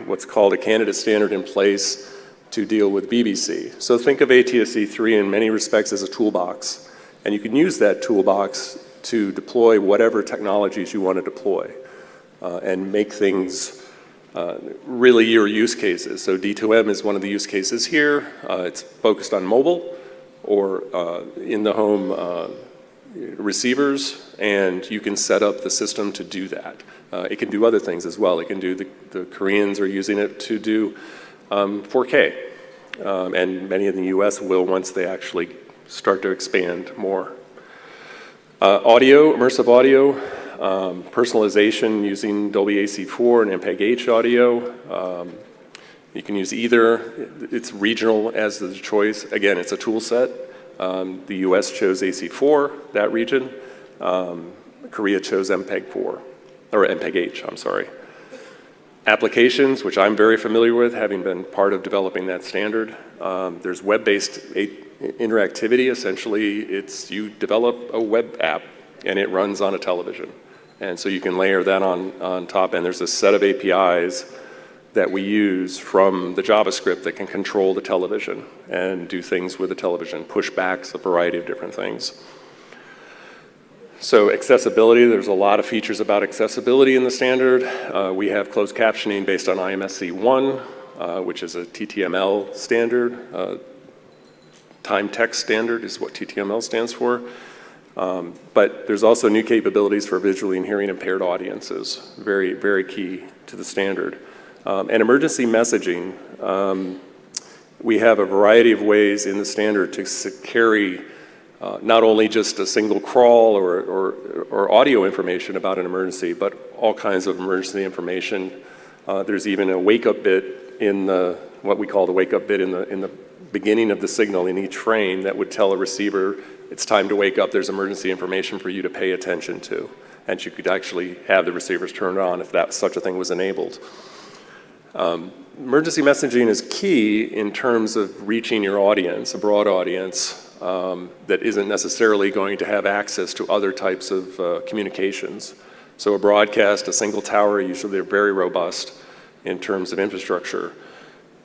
what's called a candidate standard in place to deal with BBC. So think of ATSC3 in many respects as a toolbox, and you can use that toolbox to deploy whatever technologies you want to deploy and make things really your use cases. So D2M is one of the use cases here. It's focused on mobile or in the home receivers, and you can set up the system to do that. It can do other things as well. It can do, the Koreans are using it to do 4K, and many in the US will once they actually start to expand more. Audio, immersive audio, personalization using Dolby AC4 and MPEG-H audio. You can use either. It's regional as the choice. Again, it's a tool set. The US chose AC4, that region. Korea chose MPEG-4, or MPEG-H, I'm sorry. Applications, which I'm very familiar with, having been part of developing that standard. There's web-based interactivity. Essentially, you develop a web app, and it runs on a television. And so you can layer that on top, and there's a set of APIs that we use from the JavaScript that can control the television and do things with the television, pushbacks, a variety of different things. So accessibility, there's a lot of features about accessibility in the standard. We have closed captioning based on IMSC 1, which is a TTML standard. Time text standard is what TTML stands for. But there's also new capabilities for visually and hearing impaired audiences, very, very key to the standard. And emergency messaging, we have a variety of ways in the standard to carry not only just a single crawl or audio information about an emergency, but all kinds of emergency information. There's even a wake-up bit in what we call the wake-up bit in the beginning of the signal in each frame that would tell a receiver it's time to wake up, there's emergency information for you to pay attention to. And you could actually have the receivers turned on if such a thing was enabled. Emergency messaging is key in terms of reaching your audience, a broad audience that isn't necessarily going to have access to other types of communications. So a broadcast, a single tower, usually they're very robust in terms of infrastructure.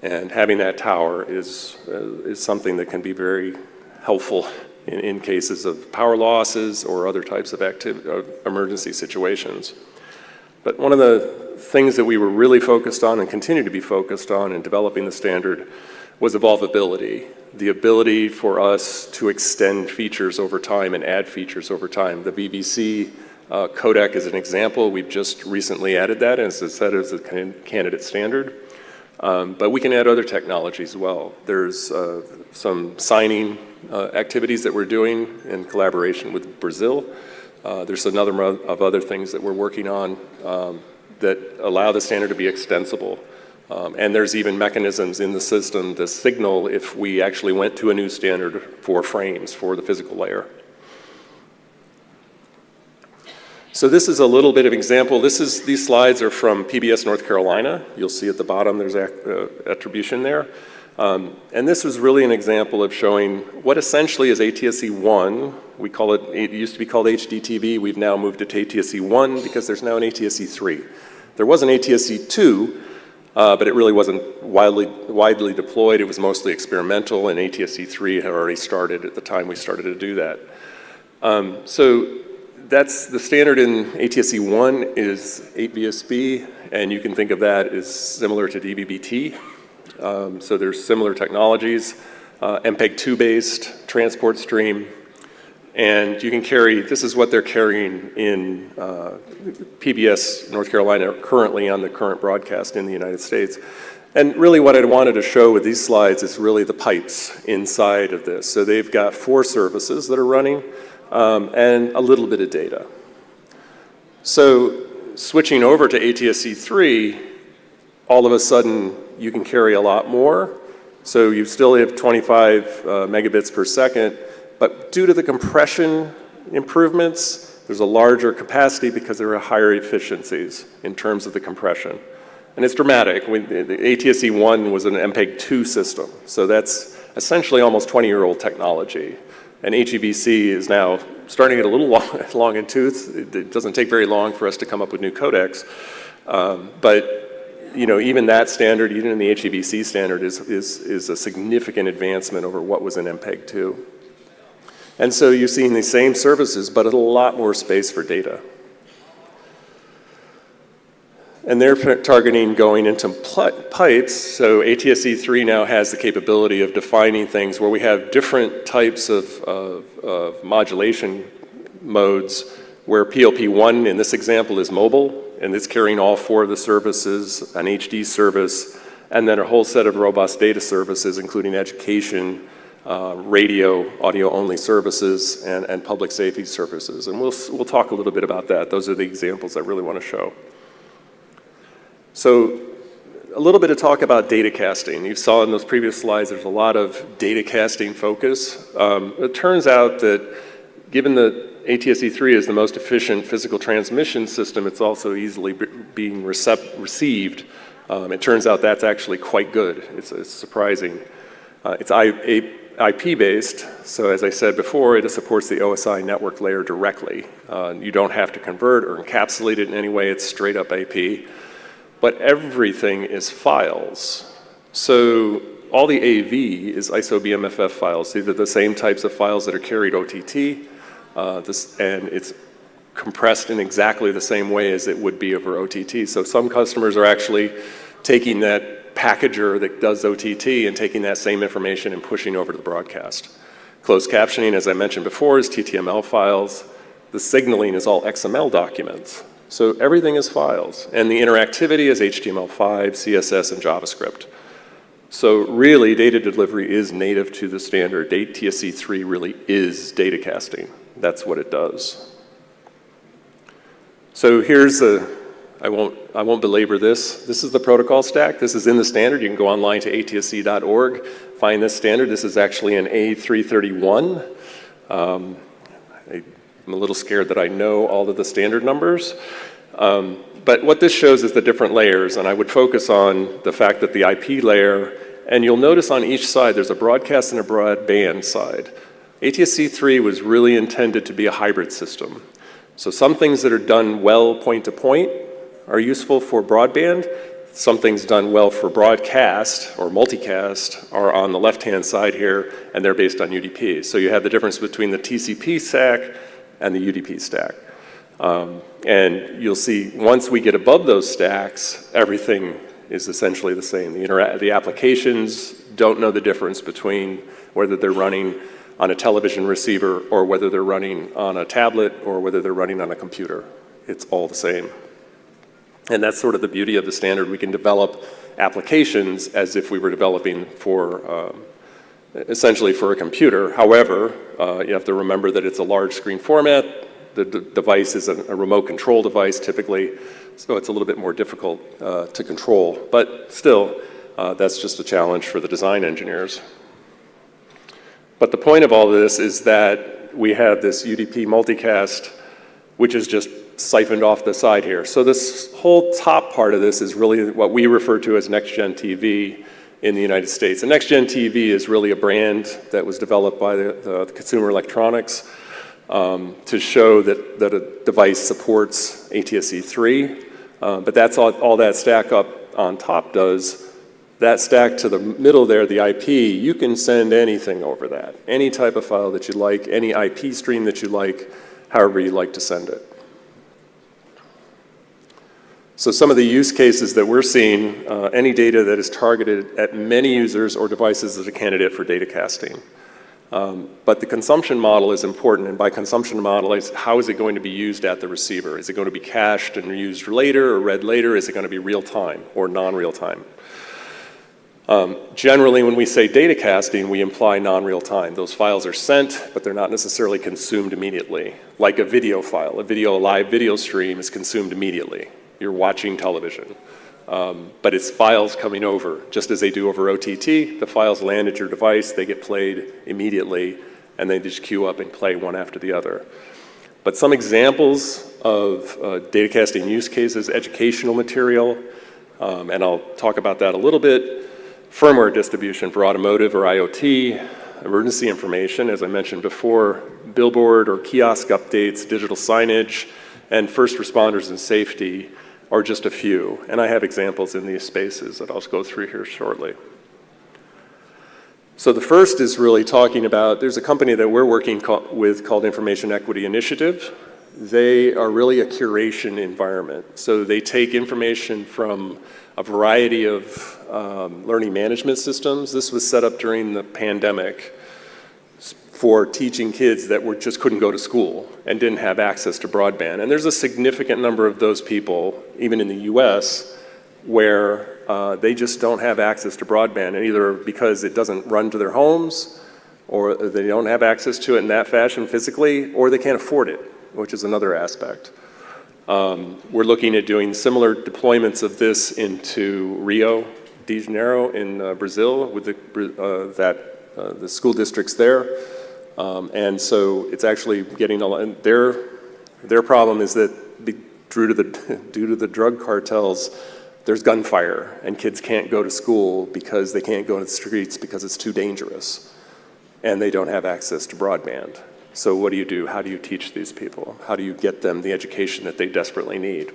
And having that tower is something that can be very helpful in cases of power losses or other types of emergency situations. But one of the things that we were really focused on and continue to be focused on in developing the standard was evolvability, the ability for us to extend features over time and add features over time. The BBC codec is an example. We've just recently added that, as I said, as a candidate standard. But we can add other technologies as well. There's some signing activities that we're doing in collaboration with Brazil. There's another of other things that we're working on that allow the standard to be extensible. And there's even mechanisms in the system to signal if we actually went to a new standard for frames for the physical layer. So this is a little bit of example. These slides are from PBS North Carolina. You'll see at the bottom there's attribution there. And this was really an example of showing what essentially is ATSC1. We call it, it used to be called HDTV. We've now moved it to ATSC1 because there's now an ATSC3. There was an ATSC2, but it really wasn't widely deployed. It was mostly experimental, and ATSC3 had already started at the time we started to do that. So that's the standard in ATSC1 is 8VSB, and you can think of that as similar to DVB-T. So there's similar technologies, MPEG-2 based transport stream, and you can carry, this is what they're carrying in PBS North Carolina currently on the current broadcast in the United States. And really what I wanted to show with these slides is really the pipes inside of this. So they've got 4 services that are running and a little bit of data. So switching over to ATSC3, all of a sudden you can carry a lot more. So you still have 25 megabits per second, but due to the compression improvements, there's a larger capacity because there are higher efficiencies in terms of the compression. And it's dramatic. The ATSC1 was an MPEG-2 system, so that's essentially almost 20-year-old technology. And HEVC is now starting to get a little long in tooth. It doesn't take very long for us to come up with new codecs. But you know, even that standard, even in the HEVC standard, is a significant advancement over what was in MPEG-2. And so you're seeing these same services, but a lot more space for data. And they're targeting going into pipes, so ATSC3 now has the capability of defining things where we have different types of modulation modes, where PLP1 in this example is mobile, and it's carrying all 4 of the services, an HD service, and then a whole set of robust data services, including education, radio, audio-only services, and public safety services. And we'll talk a little bit about that. Those are the examples I really want to show. So a little bit of talk about data casting. You saw in those previous slides there's a lot of data casting focus. It turns out that given that ATSC3 is the most efficient physical transmission system, it's also easily being received. It turns out that's actually quite good. It's surprising. It's IP-based, so as I said before, it supports the OSI network layer directly. You don't have to convert or encapsulate it in any way. It's straight up IP. But everything is files. So all the AV is ISO-BMFF files. These are the same types of files that are carried OTT, and it's compressed in exactly the same way as it would be over OTT. So some customers are actually taking that packager that does OTT and taking that same information and pushing over to the broadcast. Closed captioning, as I mentioned before, is TTML files. The signaling is all XML documents. So everything is files, and the interactivity is HTML5, CSS, and JavaScript. So really, data delivery is native to the standard. ATSC3 really is data casting. That's what it does. So here's I won't belabor this. This is the protocol stack. This is in the standard. You can go online to atsc.org, find this standard. This is actually an A331. I'm a little scared that I know all of the standard numbers. But what this shows is the different layers, and I would focus on the fact that the IP layer, and you'll notice on each side there's a broadcast and a broadband side. ATSC3 was really intended to be a hybrid system. So some things that are done well point-to-point are useful for broadband. Some things done well for broadcast or multicast are on the left-hand side here, and they're based on UDP. So you have the difference between the TCP stack and the UDP stack. And you'll see once we get above those stacks, everything is essentially the same. The applications don't know the difference between whether they're running on a television receiver or whether they're running on a tablet or whether they're running on a computer. It's all the same. And that's sort of the beauty of the standard. We can develop applications as if we were developing for essentially for a computer. However, you have to remember that it's a large screen format. The device is a remote control device typically, so it's a little bit more difficult to control. But still, that's just a challenge for the design engineers. But the point of all of this is that we have this UDP multicast, which is just siphoned off the side here. So this whole top part of this is really what we refer to as next-gen TV in the United States. And next-gen TV is really a brand that was developed by the Consumer Electronics to show that a device supports ATSC 3, but that's all that stack up on top does. That stack to the middle there, the IP, you can send anything over that. Any type of file that you like, any IP stream that you like, however you like to send it. So some of the use cases that we're seeing, any data that is targeted at many users or devices is a candidate for data casting. But the consumption model is important, and by consumption model, how is it going to be used at the receiver? Is it going to be cached and used later or read later? Is it going to be real time or non-real time? Generally, when we say data casting, we imply non-real time. Those files are sent, but they're not necessarily consumed immediately. Like a video file, a live video stream is consumed immediately. You're watching television. But it's files coming over, just as they do over OTT. The files land at your device, they get played immediately, and they just queue up and play one after the other. But some examples of data casting use cases, educational material, and I'll talk about that a little bit. Firmware distribution for automotive or IoT, emergency information, as I mentioned before, billboard or kiosk updates, digital signage, and first responders and safety are just a few. And I have examples in these spaces that I'll go through here shortly. So the first is really talking about, there's a company that we're working with called Information Equity Initiative. They are really a curation environment. So they take information from a variety of learning management systems. This was set up during the pandemic for teaching kids that just couldn't go to school and didn't have access to broadband. And there's a significant number of those people, even in the US, where they just don't have access to broadband, and either because it doesn't run to their homes, or they don't have access to it in that fashion physically, or they can't afford it, which is another aspect. We're looking at doing similar deployments of this into Rio de Janeiro in Brazil with the school districts there. And so it's actually getting a lot, and their problem is that due to the drug cartels, there's gunfire and kids can't go to school because they can't go to the streets because it's too dangerous and they don't have access to broadband. So what do you do? How do you teach these people? How do you get them the education that they desperately need?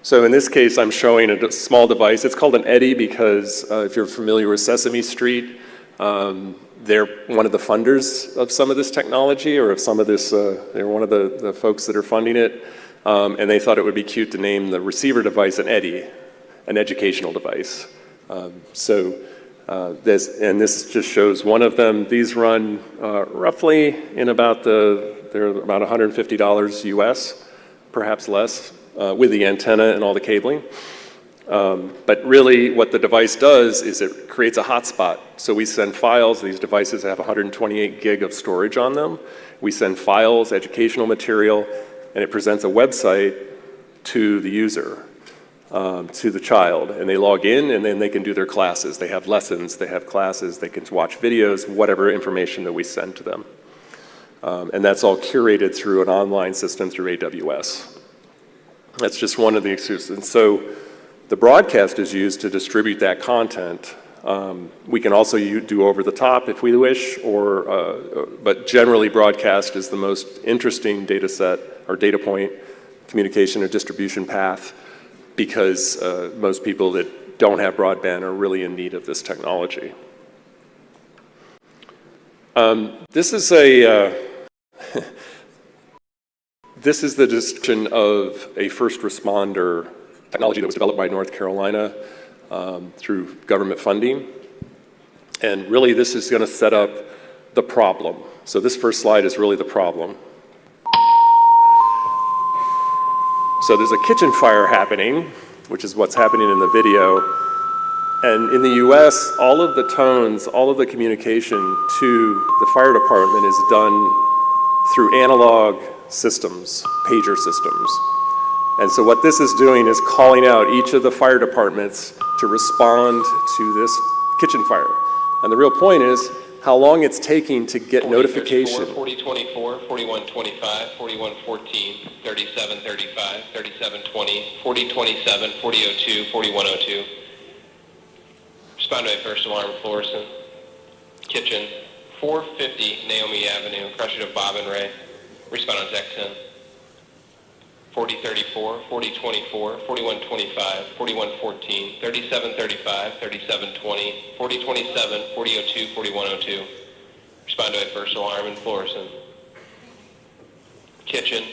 So in this case, I'm showing a small device. It's called an EDI because if you're familiar with Sesame Street, they're one of the funders of some of this technology, or of some of this, they're one of the folks that are funding it. And they thought it would be cute to name the receiver device an EDI, an educational device. This just shows one of them. These run roughly in about they're about $150 US, perhaps less, with the antenna and all the cabling. But really what the device does is it creates a hotspot. So we send files. These devices have 128 gig of storage on them. We send files, educational material, and it presents a website to the user, to the child. And they log in, and then they can do their classes. They have lessons, they have classes, they can watch videos, whatever information that we send to them. And that's all curated through an online system through AWS. That's just one of the excuses. And so the broadcast is used to distribute that content. We can also do over the top if we wish, but generally broadcast is the most interesting data set or data point, communication or distribution path, because most people that don't have broadband are really in need of this technology. This is the description of a first responder technology that was developed by North Carolina through government funding. And really this is going to set up the problem. So this first slide is really the problem. So there's a kitchen fire happening, which is what's happening in the video. And in the US, all of the tones, all of the communication to the fire department is done through analog systems, pager systems. And so what this is doing is calling out each of the fire departments to respond to this kitchen fire. And the real point is how long it's taking to get notification. 4024, 4125, 4114, 3735, 3720, 4027, 4002, 4102. Respond to a first alarm, Florissant. Kitchen, 450 Naomi Avenue, Crusher to Bob and Ray. Respond on Tech 10. 4034, 4024, 4125, 4114, 3735, 3720, 4027, 4002, 4102. Respond to a first alarm in Florissant. Kitchen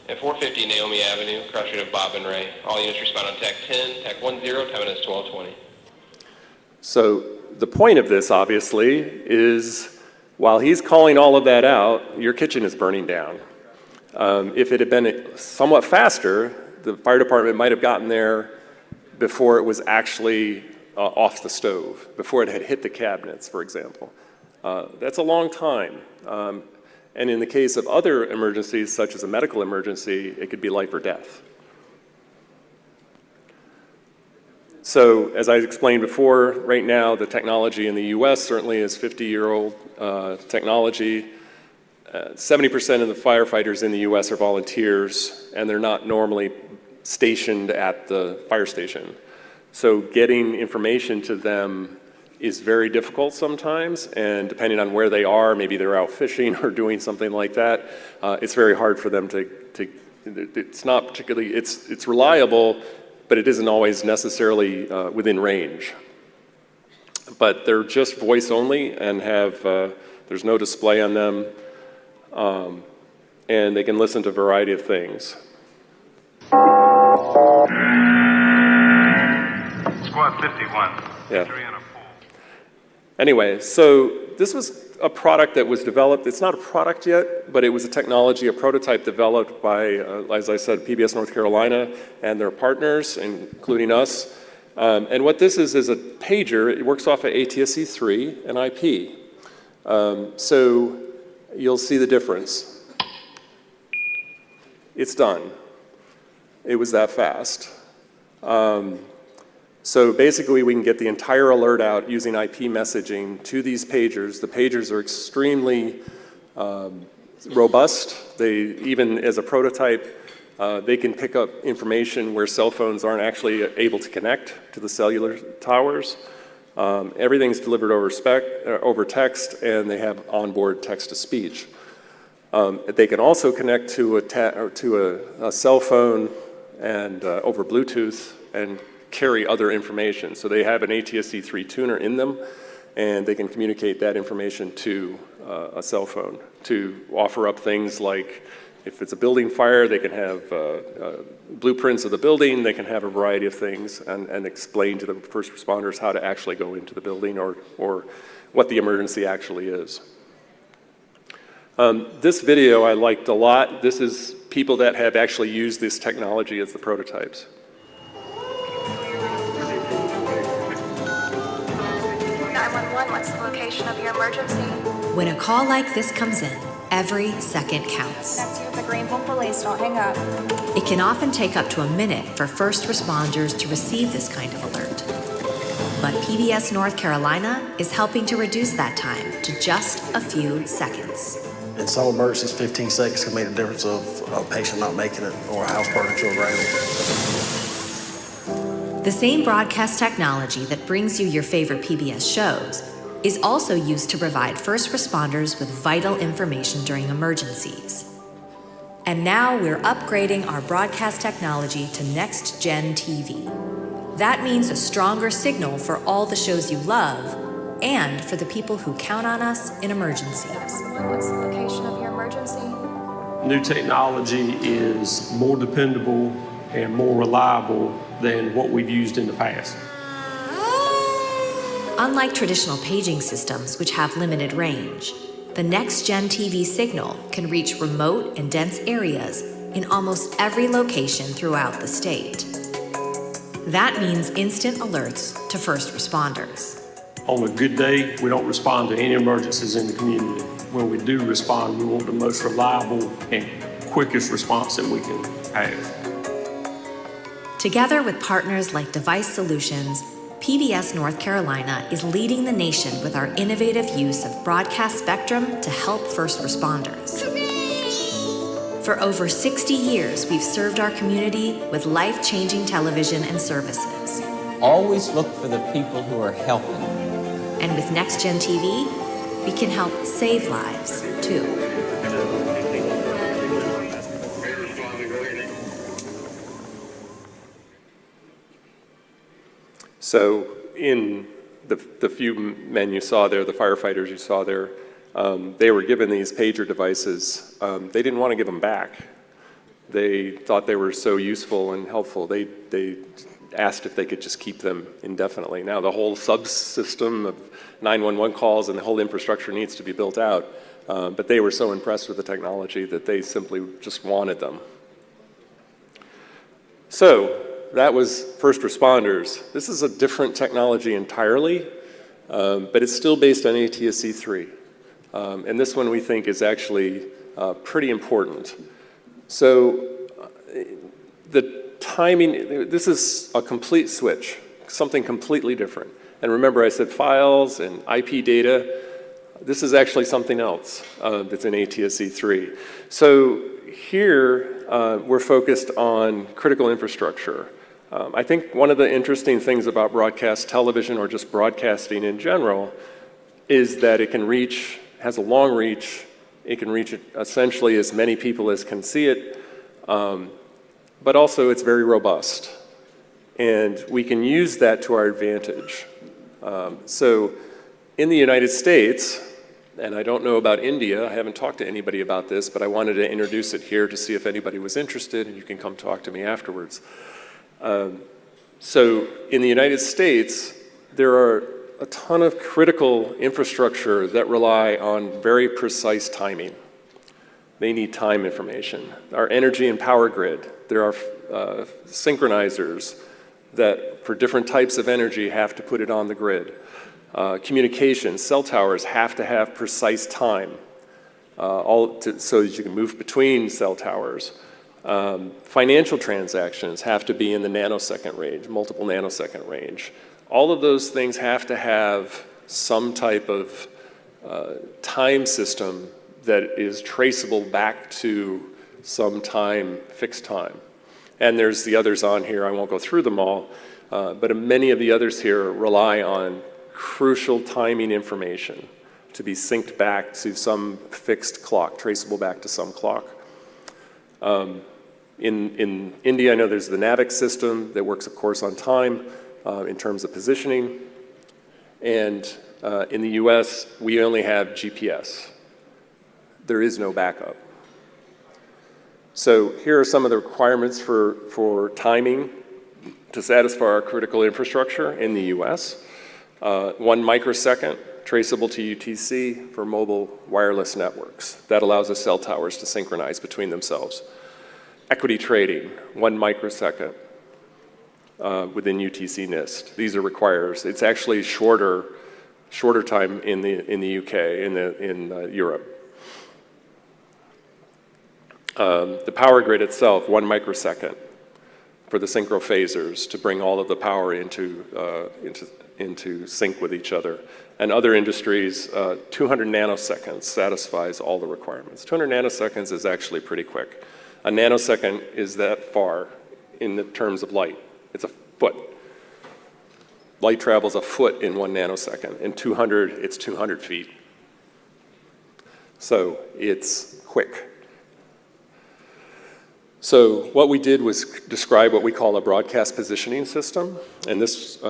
at 450 Naomi Avenue, Crusher to Bob and Ray. All units respond on Tech 10, Tech 10, time is 1220. So the point of this, obviously, is while he's calling all of that out, your kitchen is burning down. If it had been somewhat faster, the fire department might have gotten there before it was actually off the stove, before it had hit the cabinets, for example. That's a long time. And in the case of other emergencies, such as a medical emergency, it could be life or death. So, as I explained before, right now the technology in the US certainly is 50-year-old technology. 70% of the firefighters in the US are volunteers, and they're not normally stationed at the fire station. So getting information to them is very difficult sometimes, and depending on where they are, maybe they're out fishing or doing something like that, it's very hard for them to it's not particularly, it's reliable, but it isn't always necessarily within range. But they're just voice only and have, there's no display on them. And they can listen to a variety of things. Squad 51. Yeah. Anyway, so this was a product that was developed. It's not a product yet, but it was a technology, a prototype developed by, as I said, PBS North Carolina and their partners, including us. And what this is a pager. It works off of ATSC3 and IP. So you'll see the difference. It's done. It was that fast. So basically we can get the entire alert out using IP messaging to these pagers. The pagers are extremely robust. They, even as a prototype, they can pick up information where cell phones aren't actually able to connect to the cellular towers. Everything's delivered over text, and they have onboard text-to-speech. They can also connect to a cell phone and over Bluetooth and carry other information. So they have an ATSC3 tuner in them, and they can communicate that information to a cell phone to offer up things like, if it's a building fire, they can have blueprints of the building, they can have a variety of things and explain to the first responders how to actually go into the building or what the emergency actually is. This video I liked a lot. This is people that have actually used this technology as the prototypes. 911, what's the location of your emergency? When a call like this comes in, every second counts. That's you with the Greenville Police, don't hang up. It can often take up to a minute for first responders to receive this kind of alert. But PBS North Carolina is helping to reduce that time to just a few seconds. In some emergencies, 15 seconds can make the difference of a patient not making it or a house burning to a ground. The same broadcast technology that brings you your favorite PBS shows is also used to provide first responders with vital information during emergencies. And now we're upgrading our broadcast technology to Next Gen TV. That means a stronger signal for all the shows you love and for the people who count on us in emergencies. What's the location of your emergency? New technology is more dependable and more reliable than what we've used in the past. Unlike traditional paging systems, which have limited range, the Next Gen TV signal can reach remote and dense areas in almost every location throughout the state. That means instant alerts to first responders. On a good day, we don't respond to any emergencies in the community. When we do respond, we want the most reliable and quickest response that we can have. Together with partners like Device Solutions, PBS North Carolina is leading the nation with our innovative use of broadcast spectrum to help first responders. For over 60 years, we've served our community with life-changing television and services. Always look for the people who are helping. And with Next Gen TV, we can help save lives, too. So in the few men you saw there, the firefighters you saw there, they were given these pager devices. They didn't want to give them back. They thought they were so useful and helpful. They asked if they could just keep them indefinitely. Now the whole subsystem of 911 calls and the whole infrastructure needs to be built out, but they were so impressed with the technology that they simply just wanted them. So that was first responders. This is a different technology entirely, but it's still based on ATSC 3. And this one we think is actually pretty important. So the timing, this is a complete switch, something completely different. And remember I said files and IP data, this is actually something else that's in ATSC 3. So here we're focused on critical infrastructure. I think one of the interesting things about broadcast television or just broadcasting in general is that it can reach, has a long reach, it can reach essentially as many people as can see it, but also it's very robust. And we can use that to our advantage. So in the United States, and I don't know about India, I haven't talked to anybody about this, but I wanted to introduce it here to see if anybody was interested, and you can come talk to me afterwards. So in the United States, there are a ton of critical infrastructure that rely on very precise timing. They need time information. Our energy and power grid, there are synchronizers that for different types of energy have to put it on the grid. Communications, cell towers have to have precise time so that you can move between cell towers. Financial transactions have to be in the nanosecond range, multiple nanosecond range. All of those things have to have some type of time system that is traceable back to some time, fixed time. And there's the others on here, I won't go through them all, but many of the others here rely on crucial timing information to be synced back to some fixed clock, traceable back to some clock. In India, I know there's the NAVIC system that works, of course, on time in terms of positioning. And in the US, we only have GPS. There is no backup. So here are some of the requirements for timing to satisfy our critical infrastructure in the US. 1 microsecond, traceable to UTC for mobile wireless networks. That allows the cell towers to synchronize between themselves. Equity trading, 1 microsecond within UTC NIST. These are requires. It's actually shorter time in the UK, in Europe. The power grid itself, 1 microsecond for the synchrophasers to bring all of the power into sync with each other. And other industries, 200 nanoseconds satisfies all the requirements. 200 nanoseconds is actually pretty quick. A nanosecond is that far in the terms of light. It's a foot. Light travels a foot in 1 nanosecond. In 200, it's 200 feet. So it's quick. So what we did was describe what we call a broadcast positioning system, and this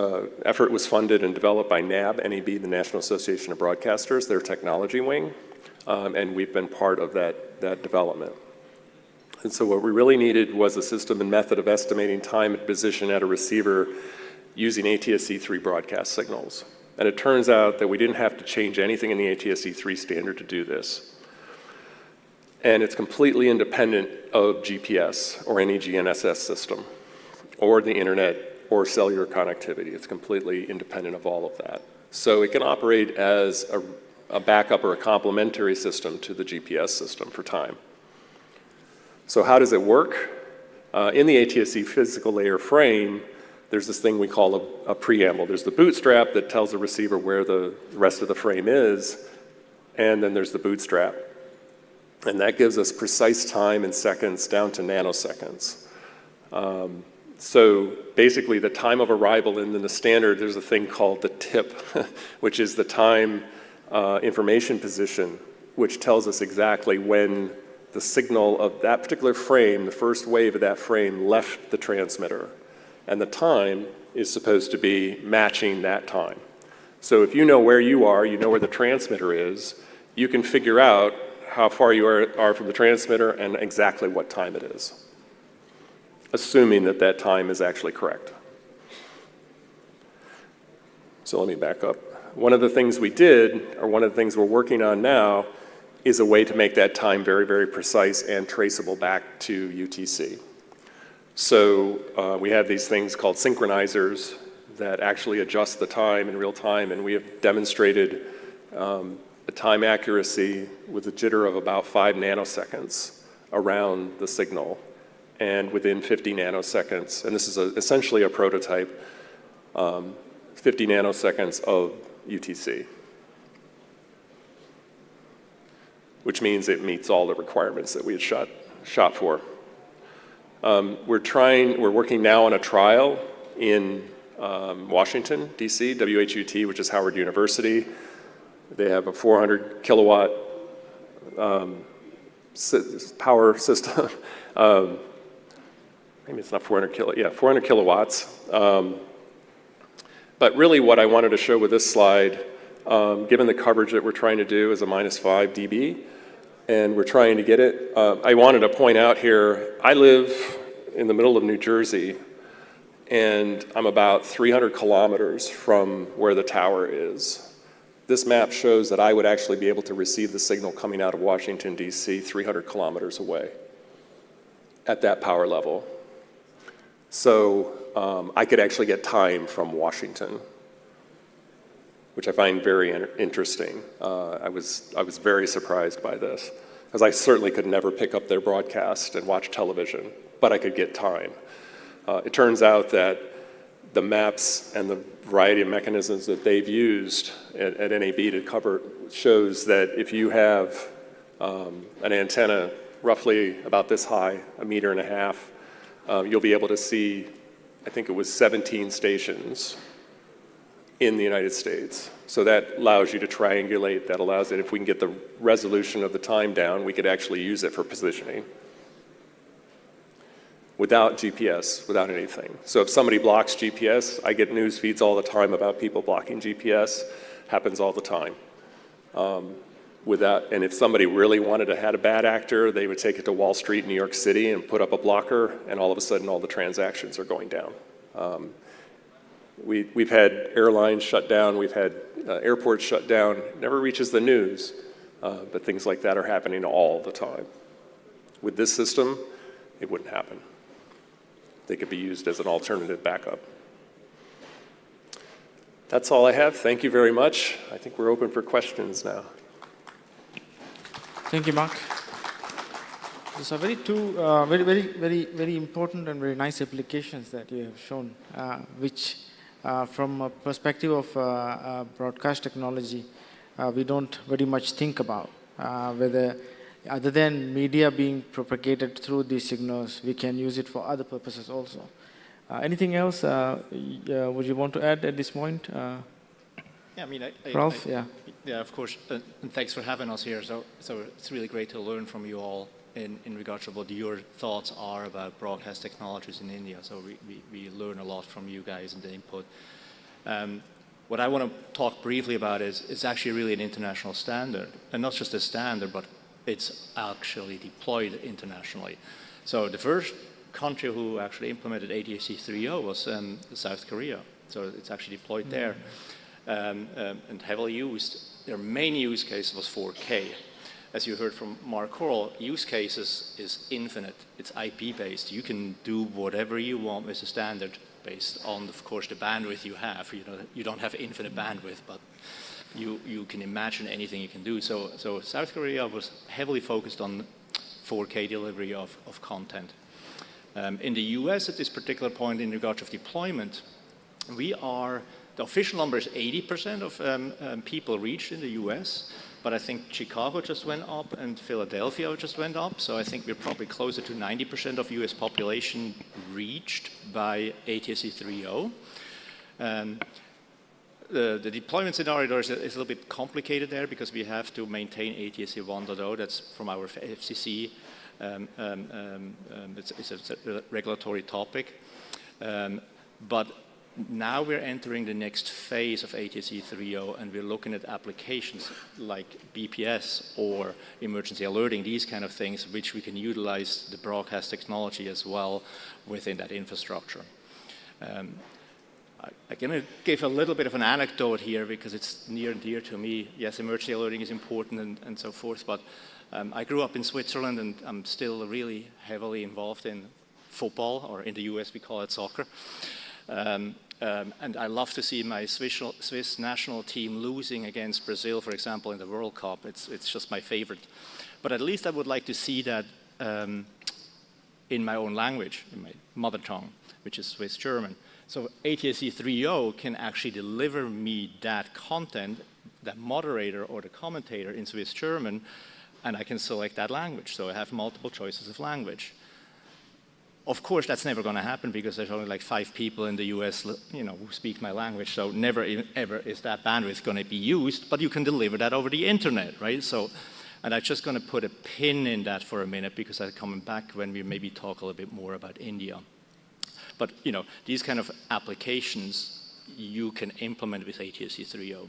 effort was funded and developed by NAB, the National Association of Broadcasters, their technology wing, and we've been part of that development. And so what we really needed was a system and method of estimating time and position at a receiver using ATSC 3 broadcast signals. And it turns out that we didn't have to change anything in the ATSC 3 standard to do this. And it's completely independent of GPS or any GNSS system or the internet or cellular connectivity. It's completely independent of all of that. So it can operate as a backup or a complementary system to the GPS system for time. So how does it work? In the ATSC physical layer frame, there's this thing we call a preamble. There's the bootstrap that tells the receiver where the rest of the frame is, and then there's the bootstrap. And that gives us precise time in seconds down to nanoseconds. So basically the time of arrival in the standard, there's a thing called the tip, which is the time information position, which tells us exactly when the signal of that particular frame, the first wave of that frame, left the transmitter. And the time is supposed to be matching that time. So if you know where you are, you know where the transmitter is, you can figure out how far you are from the transmitter and exactly what time it is, assuming that that time is actually correct. So let me back up. One of the things we did, or one of the things we're working on now, is a way to make that time very, very precise and traceable back to UTC. So we have these things called synchronizers that actually adjust the time in real time, and we have demonstrated a time accuracy with a jitter of about 5 nanoseconds around the signal, and within 50 nanoseconds, and this is essentially a prototype, 50 nanoseconds of UTC, which means it meets all the requirements that we had shot for. We're working now on a trial in Washington, D.C., WHUT, which is Howard University. They have a 400 kilowatt power system. Maybe it's not 400 kilowatts. But really what I wanted to show with this slide, given the coverage that we're trying to do is a -5 dB, and we're trying to get it, I wanted to point out here, I live in the middle of New Jersey, and I'm about 300 kilometers from where the tower is. This map shows that I would actually be able to receive the signal coming out of Washington, D.C., 300 kilometers away at that power level. So I could actually get time from Washington, which I find very interesting. I was very surprised by this, because I certainly could never pick up their broadcast and watch television, but I could get time. It turns out that the maps and the variety of mechanisms that they've used at NAB to cover shows that if you have an antenna roughly about this high, 1.5 meters, you'll be able to see, I think it was 17 stations in the United States. So that allows you to triangulate, that allows it, if we can get the resolution of the time down, we could actually use it for positioning without GPS, without anything. So if somebody blocks GPS, I get news feeds all the time about people blocking GPS, happens all the time. And if somebody really wanted to have a bad actor, they would take it to Wall Street, New York City, and put up a blocker, and all of a sudden all the transactions are going down. We've had airlines shut down, we've had airports shut down, never reaches the news, but things like that are happening all the time. With this system, it wouldn't happen. They could be used as an alternative backup. That's all I have. Thank you very much. I think we're open for questions now. Thank you, Mark. These are very important and very nice applications that you have shown, which from a perspective of broadcast technology, we don't very much think about, whether other than media being propagated through these signals, we can use it for other purposes also. Anything else would you want to add at this point? Yeah, I mean, Ralph, yeah. Yeah, of course, and thanks for having us here. So it's really great to learn from you all in regards to what your thoughts are about broadcast technologies in India. So we learn a lot from you guys and the input. What I want to talk briefly about is it's actually really an international standard, and not just a standard, but it's actually deployed internationally. So the first country who actually implemented ATSC 3.0 was South Korea. So it's actually deployed there. And heavily used. Their main use case was 4K. As you heard from Mark Corll, use cases is infinite. It's IP-based. You can do whatever you want with the standard based on, of course, the bandwidth you have. You don't have infinite bandwidth, but you can imagine anything you can do. So South Korea was heavily focused on 4K delivery of content. In the US, at this particular point in regard of deployment, the official number is 80% of people reached in the US, but I think Chicago just went up and Philadelphia just went up, so I think we're probably closer to 90% of US population reached by ATSC 3.0. The deployment scenario is a little bit complicated there because we have to maintain ATSC 1.0, that's from our FCC. It's a regulatory topic. But now we're entering the next phase of ATSC 3.0 and we're looking at applications like BPS or emergency alerting, these kind of things, which we can utilize the broadcast technology as well within that infrastructure. I'm going to give a little bit of an anecdote here because it's near and dear to me. Yes, emergency alerting is important and so forth, but I grew up in Switzerland and I'm still really heavily involved in football, or in the US we call it soccer. And I love to see my Swiss national team losing against Brazil, for example, in the World Cup. It's just my favorite. But at least I would like to see that in my own language, in my mother tongue, which is Swiss German. So ATSC 3.0 can actually deliver me that content, that moderator or the commentator in Swiss German, and I can select that language. So I have multiple choices of language. Of course, that's never going to happen because there's only like 5 people in the US, who speak my language. So never ever is that bandwidth going to be used, but you can deliver that over the internet, right? So, and I'm just going to put a pin in that for a minute because I'm coming back when we maybe talk a little bit more about India. But, these kind of applications you can implement with ATSC 3.0.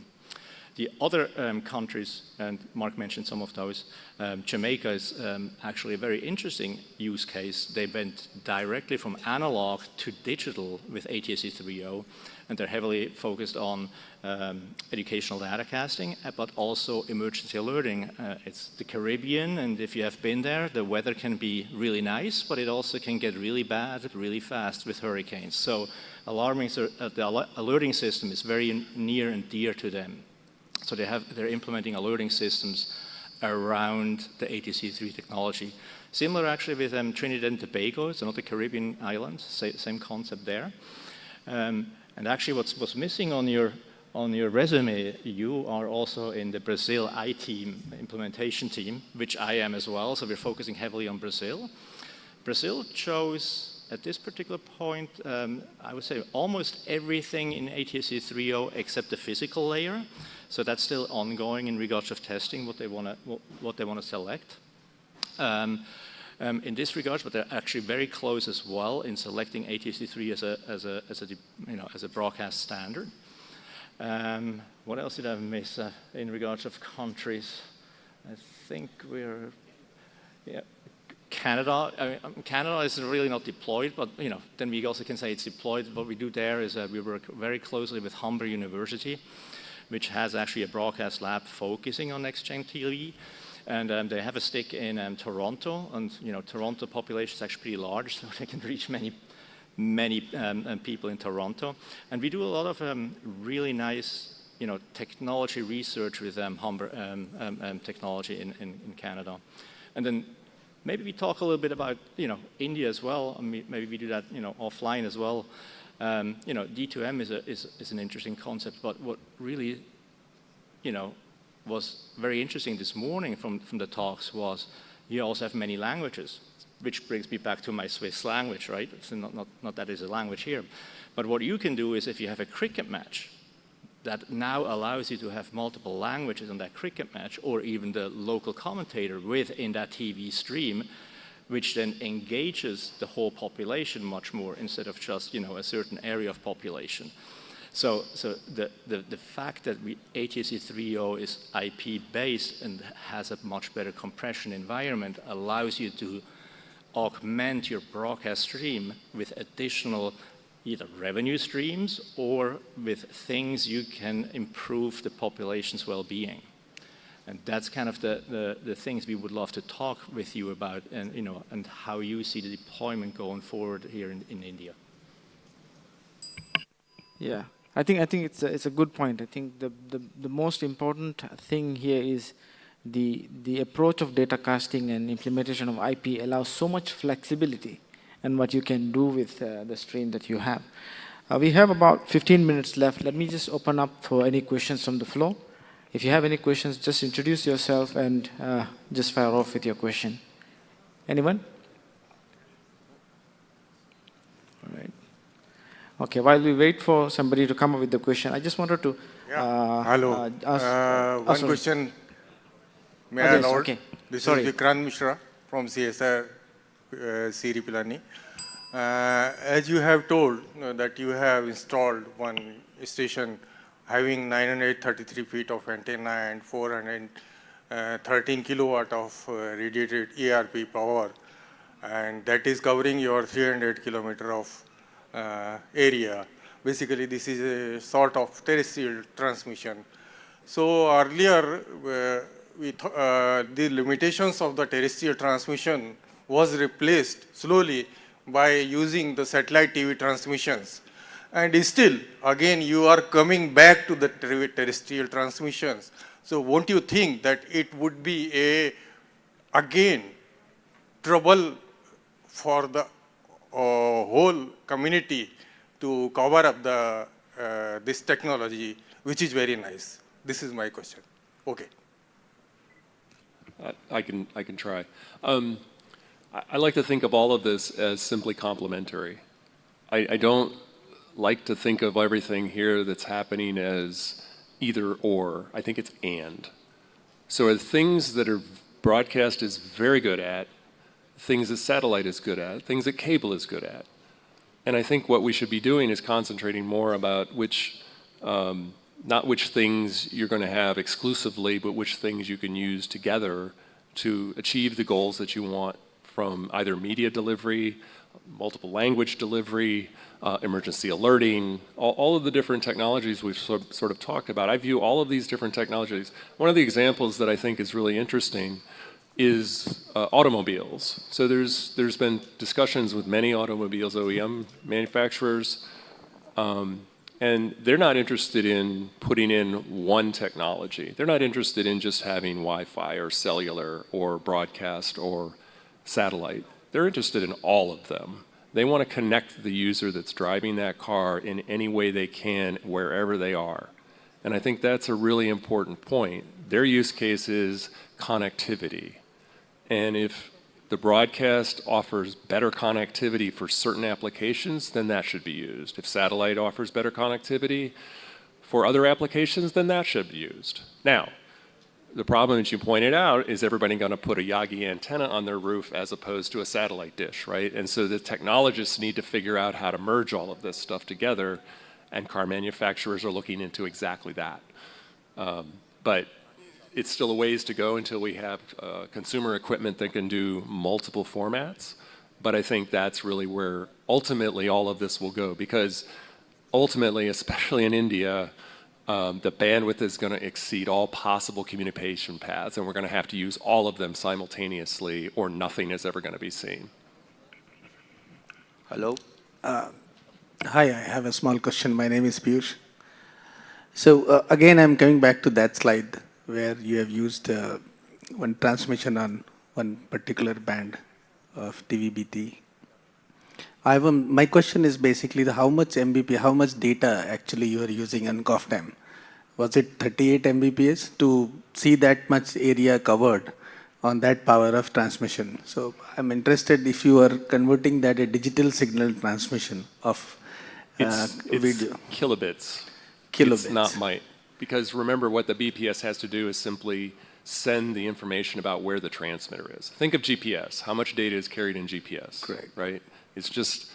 The other countries, and Mark mentioned some of those, Jamaica is actually a very interesting use case. They went directly from analog to digital with ATSC 3.0, and they're heavily focused on educational datacasting, but also emergency alerting. It's the Caribbean, and if you have been there, the weather can be really nice, but it also can get really bad really fast with hurricanes. So the alerting system is very near and dear to them. So they're implementing alerting systems around the ATSC 3 technology. Similar actually with Trinidad and Tobago, it's another Caribbean island, same concept there. And actually what's missing on your resume, you are also in the Brazil I-team, implementation team, which I am as well, so we're focusing heavily on Brazil. Brazil chose, at this particular point, I would say almost everything in ATSC 3.0 except the physical layer. So that's still ongoing in regards of testing what they want to select. In this regard, but they're actually very close as well in selecting ATSC 3 as a broadcast standard. What else did I miss in regards of countries? I think we're, Canada. Canada is really not deployed, but then we also can say it's deployed. What we do there is we work very closely with Humber University, which has actually a broadcast lab focusing on next-gen TV. And they have a stick in Toronto, and Toronto population is actually pretty large, so they can reach many people in Toronto. And we do a lot of really nice technology research with Humber technology in Canada. And then maybe we talk a little bit about India as well. I mean, maybe we do that offline as well. D2M is an interesting concept, but what really, was very interesting this morning from the talks was you also have many languages, which brings me back to my Swiss language, right? It's not that is a language here. But what you can do is if you have a cricket match that now allows you to have multiple languages on that cricket match, or even the local commentator within that TV stream, which then engages the whole population much more instead of just a certain area of population. So the fact that ATSC 3.0 is IP based and has a much better compression environment allows you to augment your broadcast stream with additional either revenue streams or with things you can improve the population's well-being. And that's kind of the things we would love to talk with you about, and and how you see the deployment going forward here in India. Yeah, I think it's a good point. I think the most important thing here is the approach of data casting and implementation of IP allows so much flexibility, and what you can do with the stream that you have. We have about 15 minutes left. Let me just open up for any questions from the floor. If you have any questions, just introduce yourself and just fire off with your question. Anyone? All right. Okay, while we wait for somebody to come up with the question, I just wanted to Hello. ask... One question. May Oh, I yes, allowed? okay. This Sorry. is Vikrant Mishra from CSR Siri Pilani. As you have told that you have installed one station having 933 feet of antenna and 413 kilowatt of radiated ERP power, and that is covering your 300 kilometer of area. Basically, this is a sort of terrestrial transmission. So earlier, the limitations of the terrestrial transmission was replaced slowly by using the satellite TV transmissions. And still, again, you are coming back to the terrestrial transmissions. So won't you think that it would be again, trouble for the whole community to cover up this technology, which is very nice? This is my question. Okay. I can try. I like to think of all of this as simply complementary. I don't like to think of everything here that's happening as either or. I think it's and. So the things that are broadcast is very good at, things that satellite is good at, things that cable is good at. And I think what we should be doing is concentrating more about which, not which things you're going to have exclusively, but which things you can use together to achieve the goals that you want from either media delivery, multiple language delivery, emergency alerting, all of the different technologies we've sort of talked about. I view all of these different technologies. One of the examples that I think is really interesting is automobiles. So there's been discussions with many automobiles OEM manufacturers, and they're not interested in putting in one technology. They're not interested in just having Wi-Fi or cellular or broadcast or satellite. They're interested in all of them. They want to connect the user that's driving that car in any way they can, wherever they are. And I think that's a really important point. Their use case is connectivity. And if the broadcast offers better connectivity for certain applications, then that should be used. If satellite offers better connectivity for other applications, then that should be used. Now, the problem that you pointed out is everybody going to put a Yagi antenna on their roof as opposed to a satellite dish, right? And so the technologists need to figure out how to merge all of this stuff together, and car manufacturers are looking into exactly that. But it's still a ways to go until we have consumer equipment that can do multiple formats. But I think that's really where ultimately all of this will go, because ultimately, especially in India, the bandwidth is going to exceed all possible communication paths, and we're going to have to use all of them simultaneously, or nothing is ever going to be seen. Hello. Hi, I have a small question. My name is Piyush. So again, I'm coming back to that slide where you have used one transmission on one particular band of DVB-T. My question is basically how much Mbps, how much data actually you are using on GovTime? Was it 38 Mbps to see that much area covered on that power of transmission? So I'm interested if you are converting that a digital signal transmission of video. Kilobits. Kilobits. It's not myte. Because remember, what the BPS has to do is simply send the information about where the transmitter is. Think of GPS. How much data is carried in GPS? Correct. Right? It's just...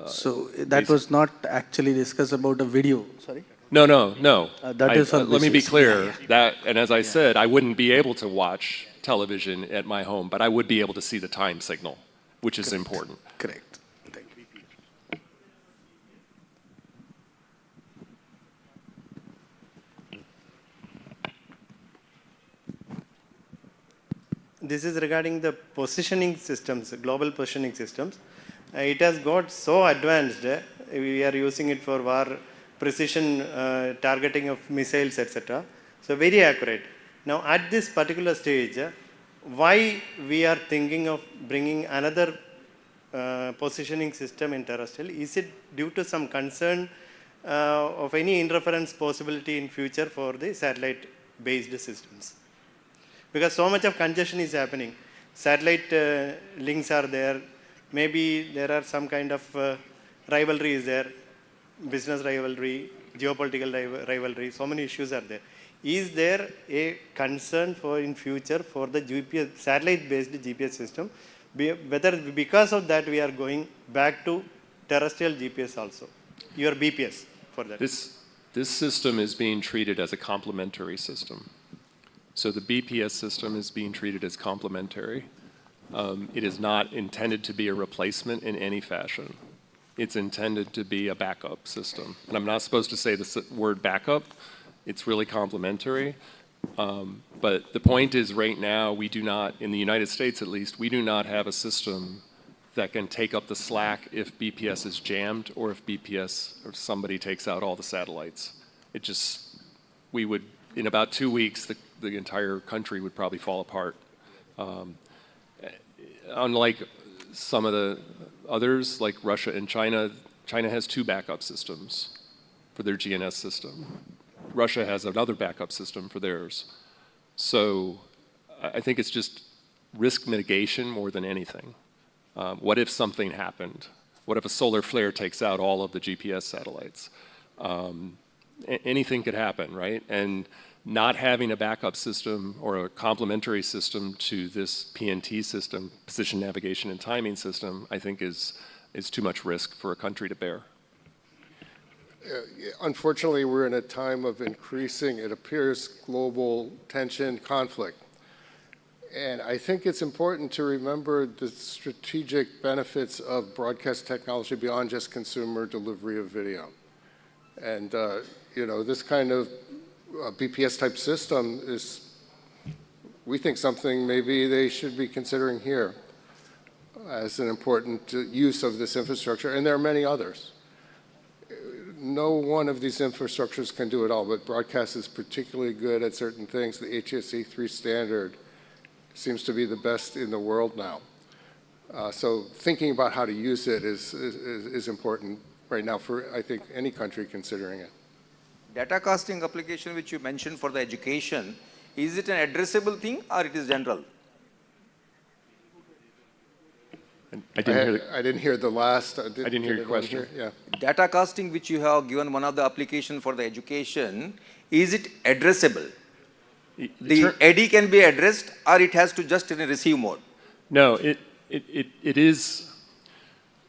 so that was not actually discussed about a video, sorry? No. That is let me be clear. Yeah. That, and as I said, I wouldn't be able to watch television at my home, but I would be able to see the time signal, which is important. Correct. This is regarding the positioning systems, global positioning systems. It has got so advanced, we are using it for war, precision targeting of missiles, etc. So very accurate. Now at this particular stage, why we are thinking of bringing another positioning system in terrestrial, is it due to some concern of any interference possibility in future for the satellite-based systems? Because so much of congestion is happening. Satellite links are there. Maybe there are some kind of rivalry is there, business rivalry, geopolitical rivalry, so many issues are there. Is there a concern for in future for the GPS, satellite-based GPS system, whether because of that we are going back to terrestrial GPS also, your BPS for that? This system is being treated as a complementary system. So the BPS system is being treated as complementary. It is not intended to be a replacement in any fashion. It's intended to be a backup system. And I'm not supposed to say the word backup. It's really complementary. But the point is right now, we do not, in the United States at least, we do not have a system that can take up the slack if BPS is jammed or if BPS or somebody takes out all the satellites. It just, we would, in about 2 weeks, the entire country would probably fall apart. Unlike some of the others, like Russia and China, China has 2 backup systems for their GNS system. Russia has another backup system for theirs. So I think it's just risk mitigation more than anything. What if something happened? What if a solar flare takes out all of the GPS satellites? Anything could happen, right? And not having a backup system or a complementary system to this PNT system, position, navigation, and timing system, I think is too much risk for a country to bear. Unfortunately, we're in a time of increasing, it appears, global tension, conflict. And I think it's important to remember the strategic benefits of broadcast technology beyond just consumer delivery of video. And, you know, this kind of BPS type system is, we think, something maybe they should be considering here as an important use of this infrastructure. And there are many others. No one of these infrastructures can do it all, but broadcast is particularly good at certain things. The HSE3 standard seems to be the best in the world now. So thinking about how to use it is important right now for, I think, any country considering it. Data casting application which you mentioned for the education, is it an addressable thing or it is general? I didn't hear the last. I didn't hear your question. Yeah. Data casting which you have given one of the application for the education, is it addressable? The AD can be addressed or it has to just in a receive mode? No, it is,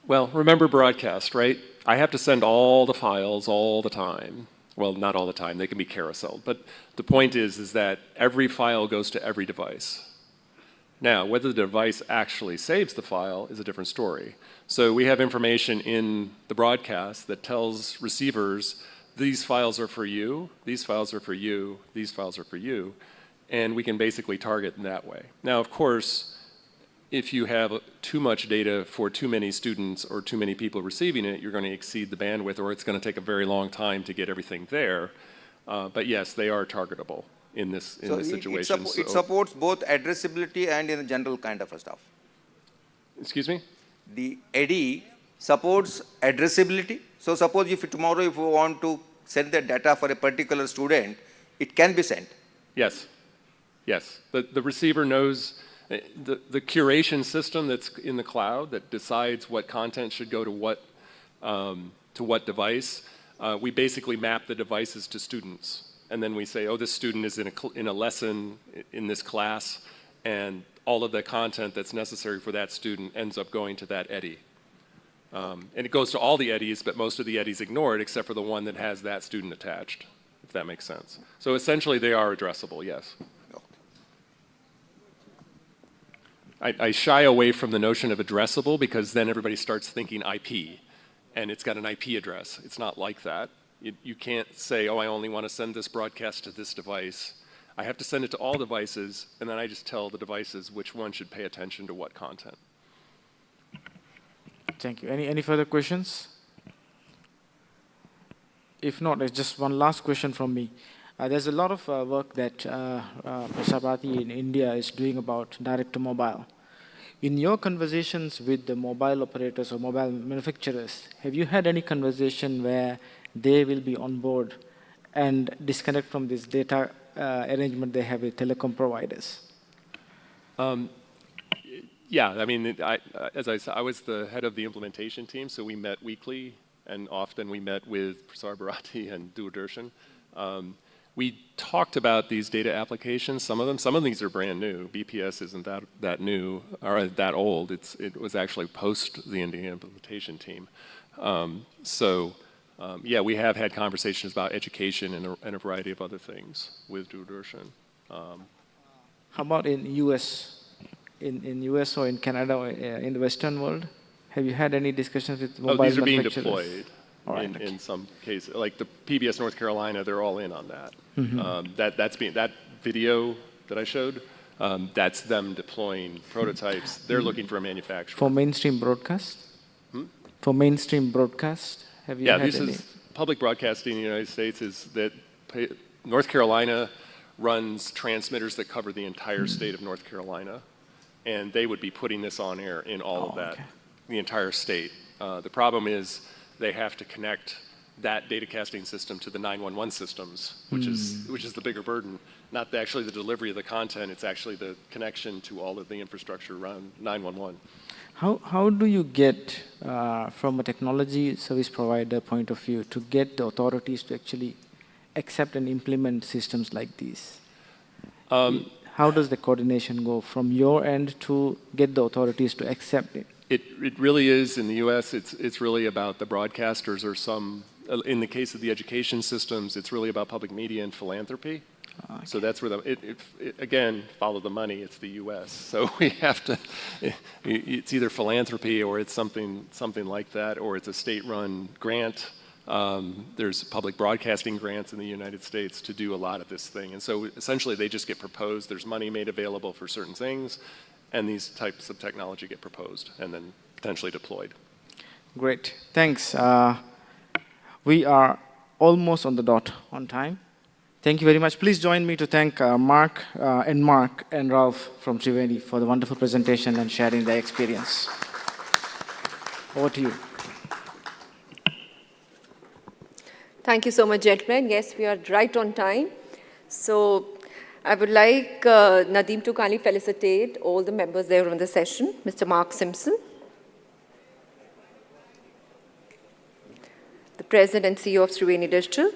well, remember broadcast, right? I have to send all the files all the time. Well, not all the time, they can be carouseled. But the point is that every file goes to every device. Now, whether the device actually saves the file is a different story. So we have information in the broadcast that tells receivers, these files are for you, these files are for you, these files are for you, and we can basically target in that way. Now, of course, if you have too much data for too many students or too many people receiving it, you're going to exceed the bandwidth, or it's going to take a very long time to get everything there. But yes, they are targetable in this situation. It supports both addressability and in a general kind of a stuff. Excuse me? The AD supports addressability. So suppose if tomorrow if you want to send the data for a particular student, it can be sent. Yes. Yes. The receiver knows the curation system that's in the cloud that decides what content should go to what device. We basically map the devices to students. And then we say, oh, this student is in a lesson in this class, and all of the content that's necessary for that student ends up going to that eddy. And it goes to all the eddies, but most of the eddies ignore it except for the one that has that student attached, if that makes sense. So essentially they are addressable, yes. I shy away from the notion of addressable because then everybody starts thinking IP, and it's got an IP address. It's not like that. You can't say, oh, I only want to send this broadcast to this device. I have to send it to all devices, and then I just tell the devices which one should pay attention to what content. Thank you. Any further questions? If not, there's just one last question from me. There's a lot of work that Prasar Bharati in India is doing about direct to mobile. In your conversations with the mobile operators or mobile manufacturers, have you had any conversation where they will be on board and disconnect from this data arrangement they have with telecom providers? Yeah, I mean, as I said, I was the head of the implementation team, so we met weekly, and often we met with Prasar Bharati and Doordarshan. We talked about these data applications, some of these are brand new. BPS isn't that new, or that old. It was actually post the Indian implementation team. Yeah, we have had conversations about education and a variety of other things with Doordarshan. How about in US? In US or in Canada or in the Western world? Have you had any discussions with mobile these are being manufacturers? deployed in some cases. Like the PBS North Carolina, they're all in on that. That video that I showed, that's them deploying prototypes. They're looking for a manufacturer. For mainstream broadcast? For mainstream broadcast, have you had this any? is public broadcasting in the United States is that North Carolina runs transmitters that cover the entire state of North Carolina, and they would be putting this on air in all of that, the entire state. The problem is they have to connect that datacasting system to the 911 systems, which is the bigger burden. Not actually the delivery of the content, it's actually the connection to all of the infrastructure around 911. How do you get, from a technology service provider point of view, to get the authorities to actually accept and implement systems like these? How does the coordination go from your end to get the authorities to accept it? It really is, in the US, it's really about the broadcasters or some, in the case of the education systems, it's really about public media and philanthropy. Okay. So that's where again, follow the money, it's the US. So we have to, it's either philanthropy or it's something like that, or it's a state-run grant. There's public broadcasting grants in the United States to do a lot of this thing. And so essentially they just get proposed, there's money made available for certain things, and these types of technology get proposed and then potentially deployed. Great, thanks. We are almost on the dot on time. Thank you very much. Please join me to thank Mark and Ralph from Triveni for the wonderful presentation and sharing their experience. Over to you. Thank you so much, gentlemen. Yes, we are right on time. So I would like Nadeem to kindly felicitate all the members there on the session. Mr. Mark Simpson, the President and CEO of Triveni Digital.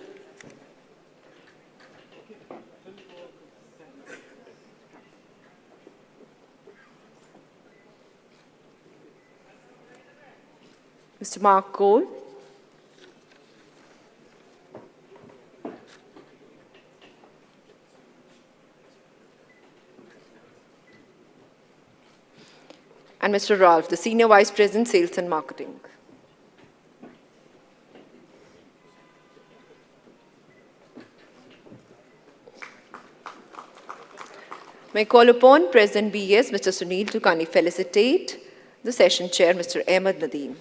Mr. Mark Cole, and Mr. Ralph, the Senior Vice President, Sales and Marketing. May I call upon President BES, Mr. Sunil, to kindly felicitate the session chair, Mr. Ahmed Nadeem.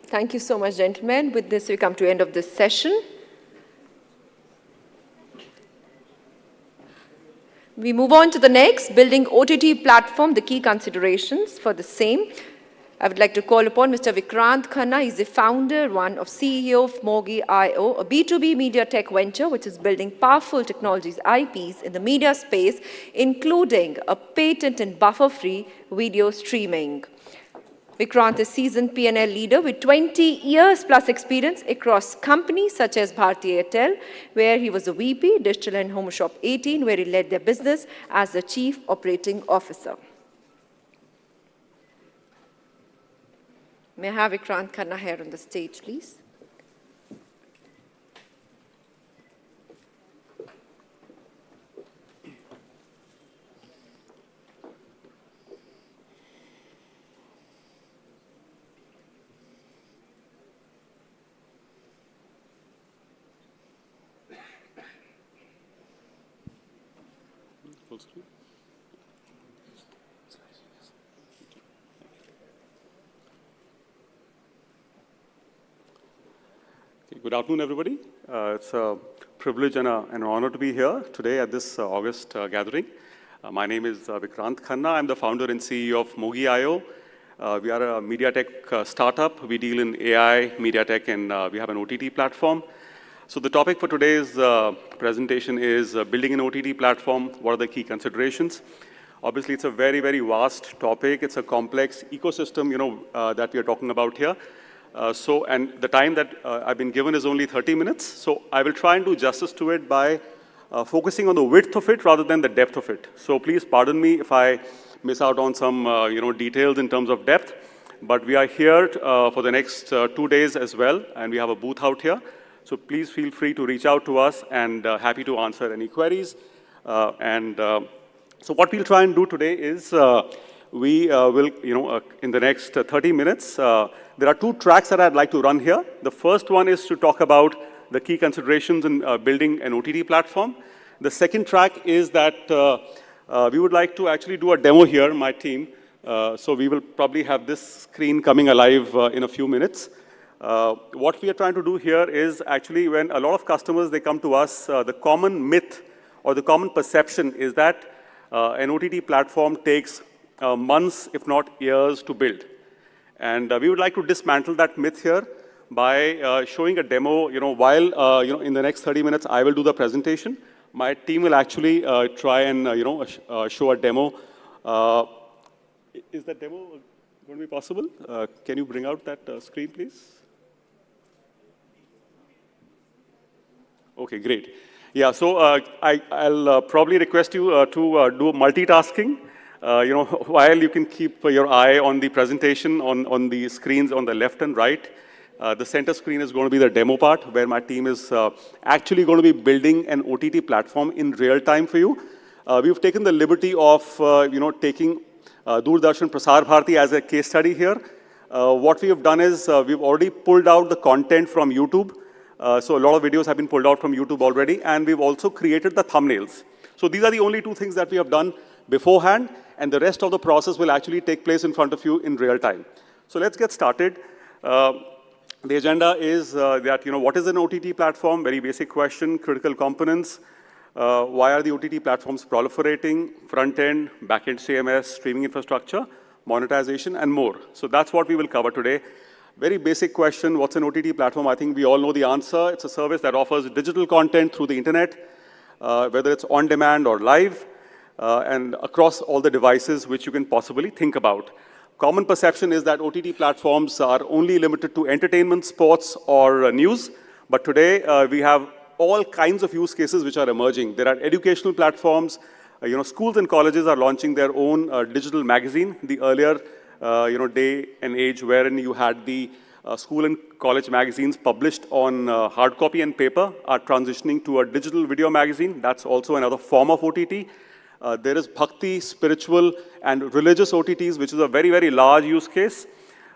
Thank you so much, gentlemen. With this, we come to the end of this session. We move on to the next, building OTT platform, the key considerations for the same. I would like to call upon Mr. Vikrant Khanna. He's the founder, CEO of Mogi.io, a B2B media tech venture which is building powerful technologies, IPs, in the media space, including a patent and buffer-free video streaming. Vikrant is a seasoned P&L leader with 20 years plus experience across companies such as Bharti Airtel, where he was a VP, Digital and Home Shop 18, where he led their business as the Chief Operating Officer. May I have Vikrant Khanna here on the stage, please? screen. Okay, good afternoon, everybody. It's a privilege and an honor to be here today at this August gathering. My name is Vikrant Khanna. I'm the founder and CEO of Mogi.io. We are a media tech startup. We deal in AI, media tech, and we have an OTT platform. So the topic for today's presentation is building an OTT platform. What are the key considerations? Obviously, it's a very, very vast topic. It's a complex ecosystem, that we are talking about here. And the time that I've been given is only 30 minutes. So I will try and do justice to it by focusing on the width of it rather than the depth of it. So please pardon me if I miss out on some, details in terms of depth. But we are here for the next 2 days as well, and we have a booth out here. So please feel free to reach out to us, and happy to answer any queries. So what we'll try and do today is we will, in the next 30 minutes, there are 2 tracks that I'd like to run here. The first one is to talk about the key considerations in building an OTT platform. The second track is that we would like to actually do a demo here, my team. So we will probably have this screen coming alive in a few minutes. What we are trying to do here is actually when a lot of customers, they come to us, the common myth or the common perception is that an OTT platform takes months, if not years, to build. And we would like to dismantle that myth here by showing a demo, while, in the next 30 minutes, I will do the presentation. My team will actually try and, show a demo. Is that demo going to be possible? Can you bring out that screen, please? Okay, great. Yeah, so I'll probably request you to do multitasking. While you can keep your eye on the presentation on the screens on the left and right, the center screen is going to be the demo part where my team is actually going to be building an OTT platform in real time for you. We've taken the liberty of, taking Doordarshan Prasar Bharati as a case study here. What we have done is we've already pulled out the content from YouTube. So a lot of videos have been pulled out from YouTube already, and we've also created the thumbnails. So these are the only 2 things that we have done beforehand, and the rest of the process will actually take place in front of you in real time. So let's get started. The agenda is that, what is an OTT platform? Very basic question, critical components. Why are the OTT platforms proliferating? Front end, back end CMS, streaming infrastructure, monetization, and more. So that's what we will cover today. Very basic question, what's an OTT platform? I think we all know the answer. It's a service that offers digital content through the internet, whether it's on demand or live, and across all the devices which you can possibly think about. Common perception is that OTT platforms are only limited to entertainment, sports, or news. But today, we have all kinds of use cases which are emerging. There are educational platforms. Schools and colleges are launching their own digital magazine. The earlier day and age wherein you had the school and college magazines published on hard copy and paper are transitioning to a digital video magazine. That's also another form of OTT. There is bhakti, spiritual, and religious OTTs, which is a very, very large use case.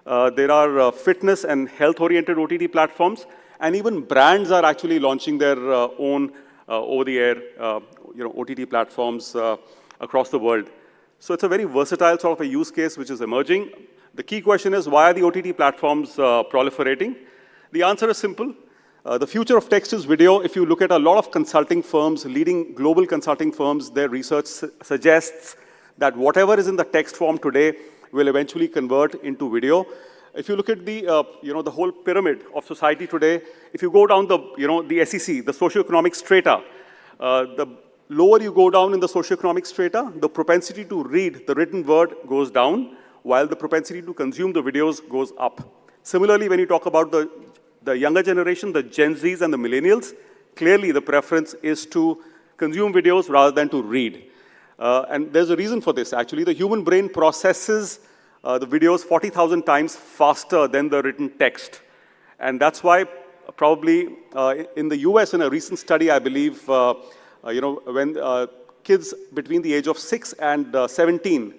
There are fitness and health-oriented OTT platforms, and even brands are actually launching their own over-the-air OTT platforms across the world. So it's a very versatile sort of a use case which is emerging. The key question is, why are the OTT platforms proliferating? The answer is simple. The future of text is video. If you look at a lot of consulting firms, leading global consulting firms, their research suggests that whatever is in the text form today will eventually convert into video. If you look at the, the whole pyramid of society today, if you go down the, the SEC, the socioeconomic strata, the lower you go down in the socioeconomic strata, the propensity to read the written word goes down, while the propensity to consume the videos goes up. Similarly, when you talk about the younger generation, the Gen Zs and the millennials, clearly the preference is to consume videos rather than to read. And there's a reason for this, actually. The human brain processes the videos 40,000 times faster than the written text. And that's why probably in the US, in a recent study, I believe, when kids between the age of 6 and 17,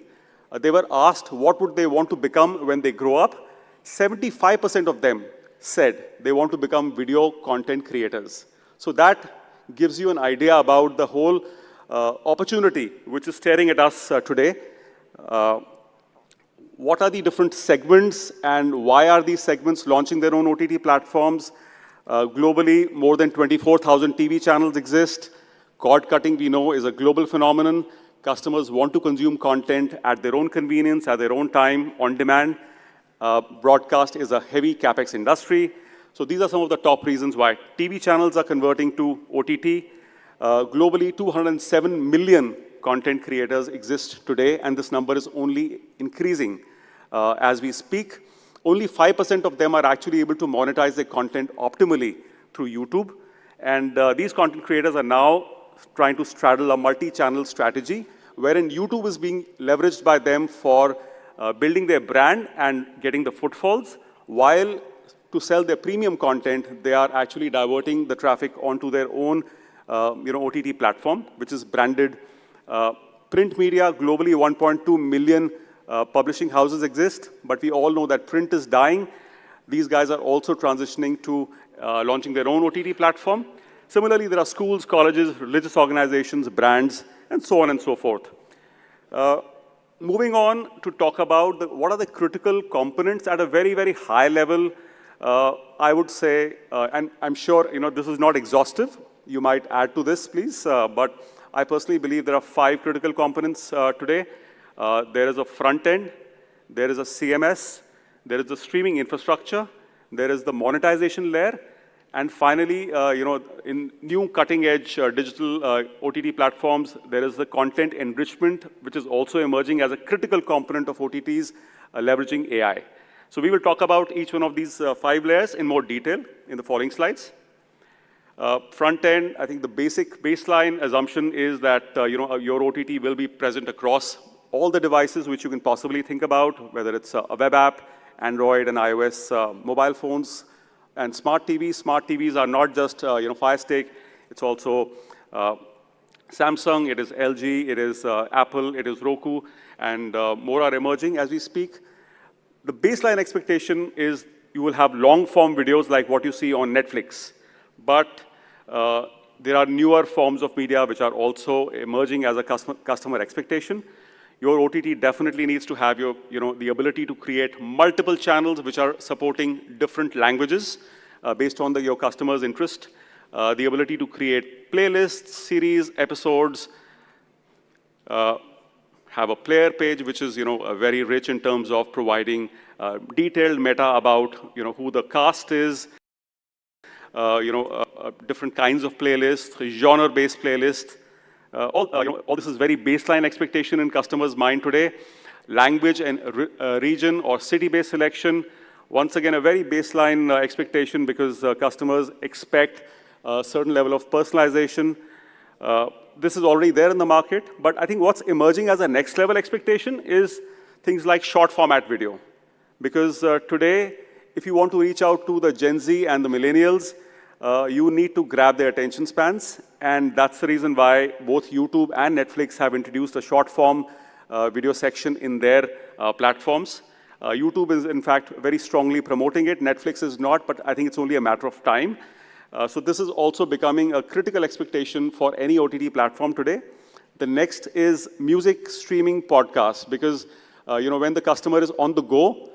they were asked what would they want to become when they grow up. 75% of them said they want to become video content creators. So that gives you an idea about the whole opportunity which is staring at us today. What are the different segments and why are these segments launching their own OTT platforms? Globally, more than 24,000 TV channels exist. Cord cutting, we know, is a global phenomenon. Customers want to consume content at their own convenience, at their own time, on demand. Broadcast is a heavy capex industry. So these are some of the top reasons why TV channels are converting to OTT. Globally, 207 million content creators exist today, and this number is only increasing as we speak. Only 5% of them are actually able to monetize their content optimally through YouTube. And these content creators are now trying to straddle a multi-channel strategy, wherein YouTube is being leveraged by them for building their brand and getting the footfalls, while to sell their premium content, they are actually diverting the traffic onto their own OTT platform, which is branded. Print media, globally 1.2 million publishing houses exist, but we all know that print is dying. These guys are also transitioning to launching their own OTT platform. Similarly, there are schools, colleges, religious organizations, brands, and so on and so forth. Moving on to talk about what are the critical components at a very, very high level. I would say, and I'm sure this is not exhaustive. You might add to this, please. But I personally believe there are 5 critical components today. There is a front end, there is a CMS, there is the streaming infrastructure, there is the monetization layer, and finally, in new cutting-edge digital OTT platforms, there is the content enrichment, which is also emerging as a critical component of OTTs, leveraging AI. So we will talk about each one of these 5 layers in more detail in the following slides. Front end, I think the basic baseline assumption is that your OTT will be present across all the devices which you can possibly think about, whether it's a web app, Android and iOS mobile phones, and smart TVs. Smart TVs are not just Fire Stick, it's also Samsung, it is LG, it is Apple, it is Roku, and more are emerging as we speak. The baseline expectation is you will have long-form videos like what you see on Netflix, but there are newer forms of media which are also emerging as a customer expectation. Your OTT definitely needs to have the ability to create multiple channels which are supporting different languages based on your customer's interest. The ability to create playlists, series, episodes, have a player page which is very rich in terms of providing detailed meta about who the cast is, different kinds of playlists, genre-based playlists. All this is very baseline expectation in customers' mind today. Language and region or city-based selection, once again, a very baseline expectation because customers expect a certain level of personalization. This is already there in the market, but I think what's emerging as a next level expectation is things like short format video. Because today, if you want to reach out to the Gen Z and the millennials, you need to grab their attention spans, and that's the reason why both YouTube and Netflix have introduced a short form video section in their platforms. YouTube is, in fact, very strongly promoting it. Netflix is not, but I think it's only a matter of time. So this is also becoming a critical expectation for any OTT platform today. The next is music streaming podcasts, because when the customer is on the go,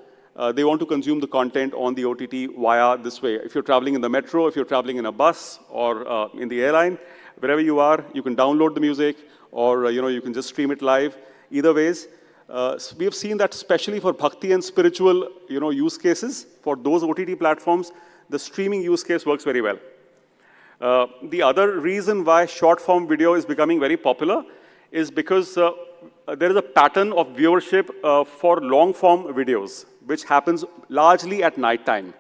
they want to consume the content on the OTT via this way. If you're traveling in the metro, if you're traveling in a bus or in the airline, wherever you are, you can download the music or you can just stream it live. Either ways, we have seen that especially for bhakti and spiritual use cases, for those OTT platforms, the streaming use case works very well. The other reason why short form video is becoming very popular is because there is a pattern of viewership for long form videos, which happens largely at night time,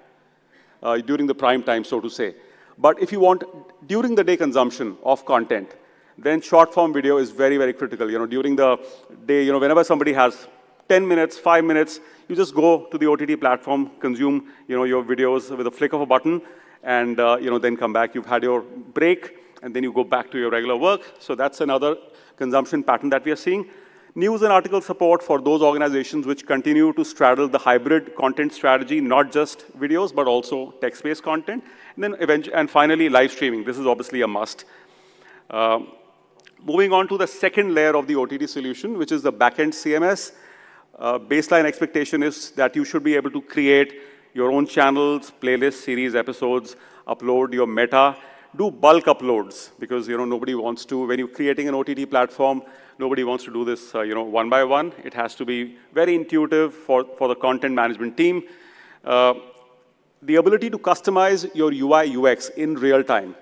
during the prime time, so to say. But if you want during the day consumption of content, then short form video is very, very critical. During the day, whenever somebody has 10 minutes, 5 minutes, you just go to the OTT platform, consume your videos with a flick of a button, and then come back. You've had your break, and then you go back to your regular work. So that's another consumption pattern that we are seeing. News and article support for those organizations which continue to straddle the hybrid content strategy, not just videos, but also text-based content. And then finally, live streaming. This is obviously a must. Moving on to the second layer of the OTT solution, which is the backend CMS. Baseline expectation is that you should be able to create your own channels, playlists, series, episodes, upload your meta, do bulk uploads, because nobody wants to, when you're creating an OTT platform, nobody wants to do this one by one. It has to be very intuitive for the content management team. The ability to customize your UI, UX in real time.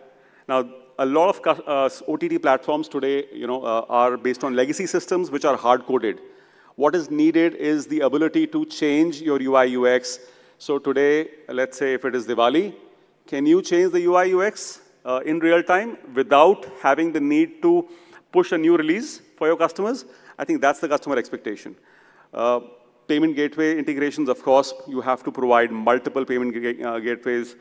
Now, a lot of OTT platforms today are based on legacy systems which are hard-coded. What is needed is the ability to change your UI, UX. So today, let's say if it is Diwali, can you change the UI, UX in real time without having the need to push a new release for your customers? I think that's the customer expectation. Payment gateway integrations, of course, you have to provide multiple payment gateways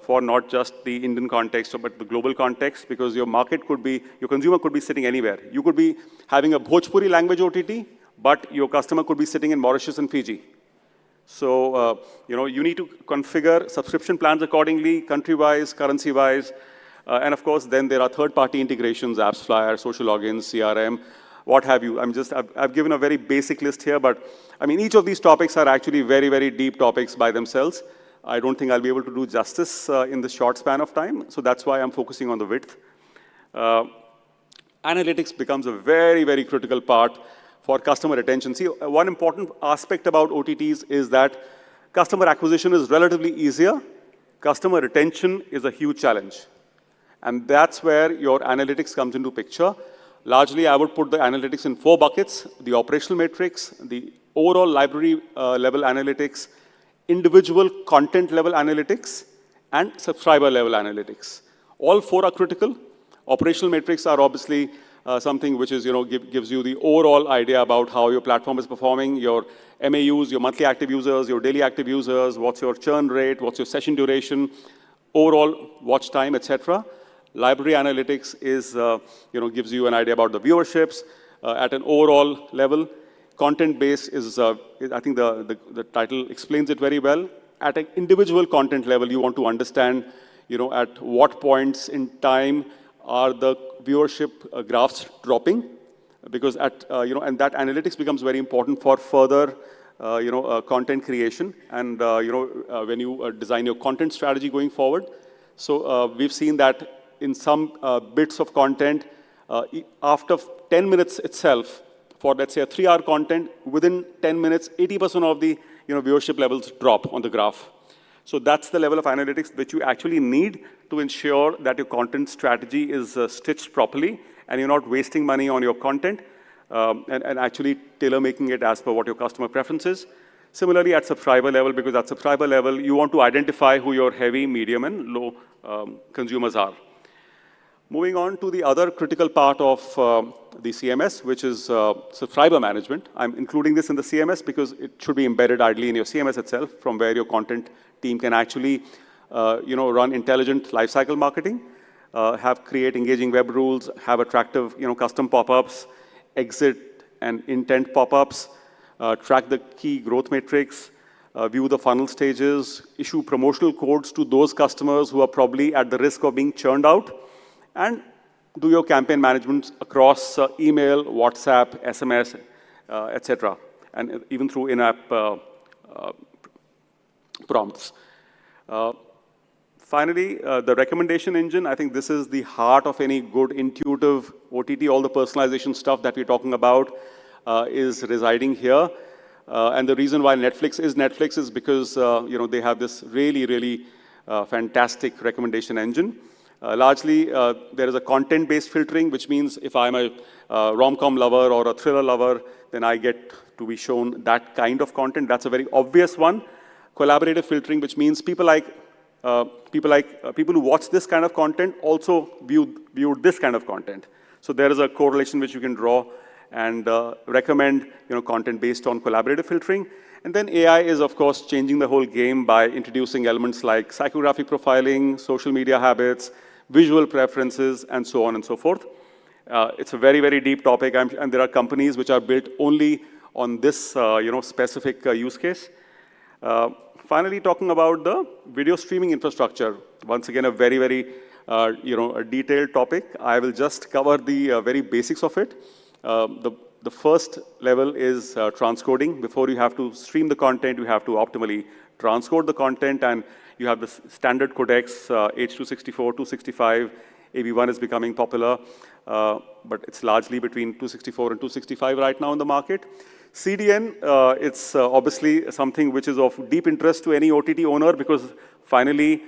for not just the Indian context, but the global context, because your market could be, your consumer could be sitting anywhere. You could be having a Bhojpuri language OTT, but your customer could be sitting in Mauritius and Fiji. So, you need to configure subscription plans accordingly, country-wise, currency-wise, and of course, then there are third-party integrations, apps, flyer, social logins, CRM, what have you. I've given a very basic list here, but I mean, each of these topics are actually very, very deep topics by themselves. I don't think I'll be able to do justice in this short span of time, so that's why I'm focusing on the width. Analytics becomes a very, very critical part for customer retention. See, one important aspect about OTTs is that customer acquisition is relatively easier. Customer retention is a huge challenge. And that's where your analytics comes into picture. Largely, I would put the analytics in 4 buckets: the operational metrics, the overall library level analytics, individual content level analytics, and subscriber level analytics. All 4 are critical. Operational metrics are obviously something which is, gives you the overall idea about how your platform is performing, your MAUs, your monthly active users, your daily active users, what's your churn rate, what's your session duration, overall watch time, etc. Library analytics is, gives you an idea about the viewerships at an overall level. Content base is, I think the title explains it very well. At an individual content level, you want to understand, at what points in time are the viewership graphs dropping, because and that analytics becomes very important for further, content creation and, when you design your content strategy going forward. So we've seen that in some bits of content, after 10 minutes itself, for let's say a 3-hour content, within 10 minutes, 80% of the viewership levels drop on the graph. So that's the level of analytics that you actually need to ensure that your content strategy is stitched properly and you're not wasting money on your content and actually tailor-making it as per what your customer preference is. Similarly, at subscriber level, because at subscriber level, you want to identify who your heavy, medium, and low consumers are. Moving on to the other critical part of the CMS, which is subscriber management. I'm including this in the CMS because it should be embedded ideally in your CMS itself, from where your content team can actually run intelligent lifecycle marketing, create engaging web rules, have attractive custom pop-ups, exit and intent pop-ups, track the key growth metrics, view the funnel stages, issue promotional codes to those customers who are probably at the risk of being churned out, and do your campaign management across email, WhatsApp, SMS, etc., and even through in-app prompts. Finally, the recommendation engine, I think this is the heart of any good intuitive OTT. All the personalization stuff that we're talking about is residing here. And the reason why Netflix is because they have this really, really fantastic recommendation engine. Largely, there is a content-based filtering, which means if I'm a rom-com lover or a thriller lover, then I get to be shown that kind of content. That's a very obvious one. Collaborative filtering, which means people who watch this kind of content also view this kind of content. So there is a correlation which you can draw and recommend content based on collaborative filtering. And then AI is, of course, changing the whole game by introducing elements like psychographic profiling, social media habits, visual preferences, and so on and so forth. It's a very, very deep topic, and there are companies which are built only on this specific use case. Finally, talking about the video streaming infrastructure. Once again, a very, very a detailed topic. I will just cover the very basics of it. The first level is transcoding. Before you have to stream the content, you have to optimally transcode the content, and you have the standard codecs, H264, 265, AV1 is becoming popular, but it's largely between 264 and 265 right now in the market. CDN, it's obviously something which is of deep interest to any OTT owner, because finally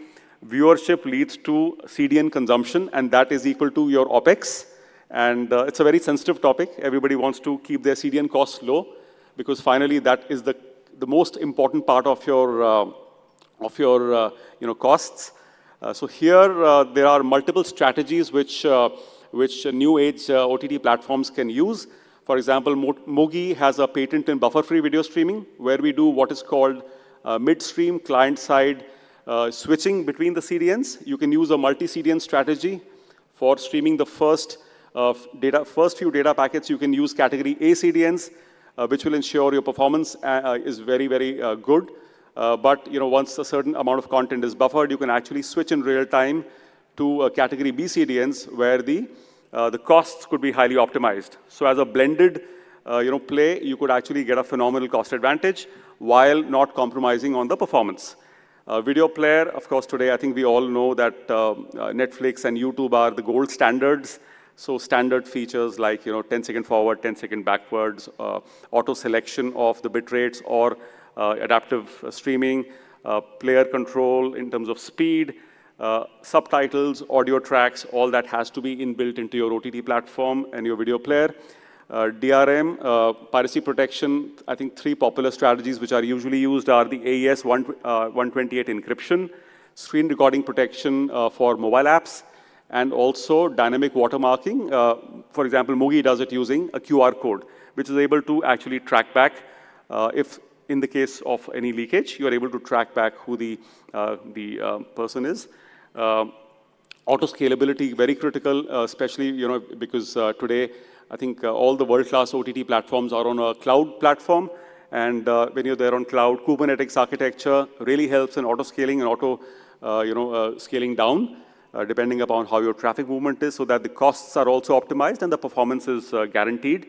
viewership leads to CDN consumption, and that is equal to your OPEX. And it's a very sensitive topic. Everybody wants to keep their CDN costs low, because finally that is the most important part of your costs. So here there are multiple strategies which new age OTT platforms can use. For example, Mogi has a patent in buffer-free video streaming, where we do what is called midstream client-side switching between the CDNs. You can use a multi-CDN strategy for streaming the first few data packets. You can use category A CDNs, which will ensure your performance is very, very good. But once a certain amount of content is buffered, you can actually switch in real time to category B CDNs, where the costs could be highly optimized. So as a blended play, you could actually get a phenomenal cost advantage while not compromising on the performance. Video player, of course, today I think we all know that Netflix and YouTube are the gold standards. So standard features like 10-second forward, 10-second backwards, auto selection of the bit rates, or adaptive streaming, player control in terms of speed, subtitles, audio tracks, all that has to be inbuilt into your OTT platform and your video player. DRM, piracy protection, I think 3 popular strategies which are usually used are the AES 128 encryption, screen recording protection for mobile apps, and also dynamic watermarking. For example, Mogi does it using a QR code, which is able to actually track back if in the case of any leakage, you are able to track back who the person is. Auto scalability, very critical, especially because today I think all the world-class OTT platforms are on a cloud platform, and when you're there on cloud, Kubernetes architecture really helps in auto scaling and auto scaling down, depending upon how your traffic movement is, so that the costs are also optimized and the performance is guaranteed.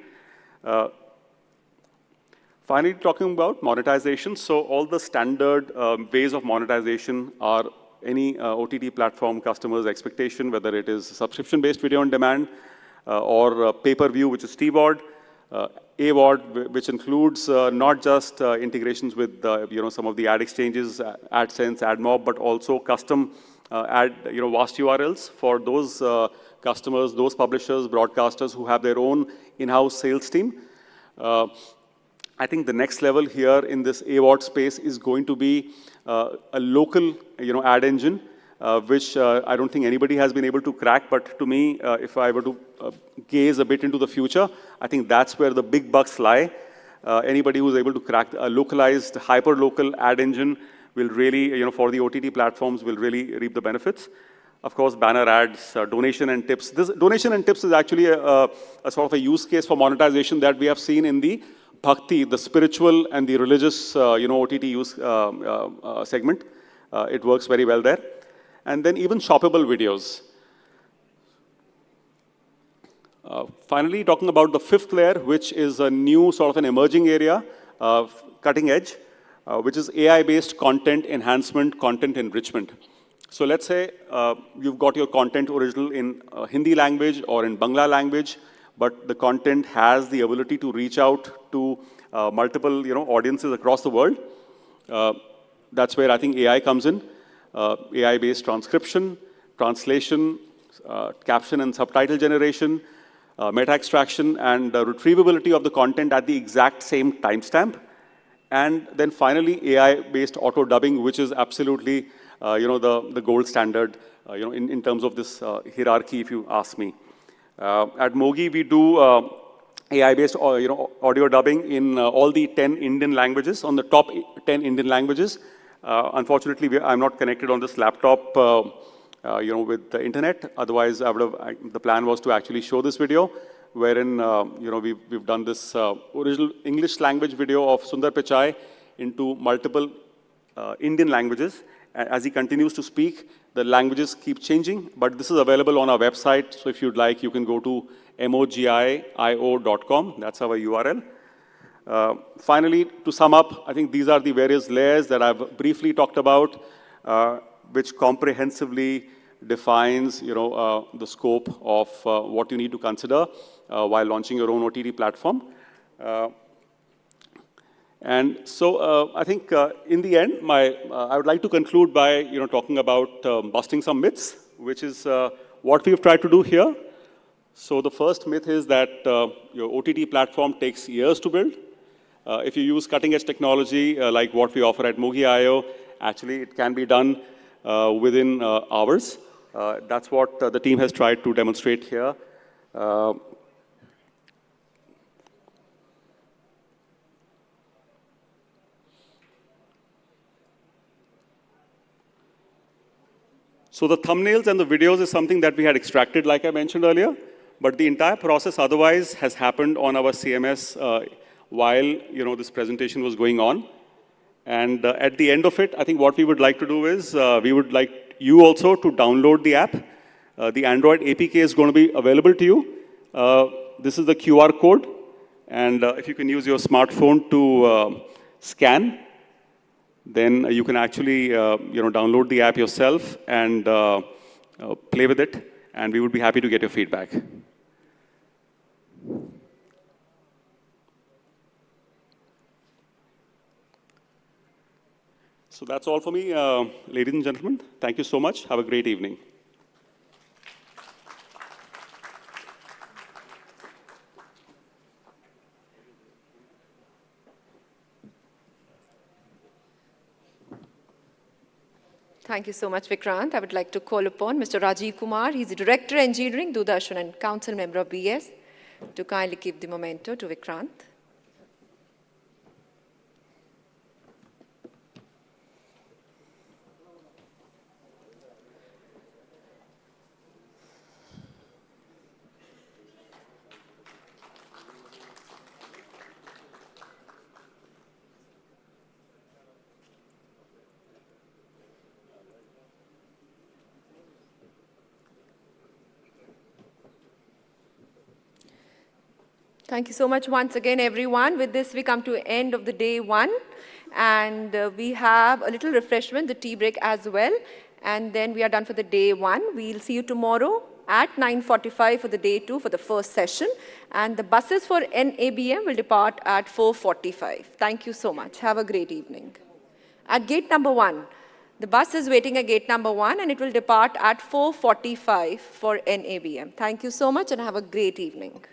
Finally, talking about monetization. So all the standard ways of monetization are any OTT platform customer's expectation, whether it is subscription-based video on demand or pay-per-view, which is TVOD, AVOD, which includes not just integrations with some of the ad exchanges, AdSense, AdMob, but also custom vast URLs for those customers, those publishers, broadcasters who have their own in-house sales team. I think the next level here in this AVOD space is going to be a local, ad engine, which I don't think anybody has been able to crack. But to me, if I were to gaze a bit into the future, I think that's where the big bucks lie. Anybody who's able to crack a localized, hyper-local ad engine will really, for the OTT platforms, will really reap the benefits. Of course, banner ads, donation and tips. This donation and tips is actually a sort of a use case for monetization that we have seen in the Bhakti, the spiritual and the religious, OTT use segment. It works very well there. And then even shoppable videos. Finally, talking about the 5th layer, which is a new sort of an emerging area, cutting edge, which is AI-based content enhancement, content enrichment. So let's say you've got your content original in Hindi language or in Bangla language, but the content has the ability to reach out to multiple audiences across the world. That's where I think AI comes in. AI-based transcription, translation, caption and subtitle generation, meta extraction, and retrievability of the content at the exact same timestamp. And then finally, AI-based auto dubbing, which is absolutely the gold standard in terms of this hierarchy, if you ask me. At Mogi, we do AI-based audio dubbing in all the 10 Indian languages, on the top 10 Indian languages. Unfortunately, I'm not connected on this laptop with the internet. Otherwise, the plan was to actually show this video, wherein we've done this original English language video of Sundar Pichai into multiple Indian languages. as he continues to speak, the languages keep changing, but this is available on our website. So if you'd like, you can go to mogiio.com. That's our URL. Finally, to sum up, I think these are the various layers that I've briefly talked about, which comprehensively defines, the scope of what you need to consider while launching your own OTT platform. And so I think in the end, I would like to conclude by talking about busting some myths, which is what we've tried to do here. So the first myth is that your OTT platform takes years to build. If you use cutting-edge technology like what we offer at Mogi.io, actually it can be done within hours. That's what the team has tried to demonstrate here. So the thumbnails and the videos is something that we had extracted, like I mentioned earlier, but the entire process otherwise has happened on our CMS while this presentation was going on. And at the end of it, I think what we would like to do is we would like you also to download the app. The Android APK is going to be available to you. This is the QR code, and if you can use your smartphone to scan, then you can actually download the app yourself and play with it, and we would be happy to get your feedback. So that's all for me, ladies and gentlemen. Thank you so much. Have a great evening. Thank you so much, Vikrant. I would like to call upon Mr. Rajiv Kumar. He's the Director Engineering, Doordarshan, and Council Member of BES, to kindly give the memento to Vikrant. Thank you so much once again, everyone. With this, we come to the end of the day one. And we have a little refreshment, the tea break as well. And then we are done for the day one. We'll see you tomorrow at 9:45 for the day two for the first session. And the buses for NABM will depart at 4:45. Thank you so much. Have a great evening. At gate number 1, the bus is waiting at gate number 1, and it will depart at 4:45 for NABM. Thank you so much, and have a great evening.